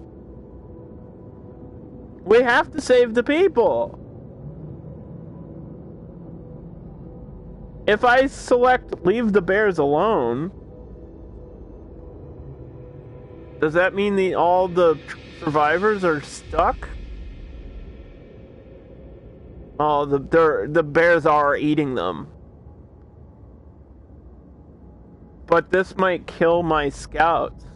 We have to save the people. If I select leave the bears alone, does that mean all the survivors are stuck? Oh, the bears are eating them. But this might kill my scouts.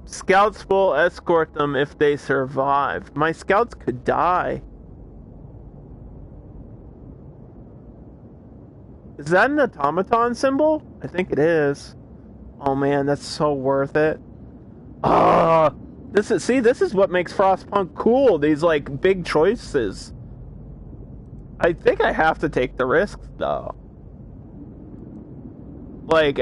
Scouts will escort them if they survive. My scouts could die. Is that an automaton symbol? I think it is. Oh man, that's so worth it. This is what makes Frostpunk cool. These like big choices. I think I have to take the risks though. Like,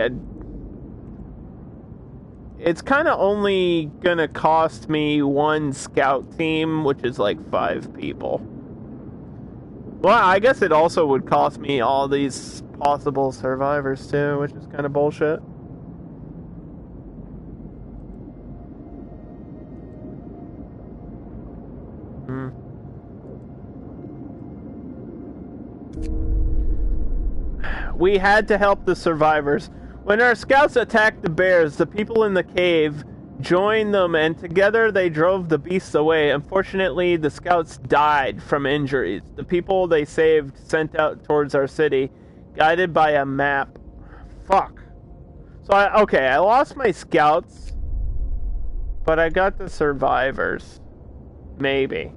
it's kind of only gonna cost me one scout team, which is like 5 people. Well, I guess it also would cost me all these possible survivors too, which is kind of bullshit. We had to help the survivors. When our scouts attacked the bears, the people in the cave joined them, and together they drove the beasts away. Unfortunately, the scouts died from injuries. The people they saved sent out towards our city, guided by a map. Fuck. So, I lost my scouts, but I got the survivors. Maybe.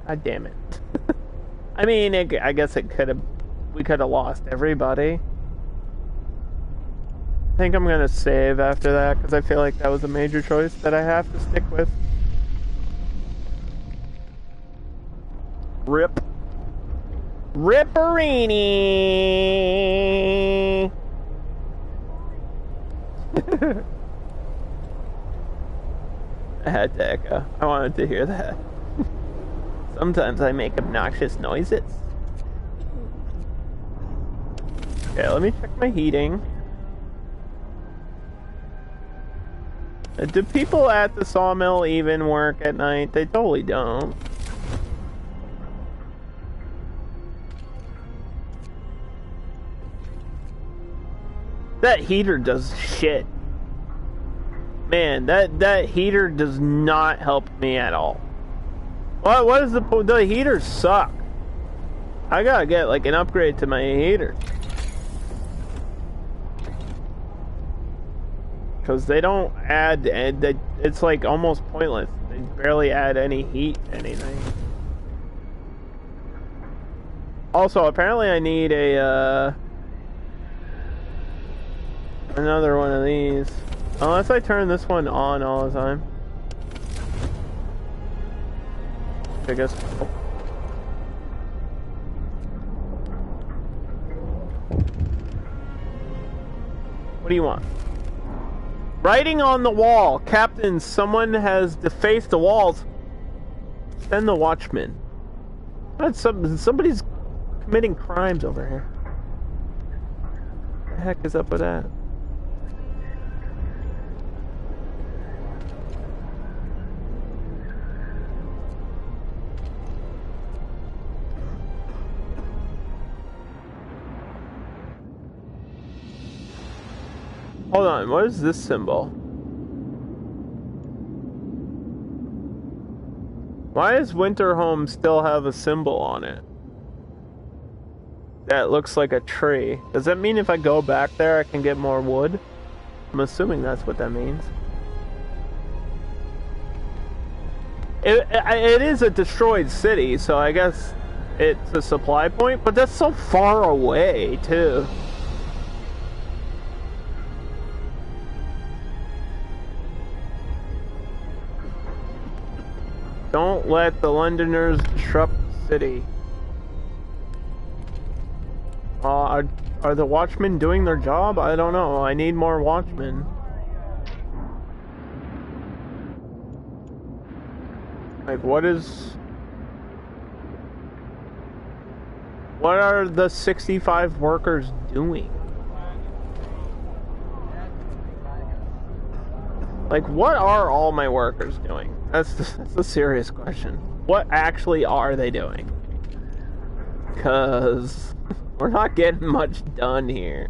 God damn it. I mean, I guess we could have lost everybody. I think I'm gonna save after that, because I feel like that was a major choice that I have to stick with. Rip. Ripperini! I had to echo. I wanted to hear that. Sometimes I make obnoxious noises. Okay, let me check my heating. Do people at the sawmill even work at night? They totally don't. That heater does shit. Man, that heater does not help me at all. What is the heaters suck? I gotta get like an upgrade to my heater. Because they don't add, it's like almost pointless. They barely add any heat to anything. Also, apparently I need another one of these. Unless I turn this one on all the time. I guess. do you want? Writing on the wall. Captain, someone has defaced the walls. Send the watchman. Somebody's committing crimes over here. What the heck is up with that? Hold on, what is this symbol? Why does Winterhome still have a symbol on it? That looks like a tree. Does that mean if I go back there I can get more wood? I'm assuming that's what that means. It is a destroyed city, so I guess it's a supply point, but that's so far away, too. Don't let the Londoners disrupt the city. Are the watchmen doing their job? I don't know. I need more watchmen. Like, what are the 65 workers doing? Like, what are all my workers doing? That's a serious question. What actually are they doing? Because we're not getting much done here.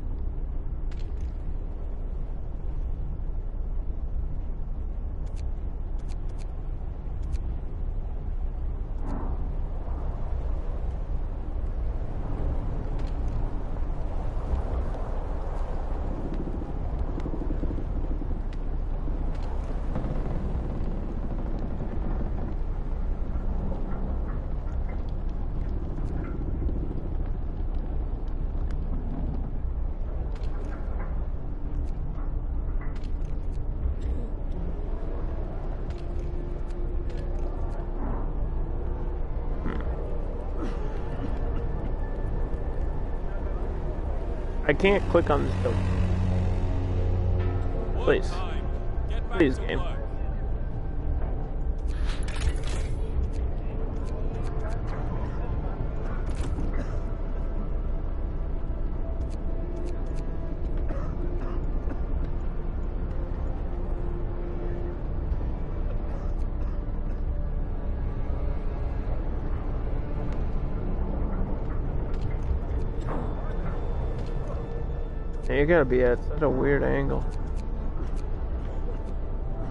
I can't click on this building. Please. Please, game. You gotta be at such a weird angle.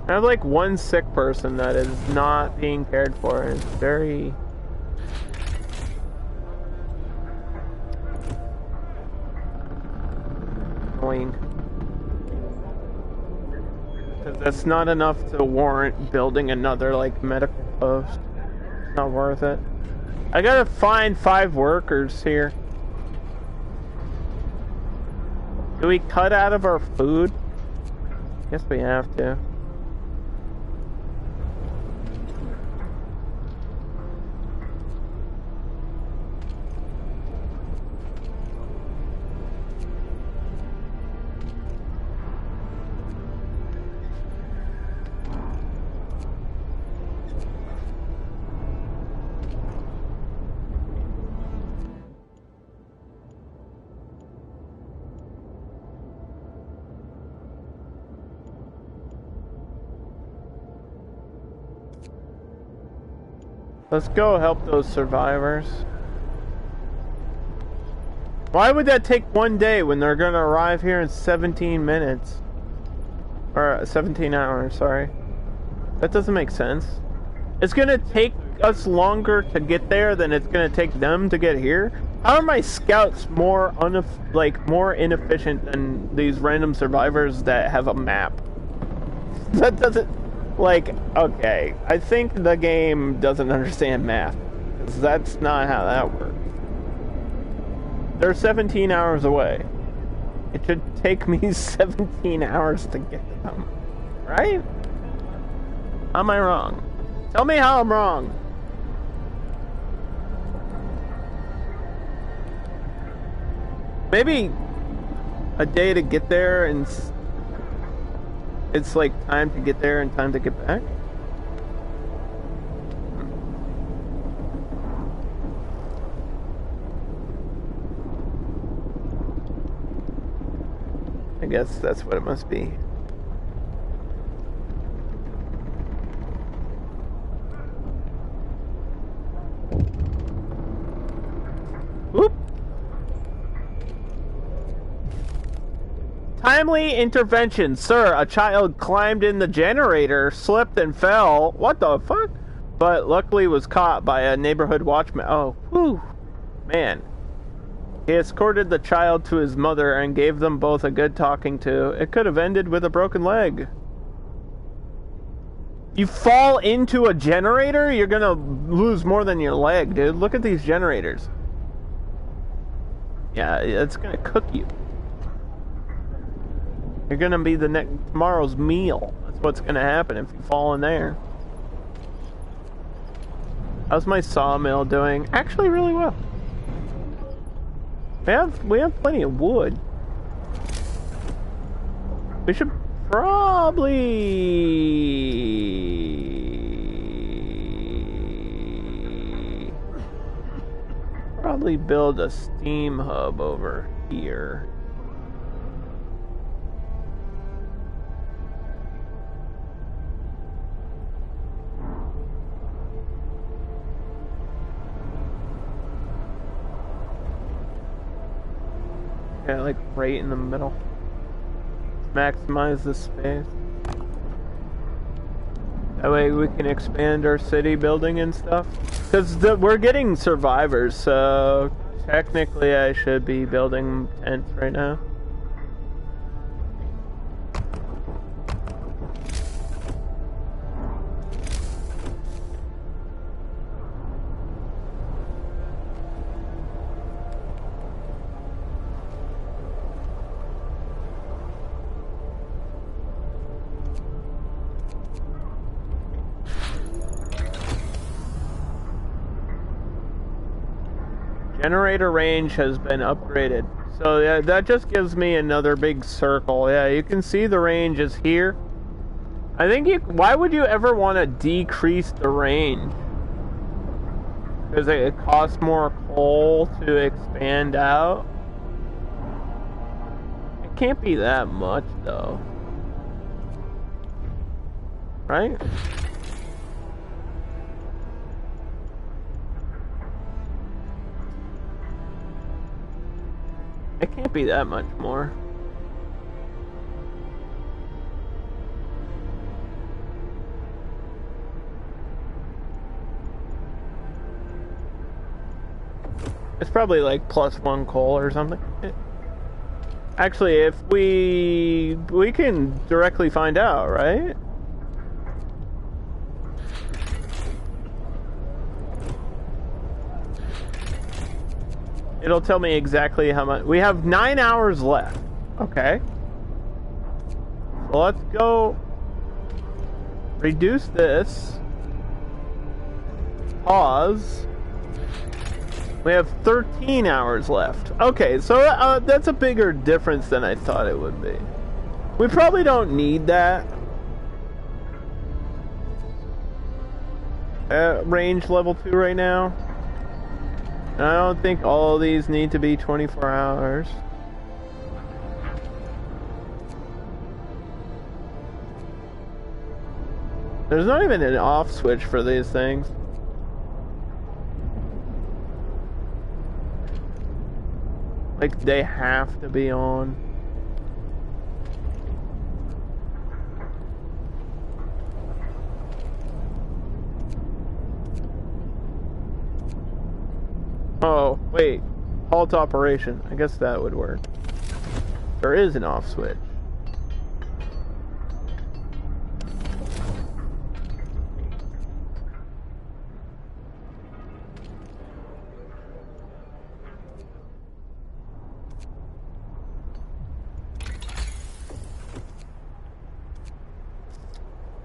I have like one sick person that is not being cared for. It's very annoying. Because that's not enough to warrant building another like medical post. It's not worth it. I gotta find 5 workers here. Do we cut out of our food? Guess we have to. Let's go help those survivors. Why would that take 1 day when they're gonna arrive here in 17 minutes? Or 17 hours, sorry. That doesn't make sense. It's gonna take us longer to get there than it's gonna take them to get here? How are my scouts more more inefficient than these random survivors that have a map? That doesn't... Like, okay, I think the game doesn't understand math. 'Cause that's not how that works. They're 17 hours away. It should take me 17 hours to get to them. Right? How am I wrong? Tell me how I'm wrong. Maybe a day to get there, and it's like time to get there and time to get back. I guess that's what it must be. Whoop! Timely intervention, sir. A child climbed in the generator, slipped and fell. What the fuck? But luckily was caught by a neighborhood watchman. Oh, whew. Man. He escorted the child to his mother and gave them both a good talking to. It could have ended with a broken leg. You fall into a generator, you're gonna lose more than your leg, dude. Look at these generators. Yeah, it's gonna cook you. You're gonna be tomorrow's meal. That's what's gonna happen if you fall in there. How's my sawmill doing? Actually, really well. We have plenty of wood. We should probably build a steam hub over here. Yeah, like right in the middle. Maximize the space. That way we can expand our city building and stuff. Because we're getting survivors, so technically I should be building tents right now. Generator range has been upgraded. So yeah, that just gives me another big circle. Yeah, you can see the range is here. I think why would you ever want to decrease the range? Because it costs more coal to expand out. It can't be that much though. Right? It can't be that much more. It's probably like +1 coal or something. Actually, if we can directly find out, right? It'll tell me exactly how much. We have 9 hours left. Okay. So let's go reduce this. Pause. We have 13 hours left. Okay, so that's a bigger difference than I thought it would be. We probably don't need that. Range level 2 right now. I don't think all of these need to be 24 hours. There's not even an off switch for these things. Like, they have to be on. Oh, wait. Halt operation. I guess that would work. There is an off switch.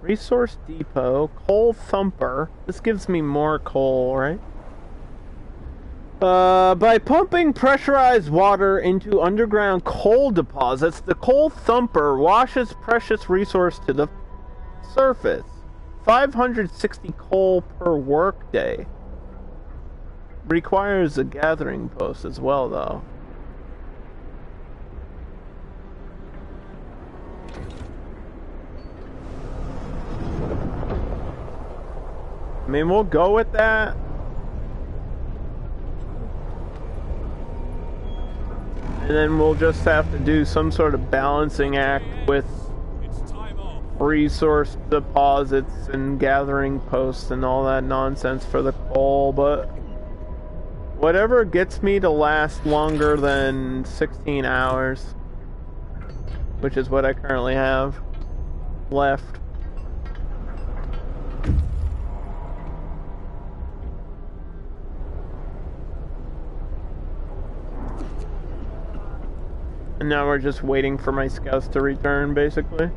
Resource depot, coal thumper. This gives me more coal, right? By pumping pressurized water into underground coal deposits, the coal thumper washes precious resource to the surface. 560 coal per workday. Requires a gathering post as well, though. I mean, we'll go with that. And then we'll just have to do some sort of balancing act with It's time off. resource deposits and gathering posts and all that nonsense for the coal, but whatever gets me to last longer than 16 hours, which is what I currently have left. And now we're just waiting for my scouts to return, basically.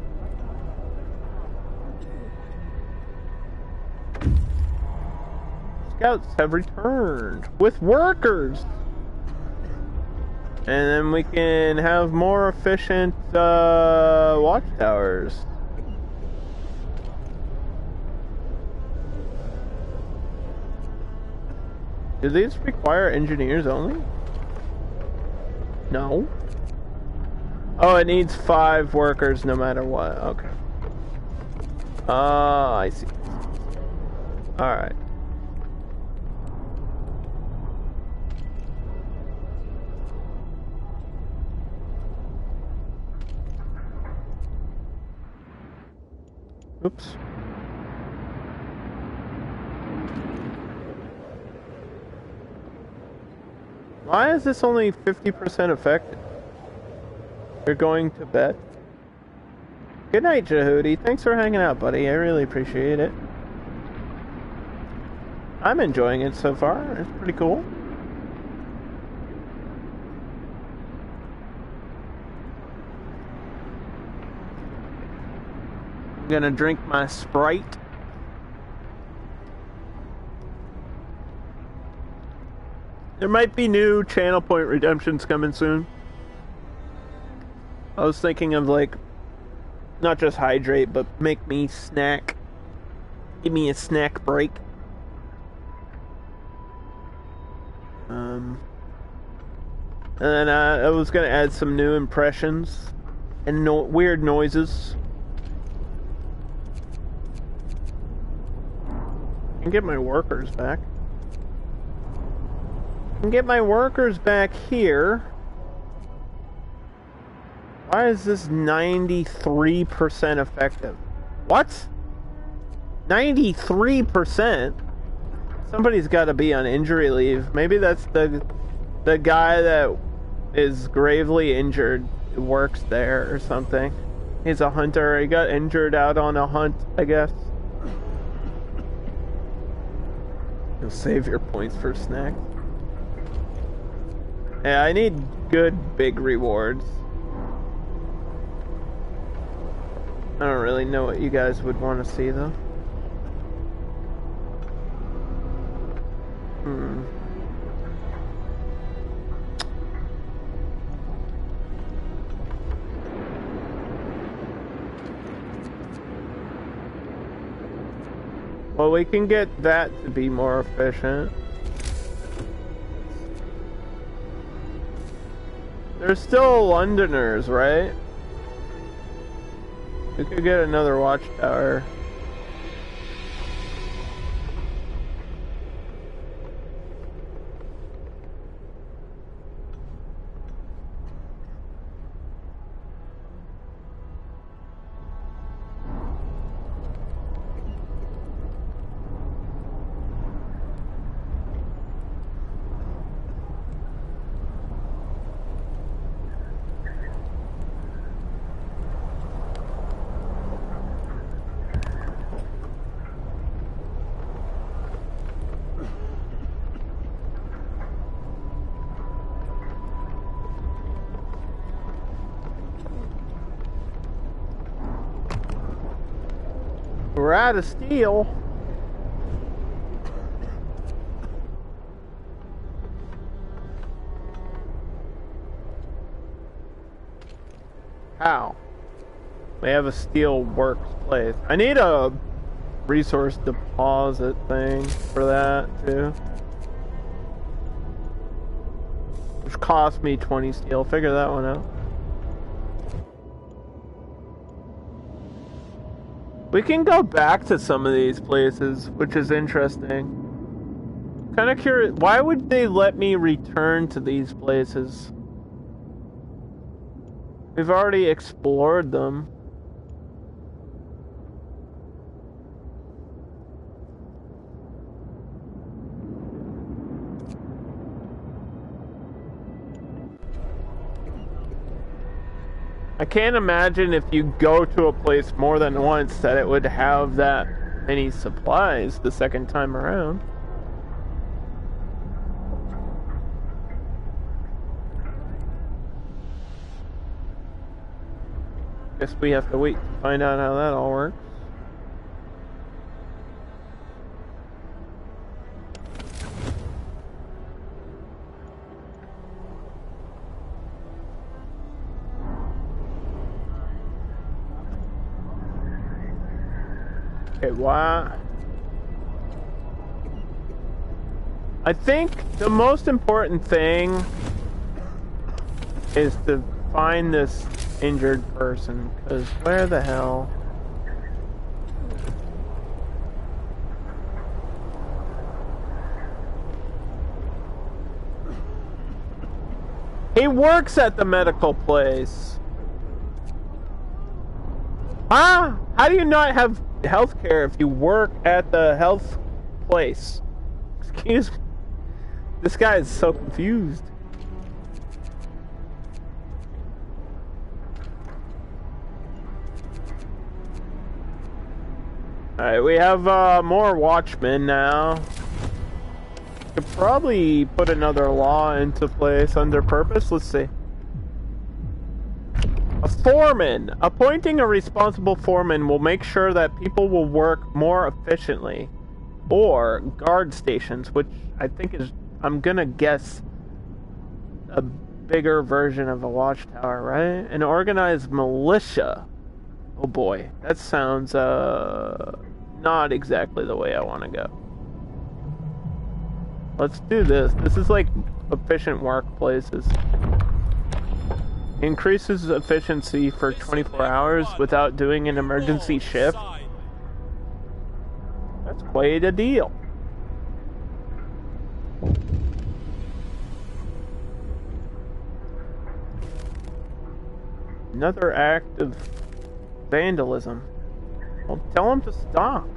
Scouts have returned with workers. And then we can have more efficient watchtowers. Do these require engineers only? No. Oh, it needs 5 workers no matter what. Okay. I see. Alright. Oops. Why is this only 50% effective? You're going to bed? Good night, Jehudi. Thanks for hanging out, buddy. I really appreciate it. I'm enjoying it so far. It's pretty cool. I'm gonna drink my Sprite. There might be new channel point redemptions coming soon. I was thinking of, like, not just hydrate, but make me snack. Give me a snack break. And then I was gonna add some new impressions and weird noises. And get my workers back. And get my workers back here. Why is this 93% effective? What? 93%? Somebody's got to be on injury leave. Maybe that's the guy that is gravely injured who works there or something. He's a hunter. He got injured out on a hunt, I guess. You'll save your points for snack. Yeah, I need good big rewards. I don't really know what you guys would want to see, though. Well, we can get that to be more efficient. There's still Londoners, right? We could get another watchtower. We're out of steel. How? We have a steel works place. I need a resource deposit thing for that too. Which cost me 20 steel. Figure that one out. We can go back to some of these places, which is interesting. Kind of curious, why would they let me return to these places? We've already explored them. I can't imagine if you go to a place more than once that it would have that many supplies the second time around. Guess we have to wait to find out how that all works. Okay, why? I think the most important thing is to find this injured person, because where the hell? He works at the medical place. Huh? How do you not have health care if you work at the health place? Excuse me. This guy is so confused. Alright, we have more watchmen now. Could probably put another law into place under purpose. Let's see. A foreman. Appointing a responsible foreman will make sure that people will work more efficiently. Or guard stations, which I think is, I'm gonna guess, a bigger version of a watchtower, right? An organized militia. Oh boy, that sounds not exactly the way I want to go. Let's do this. This is like efficient workplaces. Increases efficiency for 24 hours without doing an emergency shift. That's quite a deal. Another act of vandalism. Well, tell him to stop.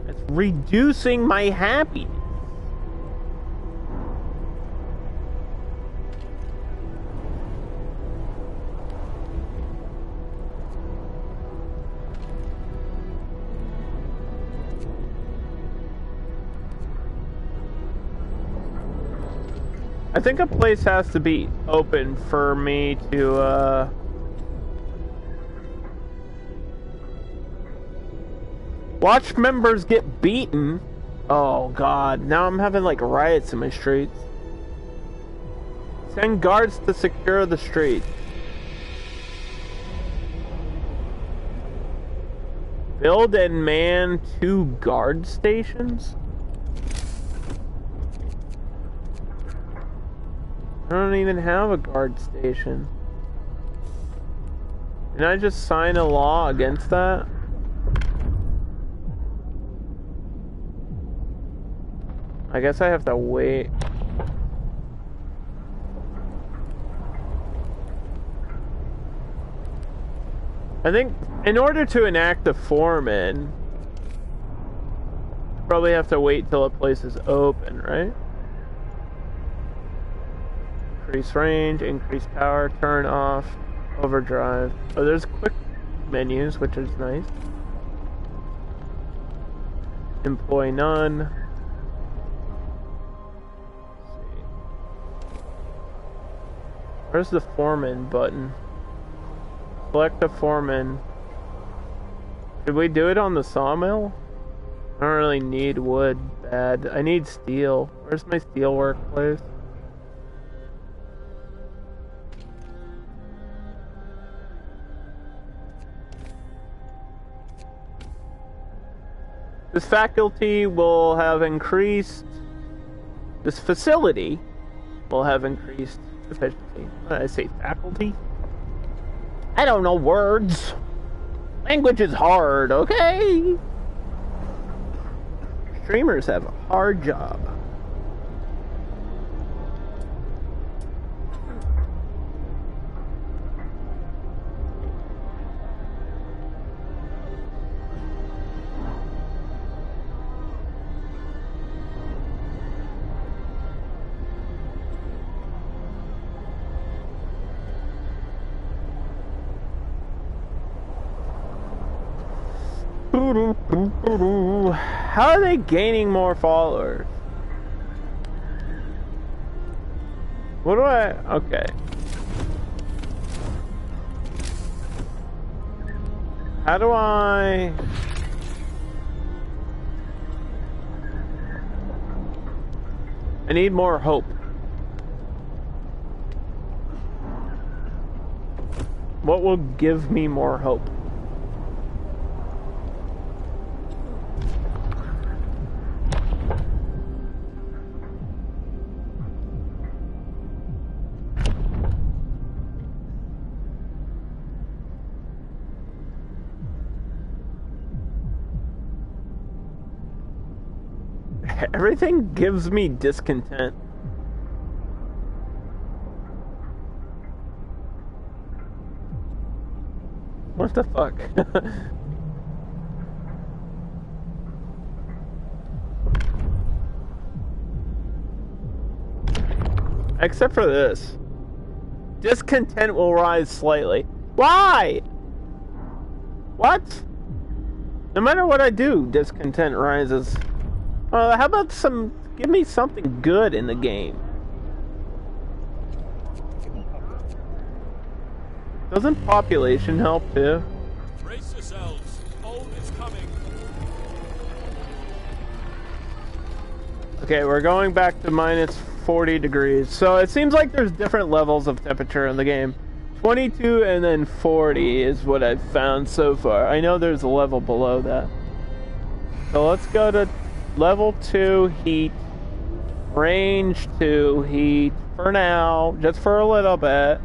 It's reducing my happiness. I think a place has to be open for me to, watch members get beaten. Oh god, now I'm having like riots in my streets. Send guards to secure the street. Build and man 2 guard stations? I don't even have a guard station. Can I just sign a law against that? I guess I have to wait. I think in order to enact the foreman, probably have to wait till a place is open, right? Increase range, increase power, turn off, overdrive. Oh, there's quick menus, which is nice. Employ none. Where's the foreman button? Select a foreman. Did we do it on the sawmill? I don't really need wood bad. I need steel. Where's my steel workplace? This faculty will have increased... This facility will have increased efficiency. What did I say, faculty? I don't know words. Language is hard, okay? Streamers have a hard job. How are they gaining more followers? What do I... Okay. How do I... I need more hope. What will give me more hope? Everything gives me discontent. What the fuck? Except for this. Discontent will rise slightly. Why? What? No matter what I do, discontent rises. How about give me something good in the game? Doesn't population help too? Brace yourselves. Old is coming. Okay, we're going back to minus 40 degrees. So it seems like there's different levels of temperature in the game. 22 and then 40 is what I've found so far. I know there's a level below that. So let's go to level 2 heat, range 2 heat for now, just for a little bit,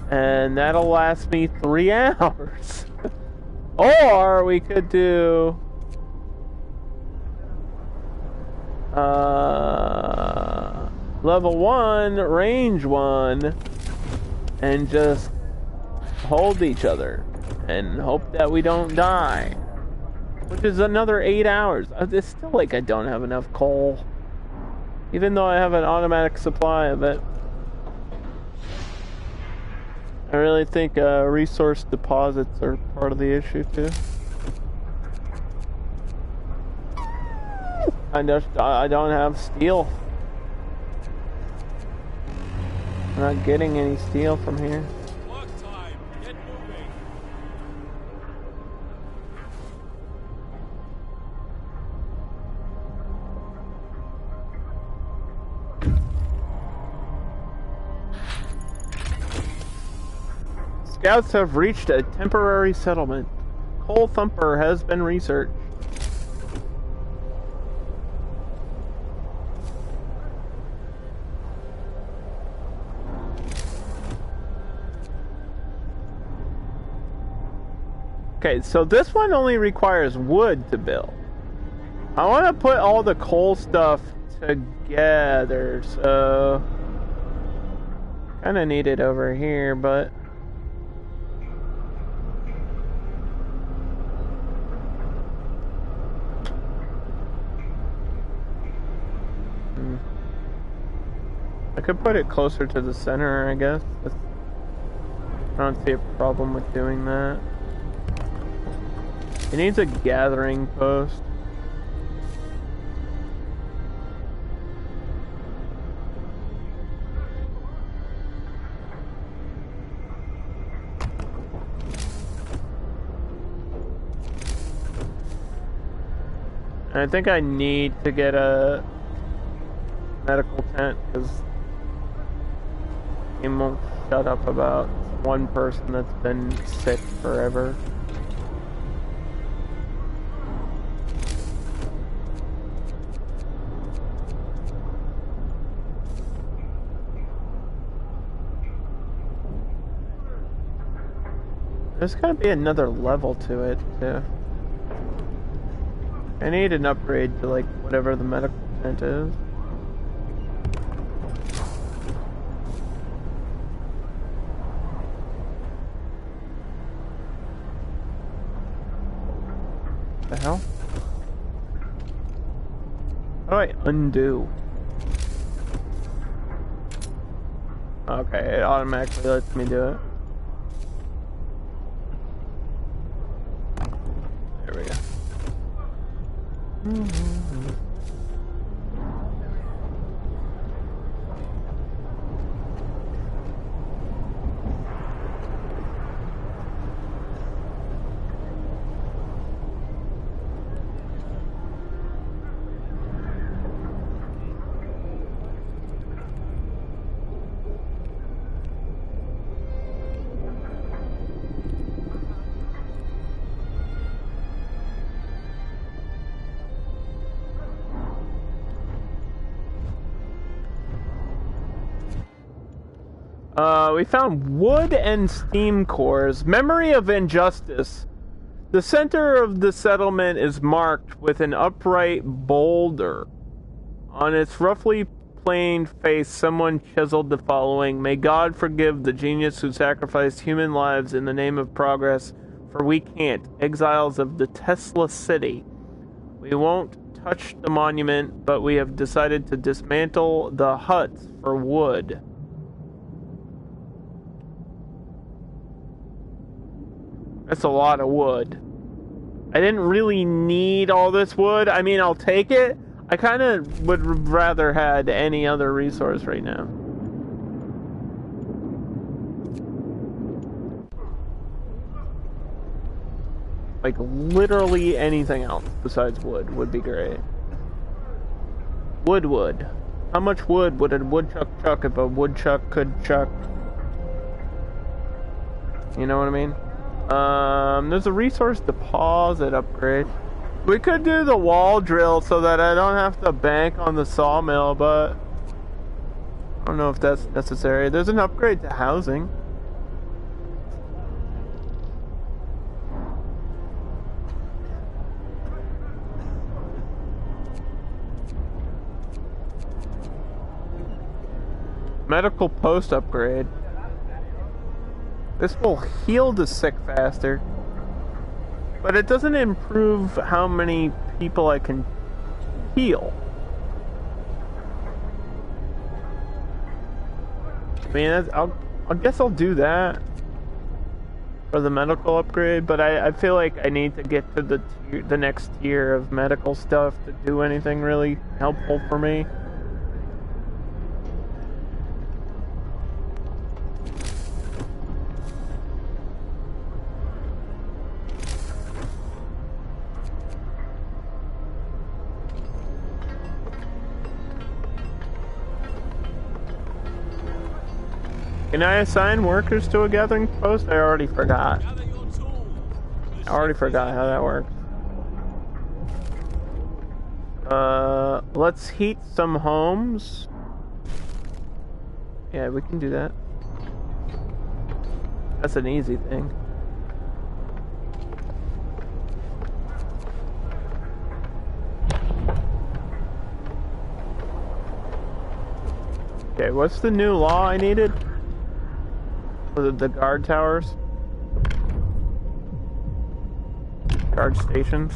and that'll last me 3 hours. Or we could do level 1, range 1, and just hold each other and hope that we don't die. Which is another 8 hours. It's still like I don't have enough coal. Even though I have an automatic supply of it. I really think resource deposits are part of the issue too. I don't have steel. I'm not getting any steel from here. Work time. Get moving. Scouts have reached a temporary settlement. Coal Thumper has been researched. Okay, so this one only requires wood to build. I want to put all the coal stuff together, so... kind of need it over here, but... I could put it closer to the center, I guess. I don't see a problem with doing that. It needs a gathering post. I think I need to get a medical tent because it won't shut up about one person that's been sick forever. There's gotta be another level to it, too. I need an upgrade to, like, whatever the medical tent is. The hell? How do I undo? Okay, it automatically lets me do it. There we go. We found wood and steam cores. Memory of injustice. The center of the settlement is marked with an upright boulder. On its roughly planed face, someone chiseled the following: "May God forgive the genius who sacrificed human lives in the name of progress, for we can't. Exiles of the Tesla City. We won't touch the monument, but we have decided to dismantle the huts for wood." That's a lot of wood. I didn't really need all this wood. I mean, I'll take it. I kind of would rather had any other resource right now. Like, literally anything else besides wood would be great. Wood. How much wood would a woodchuck chuck if a woodchuck could chuck? You know what I mean? There's a resource deposit upgrade. We could do the wall drill so that I don't have to bank on the sawmill, but I don't know if that's necessary. There's an upgrade to housing. Medical post upgrade. This will heal the sick faster, but it doesn't improve how many people I can heal. I mean, I guess I'll do that for the medical upgrade, but I feel like I need to get to the next tier of medical stuff to do anything really helpful for me. Can I assign workers to a gathering post? I already forgot. I already forgot how that works. Let's heat some homes. Yeah, we can do that. That's an easy thing. Okay, what's the new law I needed? For the guard towers? Guard stations?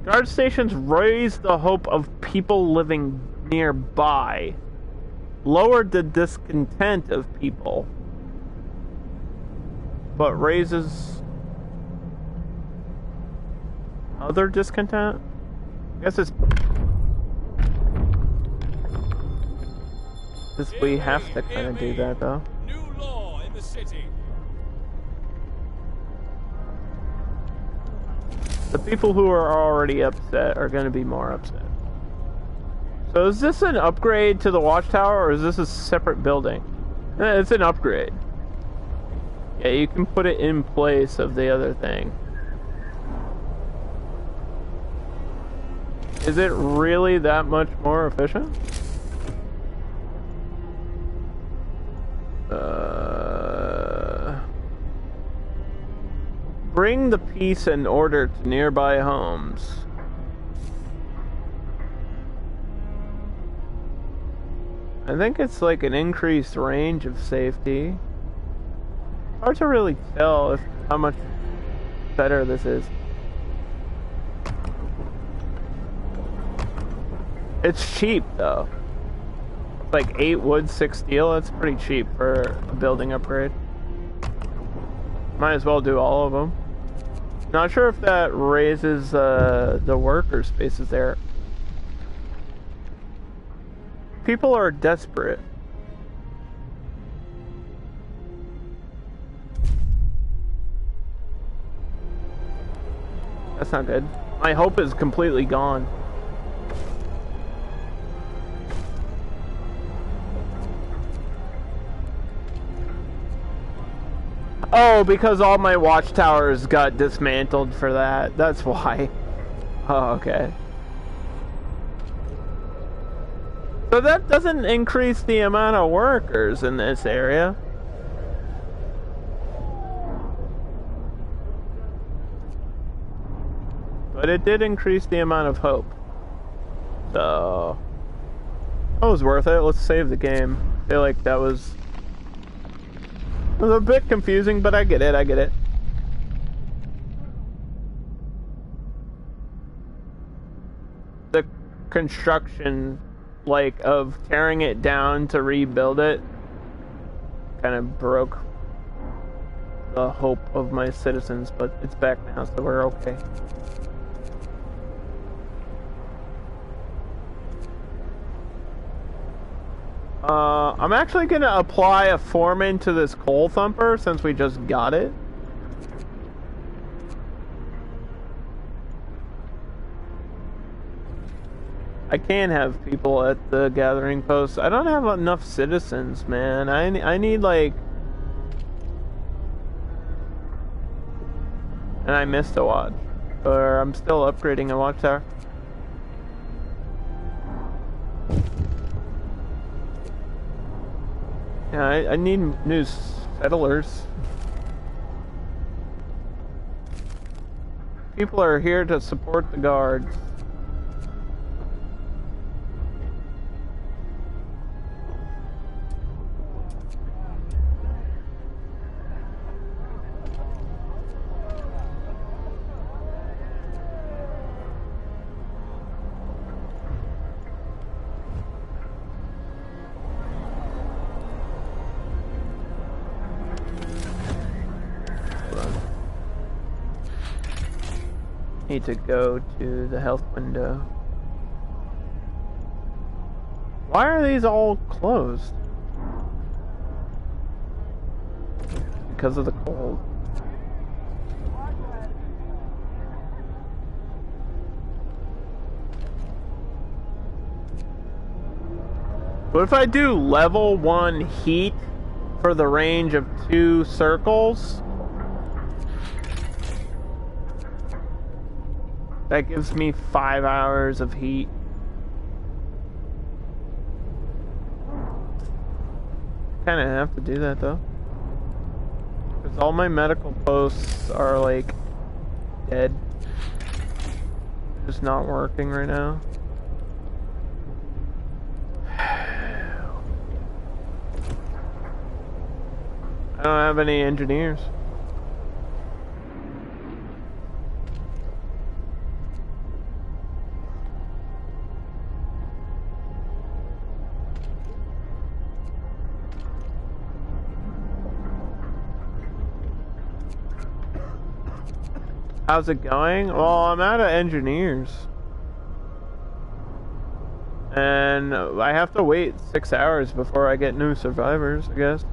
Guard stations raise the hope of people living nearby. Lowered the discontent of people. But raises other discontent? I guess it's... we have to kind of do that, though. New law in the city. The people who are already upset are going to be more upset. So is this an upgrade to the watchtower, or is this a separate building? It's an upgrade. Yeah, you can put it in place of the other thing. Is it really that much more efficient? Bring the peace and order to nearby homes. I think it's like an increased range of safety. Hard to really tell if how much better this is. It's cheap though. Like 8 wood, 6 steel. That's pretty cheap for a building upgrade. Might as well do all of them. Not sure if that raises the worker spaces there. People are desperate. That's not good. My hope is completely gone. Oh, because all my watchtowers got dismantled for that. That's why. Oh, okay. So that doesn't increase the amount of workers in this area. But it did increase the amount of hope. So that was worth it. Let's save the game. I feel like that was... It was a bit confusing, but I get it, I get it. The construction, like, of tearing it down to rebuild it kind of broke the hope of my citizens, but it's back now, so we're okay. I'm actually gonna apply a foreman to this coal thumper since we just got it. I can have people at the gathering post. I don't have enough citizens, man. I need like... And I missed a watch. Or I'm still upgrading a watchtower. Yeah, I need new settlers. People are here to support the guards. Need to go to the health window. Why are these all closed? Because of the cold. What if I do level 1 heat for the range of 2 circles? That gives me 5 hours of heat. Kinda have to do that though. Because all my medical posts are like dead. Just not working right now. I don't have any engineers. How's it going? Well, I'm out of engineers. And I have to wait 6 hours before I get new survivors, I guess.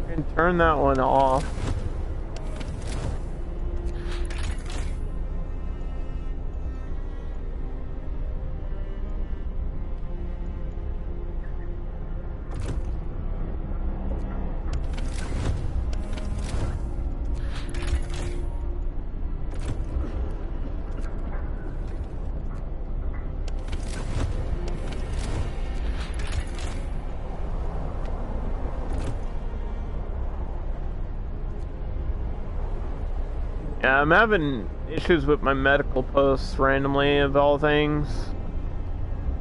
I can turn that one off. Yeah, I'm having issues with my medical posts randomly, of all things.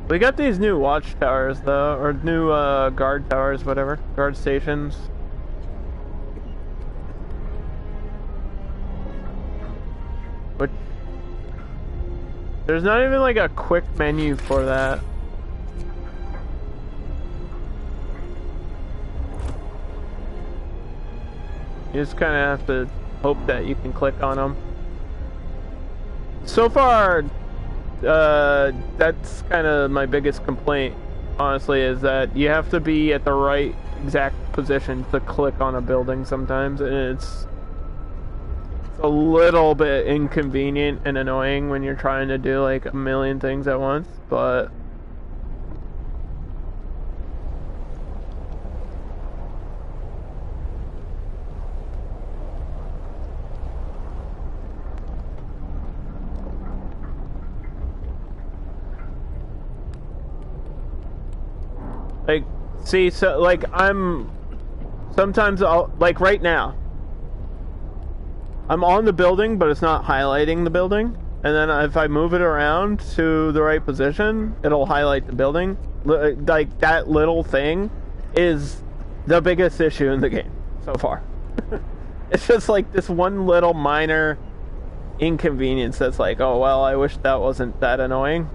We got these new watchtowers, though, or new guard towers, whatever, guard stations. But there's not even like a quick menu for that. You just kind of have to hope that you can click on them. So far, that's kind of my biggest complaint, honestly, is that you have to be at the right exact position to click on a building sometimes, and it's a little bit inconvenient and annoying when you're trying to do like a million things at once, but like, see, so like sometimes I'll, like right now, I'm on the building, but it's not highlighting the building. And then if I move it around to the right position, it'll highlight the building. Like, that little thing is the biggest issue in the game so far. It's just like this one little minor inconvenience that's like, oh, well, I wish that wasn't that annoying.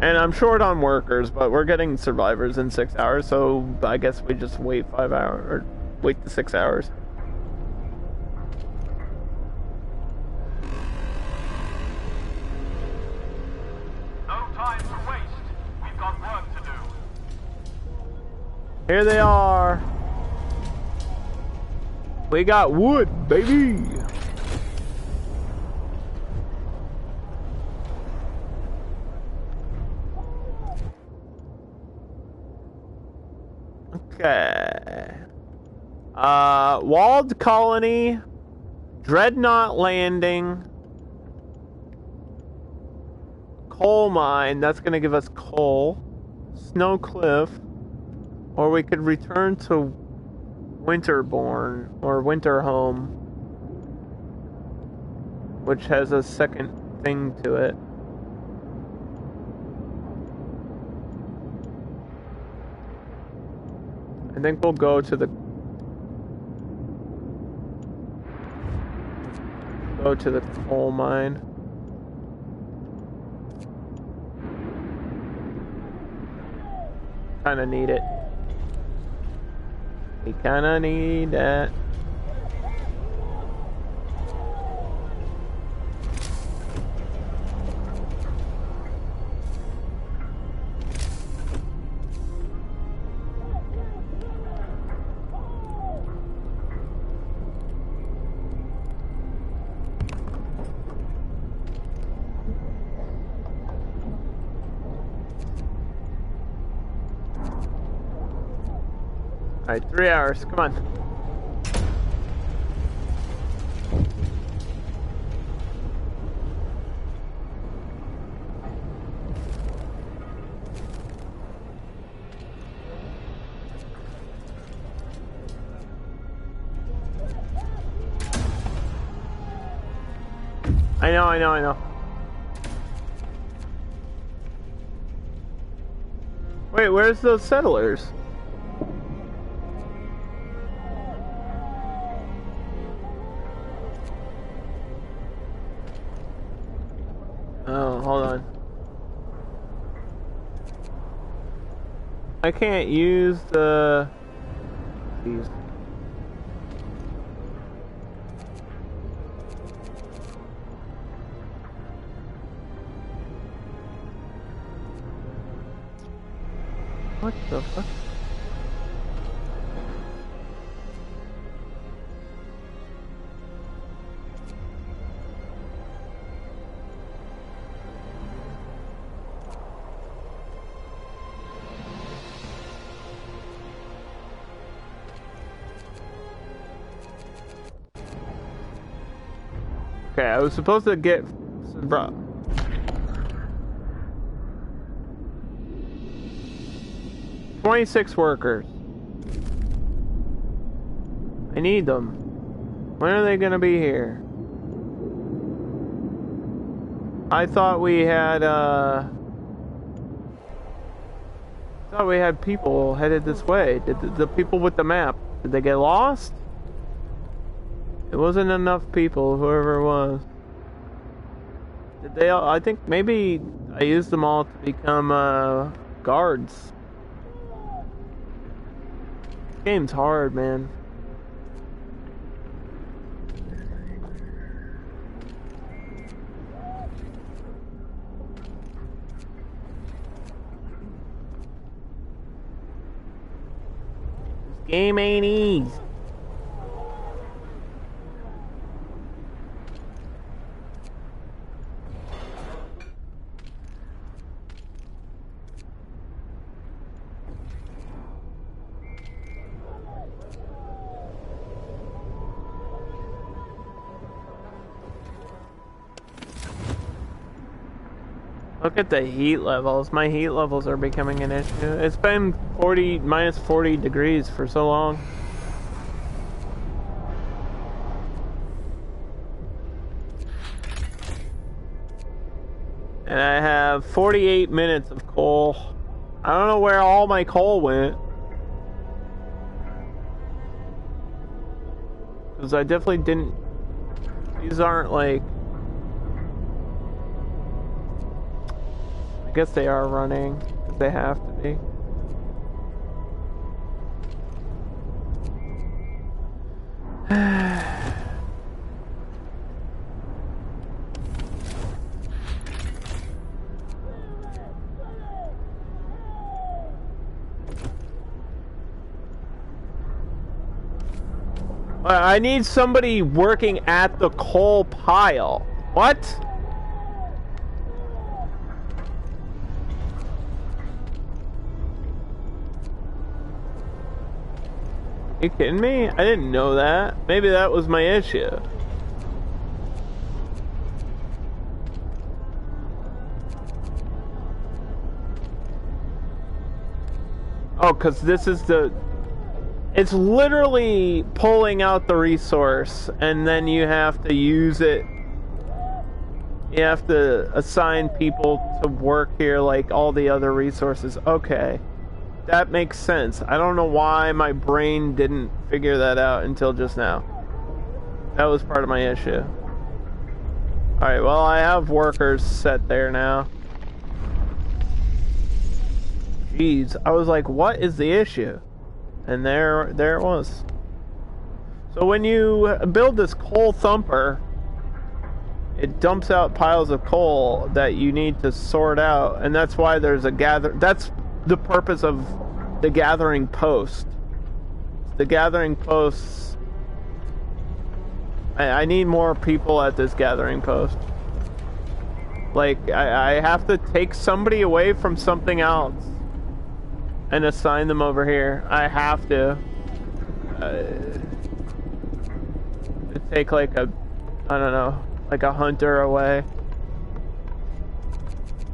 And I'm short on workers, but we're getting survivors in 6 hours, so I guess we just wait 5 hours, or wait the 6 hours. Time to waste. We've got work to do. Here they are. We got wood, baby. Okay. Walled colony, Dreadnought landing. Coal mine, that's going to give us coal. Snow cliff. Or we could return to Winterborn, or Winterhome, which has a second thing to it. I think we'll go to the coal mine. Kinda need it. We kinda need that. Alright, 3 hours, come on. I know. Wait, where's those settlers? Oh, hold on. I can't use the... These. What the fuck? Okay, I was supposed to get... Bro. $26 workers. I need them. When are they gonna be here? I thought we had people headed this way. Did the people with the map, did they get lost? It wasn't enough people, whoever it was. Did they all, I think maybe I used them all to become guards. This game's hard, man. Game ain't easy. Look at the heat levels. My heat levels are becoming an issue. It's been minus 40 degrees for so long. And I have 48 minutes of coal. I don't know where all my coal went. Because I definitely didn't... These aren't like... I guess they are running, because they have to be. I need somebody working at the coal pile. What? You kidding me? I didn't know that. Maybe that was my issue. Oh, because this is the... It's literally pulling out the resource, and then you have to use it. You have to assign people to work here like all the other resources. Okay. That makes sense. I don't know why my brain didn't figure that out until just now. That was part of my issue. Alright, well, I have workers set there now. Jeez, I was like, what is the issue? And there it was. So when you build this coal thumper, it dumps out piles of coal that you need to sort out, and that's why there's a that's the purpose of the gathering post. The gathering posts... I need more people at this gathering post. Like, I have to take somebody away from something else and assign them over here. I have to. Take like a... I don't know. Like a hunter away.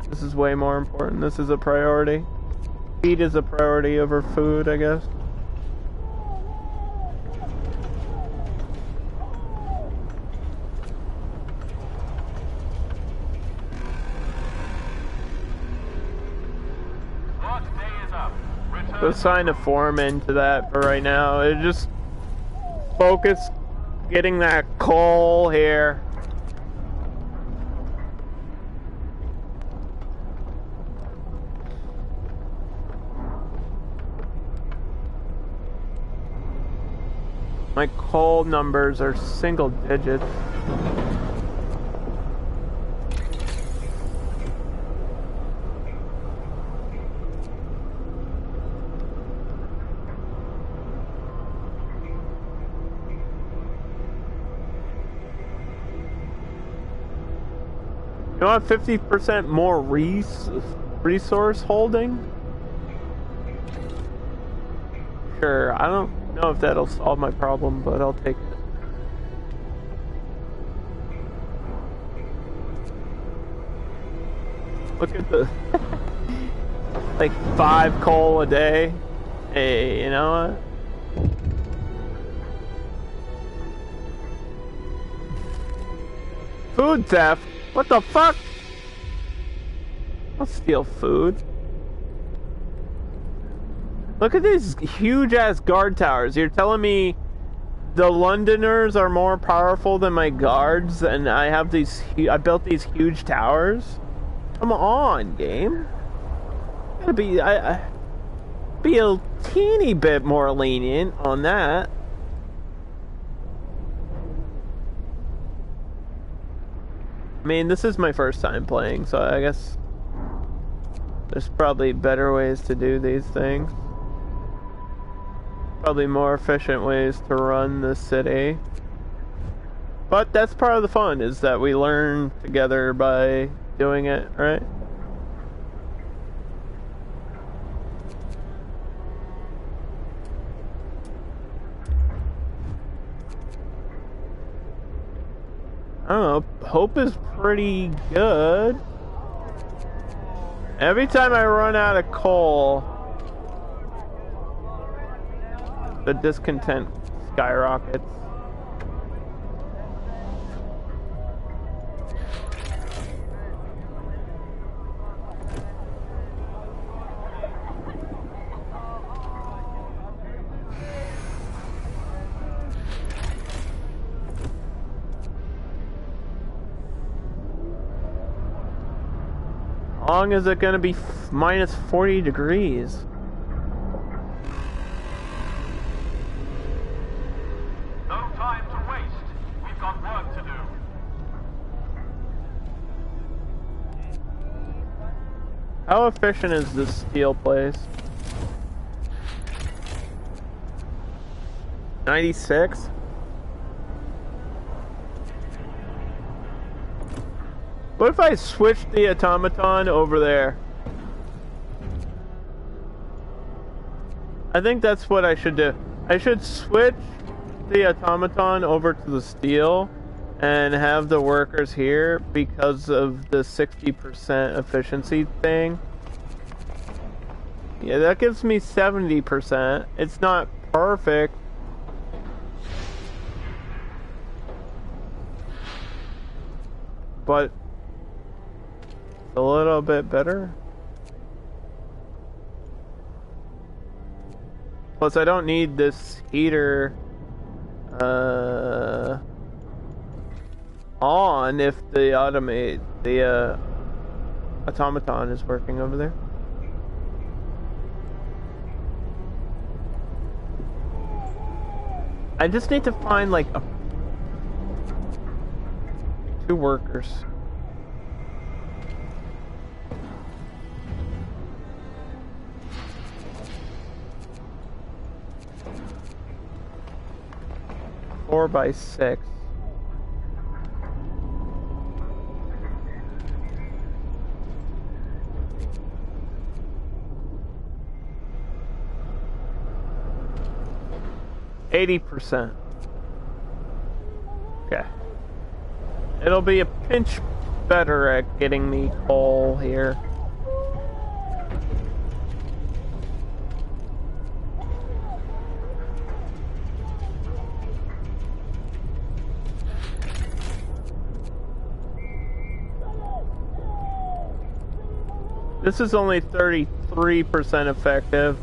This is way more important. This is a priority. Feed is a priority over food, I guess. So assign a foreman to that for right now. It just focus getting that coal here. My coal numbers are single digits. You want 50% more resource holding? Sure, I don't know if that'll solve my problem, but I'll take it. Look at the... like 5 coal a day. Hey, you know what? Food theft? What the fuck? I'll steal food. Look at these huge-ass guard towers. You're telling me the Londoners are more powerful than my guards, and I have these... I built these huge towers? Come on, game. Gotta be... be a teeny bit more lenient on that. I mean, this is my first time playing, so I guess there's probably better ways to do these things. Probably more efficient ways to run the city. But that's part of the fun, is that we learn together by doing it, right? I don't know, hope is pretty good. Every time I run out of coal, the discontent skyrockets. How long is it gonna be minus 40 degrees? No time to waste. We've got work to do. How efficient is this steel place? 96? What if I switched the automaton over there? I think that's what I should do. I should switch the automaton over to the steel and have the workers here because of the 60% efficiency thing. Yeah, that gives me 70%. It's not perfect. But a little bit better. Plus, I don't need this heater on if the automaton is working over there. I just need to find like 2 workers. Four by 6. %. Okay. It'll be a pinch better at getting me coal here. This is only 33% effective.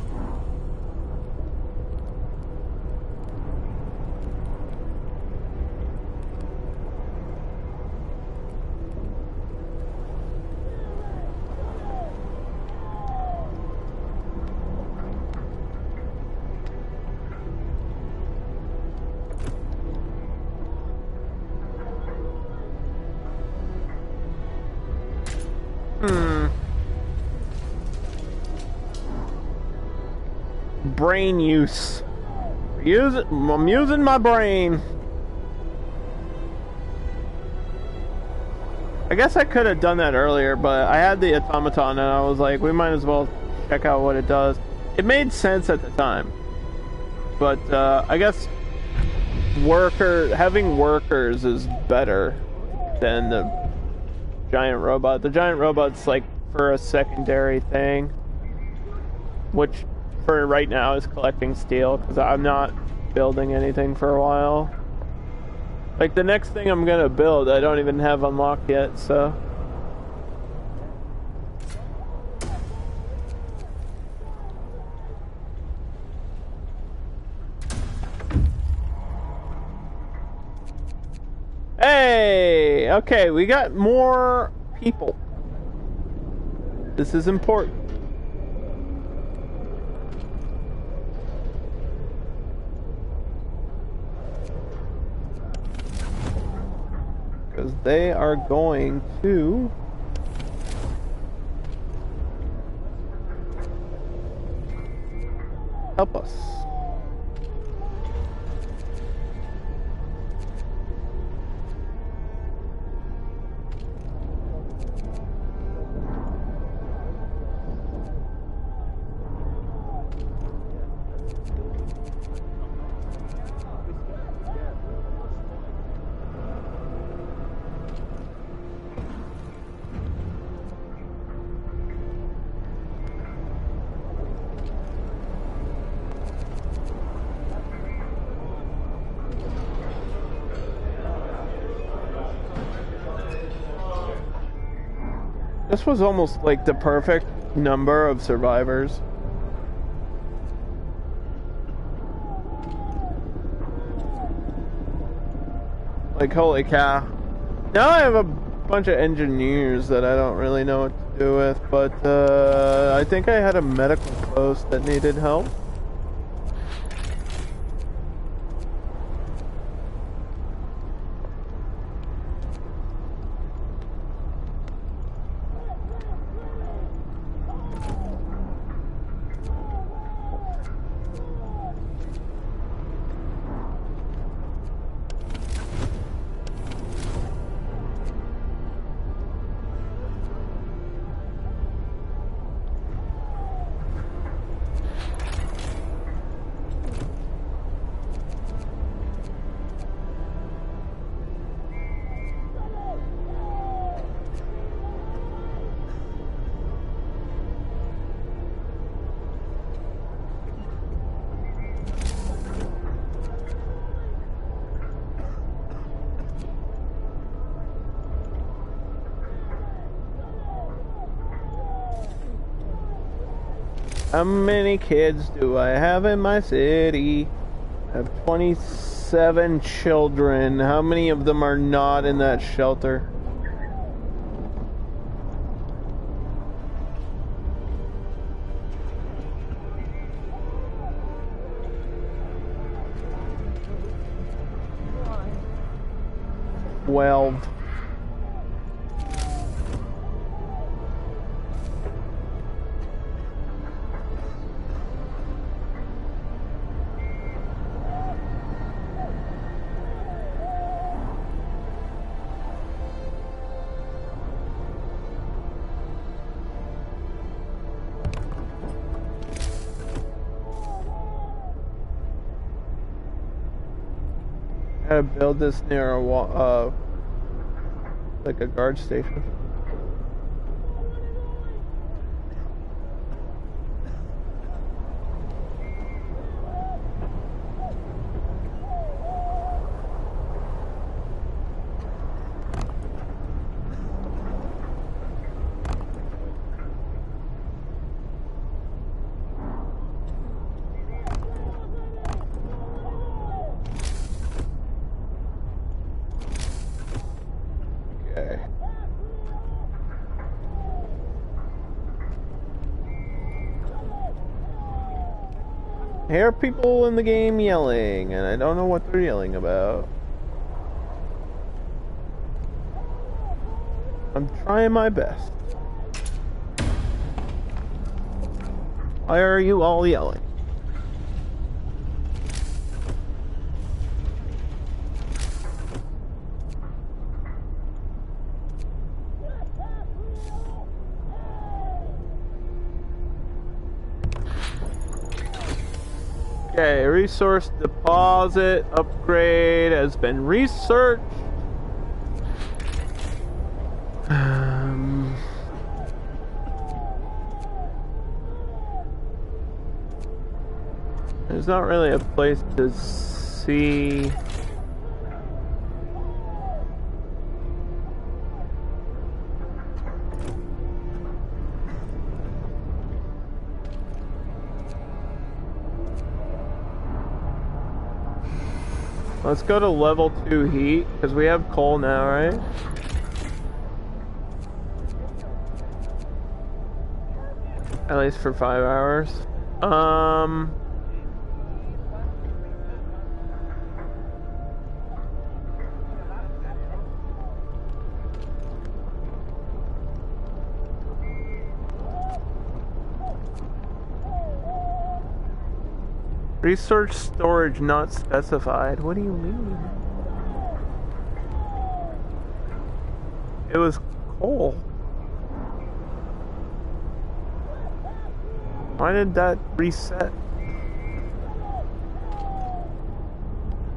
Brain use. I'm using my brain. I guess I could have done that earlier, but I had the automaton and I was like, we might as well check out what it does. It made sense at the time. But I guess having workers is better than the giant robot. The giant robot's like for a secondary thing, which for right now is collecting steel because I'm not building anything for a while. Like, the next thing I'm gonna build, I don't even have unlocked yet, so... Hey! Okay, we got more people. This is important. Because they are going to... help us. This was almost like the perfect number of survivors. Like, holy cow. Now I have a bunch of engineers that I don't really know what to do with, but I think I had a medical post that needed help. How many kids do I have in my city? I have 27 children. How many of them are not in that shelter? Well, I gotta build this near a wall, like a guard station. I hear people in the game yelling, and I don't know what they're yelling about. I'm trying my best. Why are you all yelling? Okay, resource deposit upgrade has been researched. There's not really a place to see. Let's go to level 2 heat, because we have coal now, right? At least for 5 hours. Research storage not specified. What do you mean? It was coal. Why did that reset?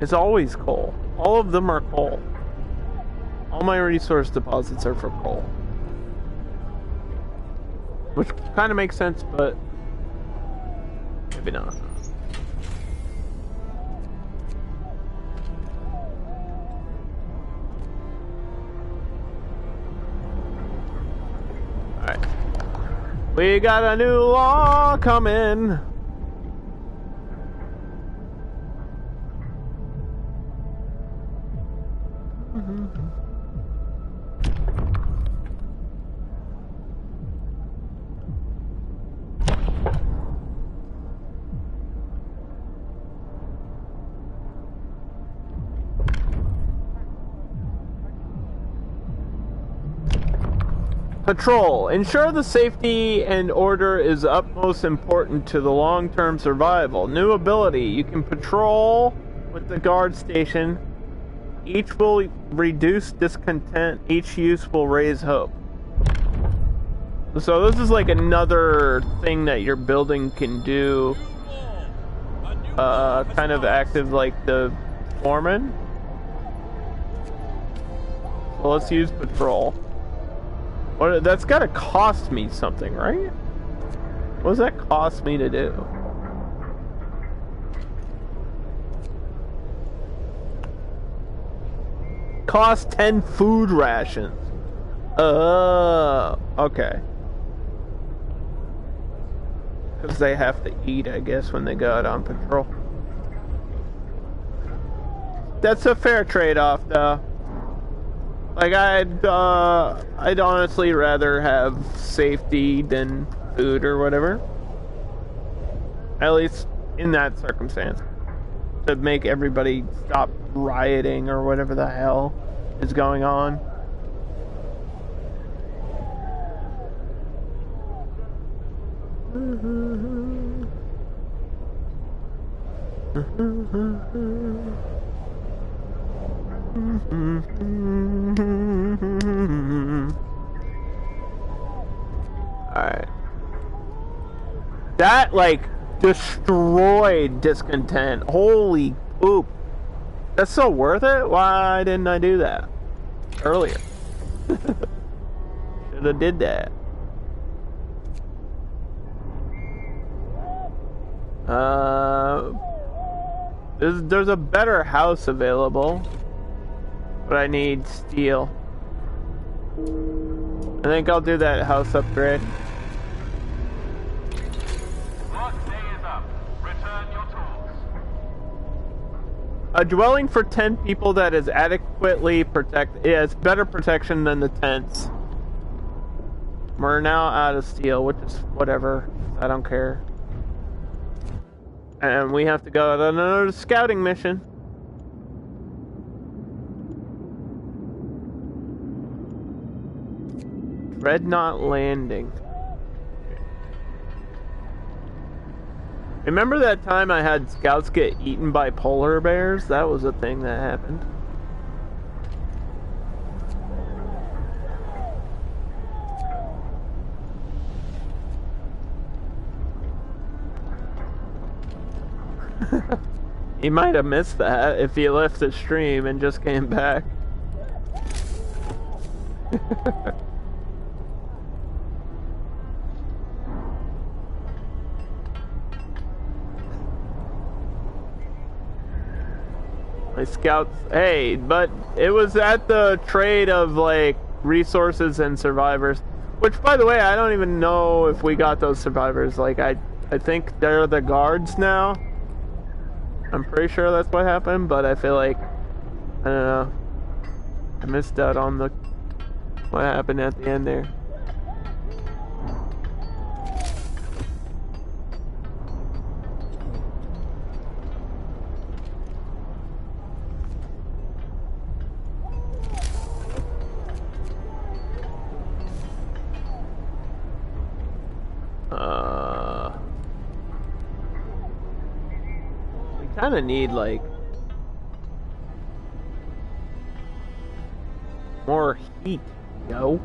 It's always coal. All of them are coal. All my resource deposits are for coal. Which kind of makes sense, but maybe not. Alright. We got a new law coming. Patrol. Ensure the safety and order is utmost important to the long-term survival. New ability. You can patrol with the guard station. Each will reduce discontent. Each use will raise hope. So this is like another thing that your building can do. Kind of active like the foreman. So let's use patrol. What, that's gotta cost me something, right? What does that cost me to do? Cost 10 food rations. Okay. Because they have to eat, I guess, when they go out on patrol. That's a fair trade-off, though. Like, I'd honestly rather have safety than food or whatever. At least in that circumstance. To make everybody stop rioting or whatever the hell is going on. Alright. That, like, destroyed discontent. Holy poop. That's so worth it? Why didn't I do that earlier? Should have did that. There's a better house available. But I need steel. I think I'll do that house upgrade. Work day is up. Return your tools. A dwelling for 10 people that is adequately protected. Yeah, it's better protection than the tents. We're now out of steel, which is whatever. I don't care. And we have to go on another scouting mission. Dreadnought Landing. Remember that time I had scouts get eaten by polar bears? That was a thing that happened. You might have missed that if you left the stream and just came back. My scouts, hey, but it was at the trade of like resources and survivors, which by the way, I don't even know if we got those survivors. Like I think they're the guards now. I'm pretty sure that's what happened, but I feel like, I don't know, I missed out on what happened at the end there. We kind of need like more heat, yo.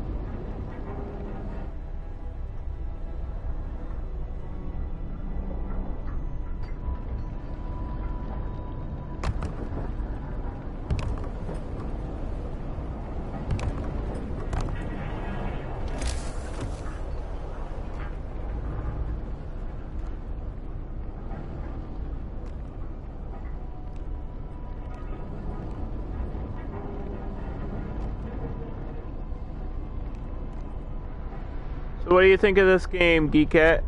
So what do you think of this game, Geekette?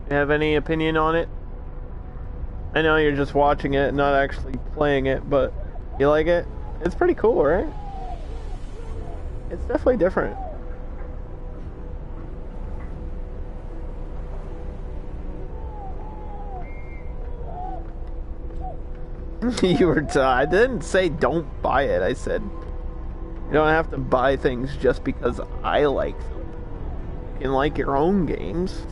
You have any opinion on it? I know you're just watching it, not actually playing it, but you like it? It's pretty cool, right? It's definitely different. You were I didn't say don't buy it. I said you don't have to buy things just because I like them. You can like your own games.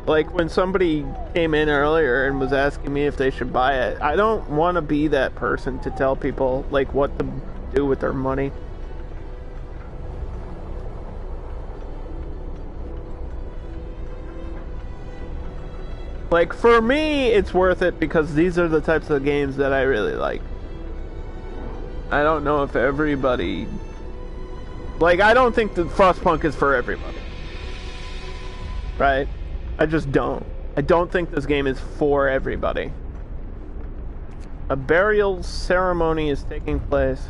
Like when somebody came in earlier and was asking me if they should buy it, I don't want to be that person to tell people like what to do with their money. Like for me, it's worth it because these are the types of games that I really like. I don't know if everybody... Like, I don't think that Frostpunk is for everybody. Right? I just don't. I don't think this game is for everybody. A burial ceremony is taking place.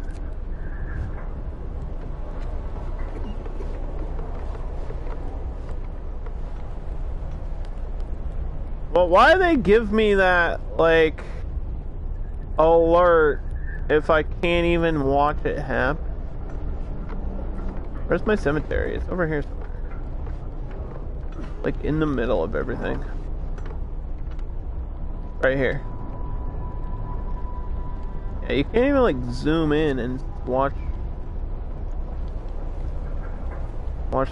Well, why they give me that, like, alert if I can't even watch it happen? Where's my cemetery? It's over here somewhere. Like in the middle of everything. Right here. Yeah, you can't even like zoom in and watch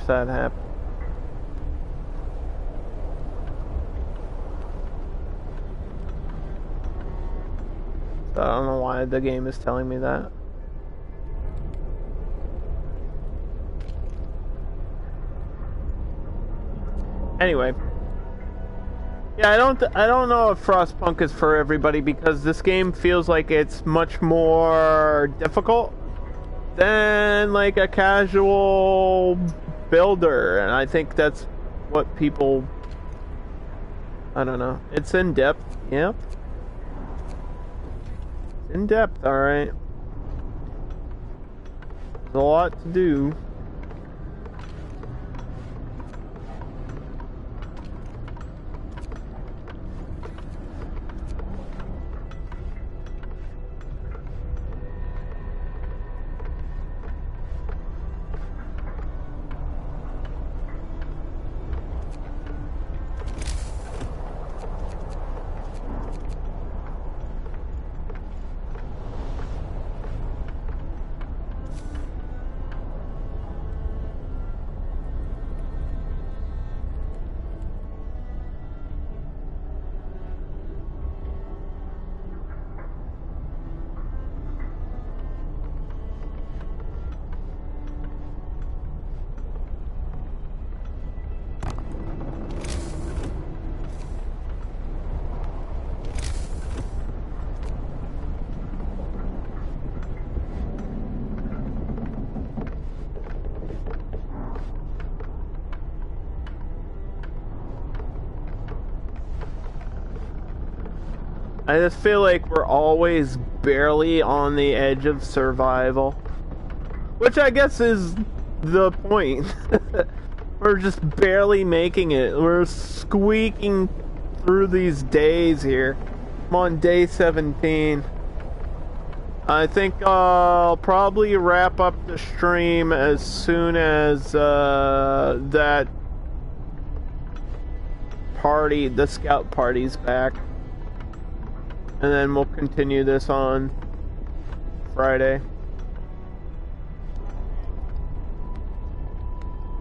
that happen. So I don't know why the game is telling me that. Anyway, yeah, I don't know if Frostpunk is for everybody because this game feels like it's much more difficult than like a casual builder, and I think that's what people, I don't know. It's in depth, yep. In depth, alright. There's a lot to do. I just feel like we're always barely on the edge of survival. Which I guess is the point. We're just barely making it. We're squeaking through these days here. I'm on day 17. I think I'll probably wrap up the stream as soon as that party, the scout party's back. And then we'll continue this on Friday.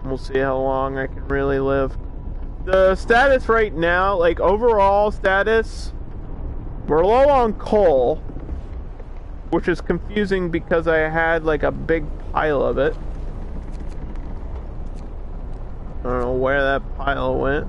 We'll see how long I can really live. The status right now, like overall status, we're low on coal, which is confusing because I had like a big pile of it. I don't know where that pile went.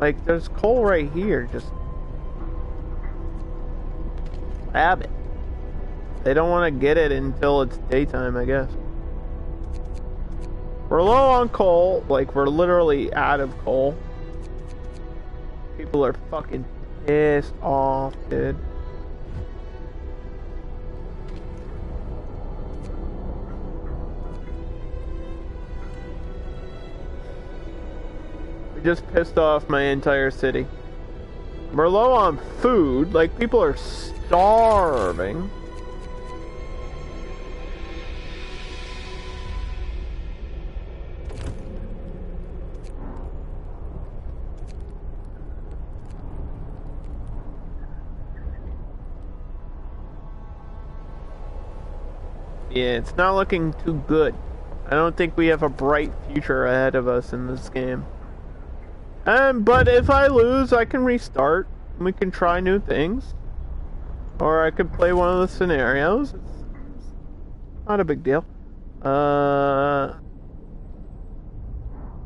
Like, there's coal right here, just grab it. They don't want to get it until it's daytime, I guess. We're low on coal, like, we're literally out of coal. People are fucking pissed off, dude. Just pissed off my entire city. We're low on food, like people are starving. Yeah, it's not looking too good. I don't think we have a bright future ahead of us in this game. But if I lose, I can restart. We can try new things. Or I could play one of the scenarios. It's not a big deal.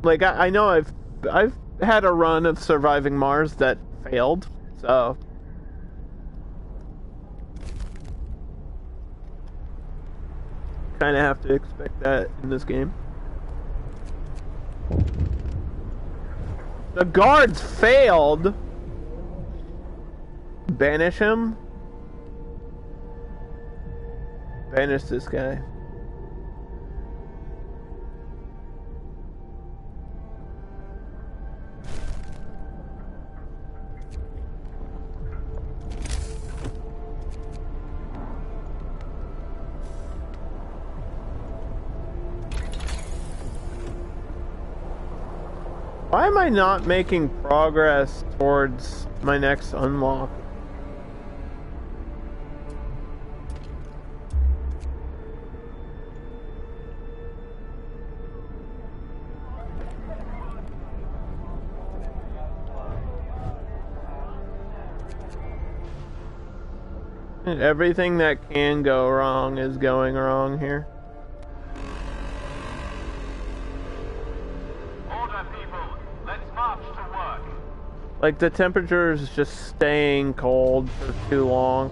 Like, I know I've had a run of surviving Mars that failed, so... Kinda have to expect that in this game. The guards failed. Banish him. Banish this guy. Why am I not making progress towards my next unlock? And everything that can go wrong is going wrong here. Like, the temperature is just staying cold for too long.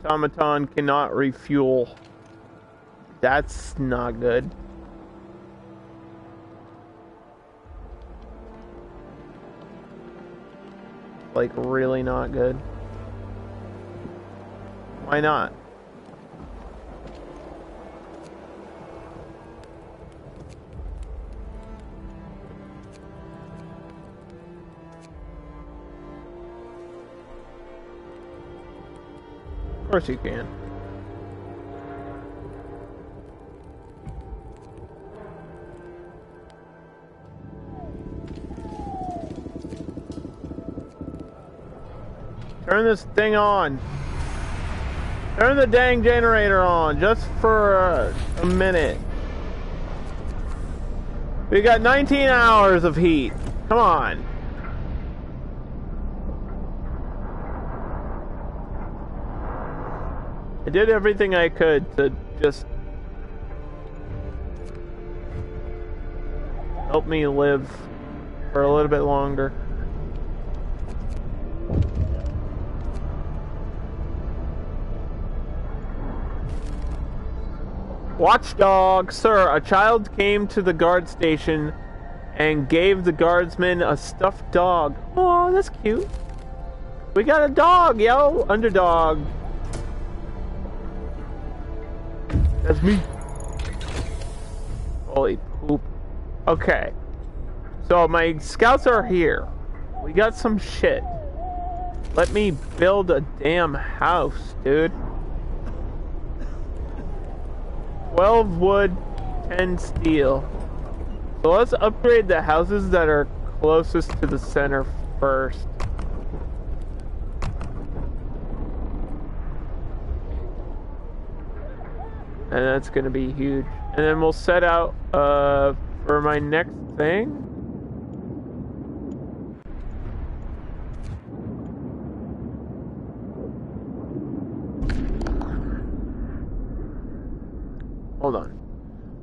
Automaton cannot refuel. That's not good. Like, really not good. Why not? Of course you can. Turn this thing on. Turn the dang generator on, just for a minute. We got 19 hours of heat. Come on. I did everything I could to just help me live for a little bit longer. Watchdog, sir, a child came to the guard station and gave the guardsman a stuffed dog. Oh, that's cute. We got a dog, yo! Underdog. That's me. Holy poop. Okay. So my scouts are here. We got some shit. Let me build a damn house, dude. 12 wood, 10 steel. So let's upgrade the houses that are closest to the center first. And that's gonna be huge. And then we'll set out for my next thing. Hold on.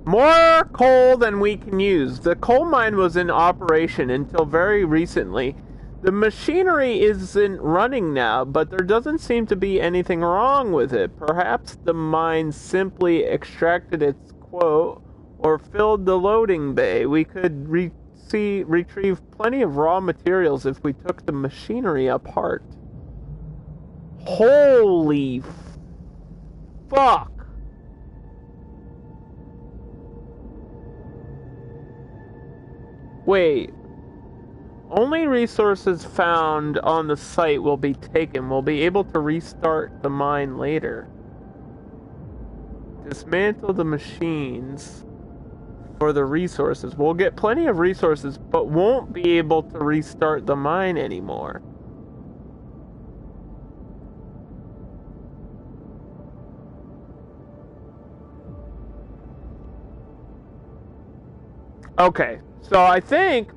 More coal than we can use. The coal mine was in operation until very recently. The machinery isn't running now, but there doesn't seem to be anything wrong with it. Perhaps the mine simply extracted its quote or filled the loading bay. We could retrieve plenty of raw materials if we took the machinery apart. Holy fuck. Wait. Only resources found on the site will be taken. We'll be able to restart the mine later. Dismantle the machines for the resources. We'll get plenty of resources, but won't be able to restart the mine anymore. Okay, so I think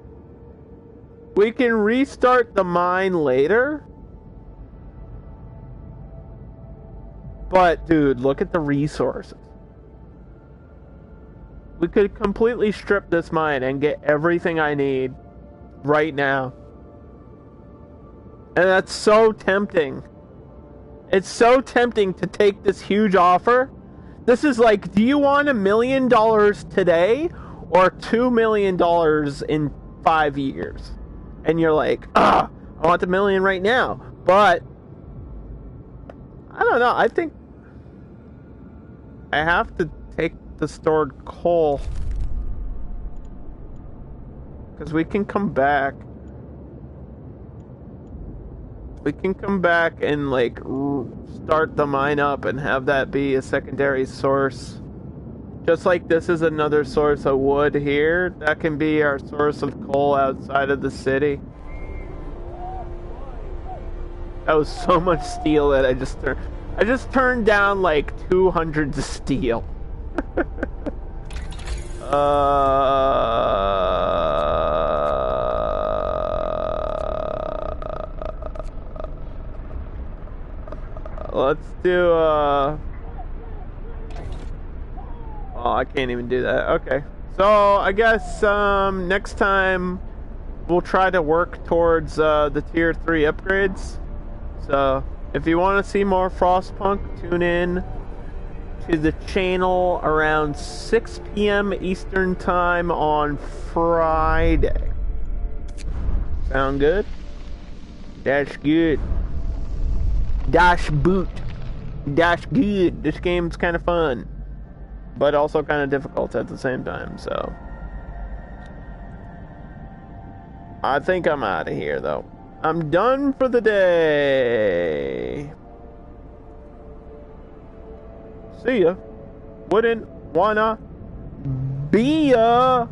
we can restart the mine later. But, dude, look at the resources. We could completely strip this mine and get everything I need right now. And that's so tempting. It's so tempting to take this huge offer. This is like, do you want $1 million today or $2 million in 5 years? And you're like, I want the million right now. But I don't know. I think I have to take the stored coal, because we can come back. We can come back and like start the mine up and have that be a secondary source. Just like this is another source of wood here, that can be our source of coal outside of the city. That was so much steel that I just turned down like 200 steel. Let's do oh, I can't even do that. Okay. So, I guess next time we'll try to work towards the tier 3 upgrades. So, if you want to see more Frostpunk, tune in to the channel around 6 p.m. Eastern Time on Friday. Sound good? That's good. Dash boot. Dash good. This game's kind of fun, but also kind of difficult at the same time, so I think I'm out of here, though. I'm done for the day. See ya. Wouldn't wanna be ya.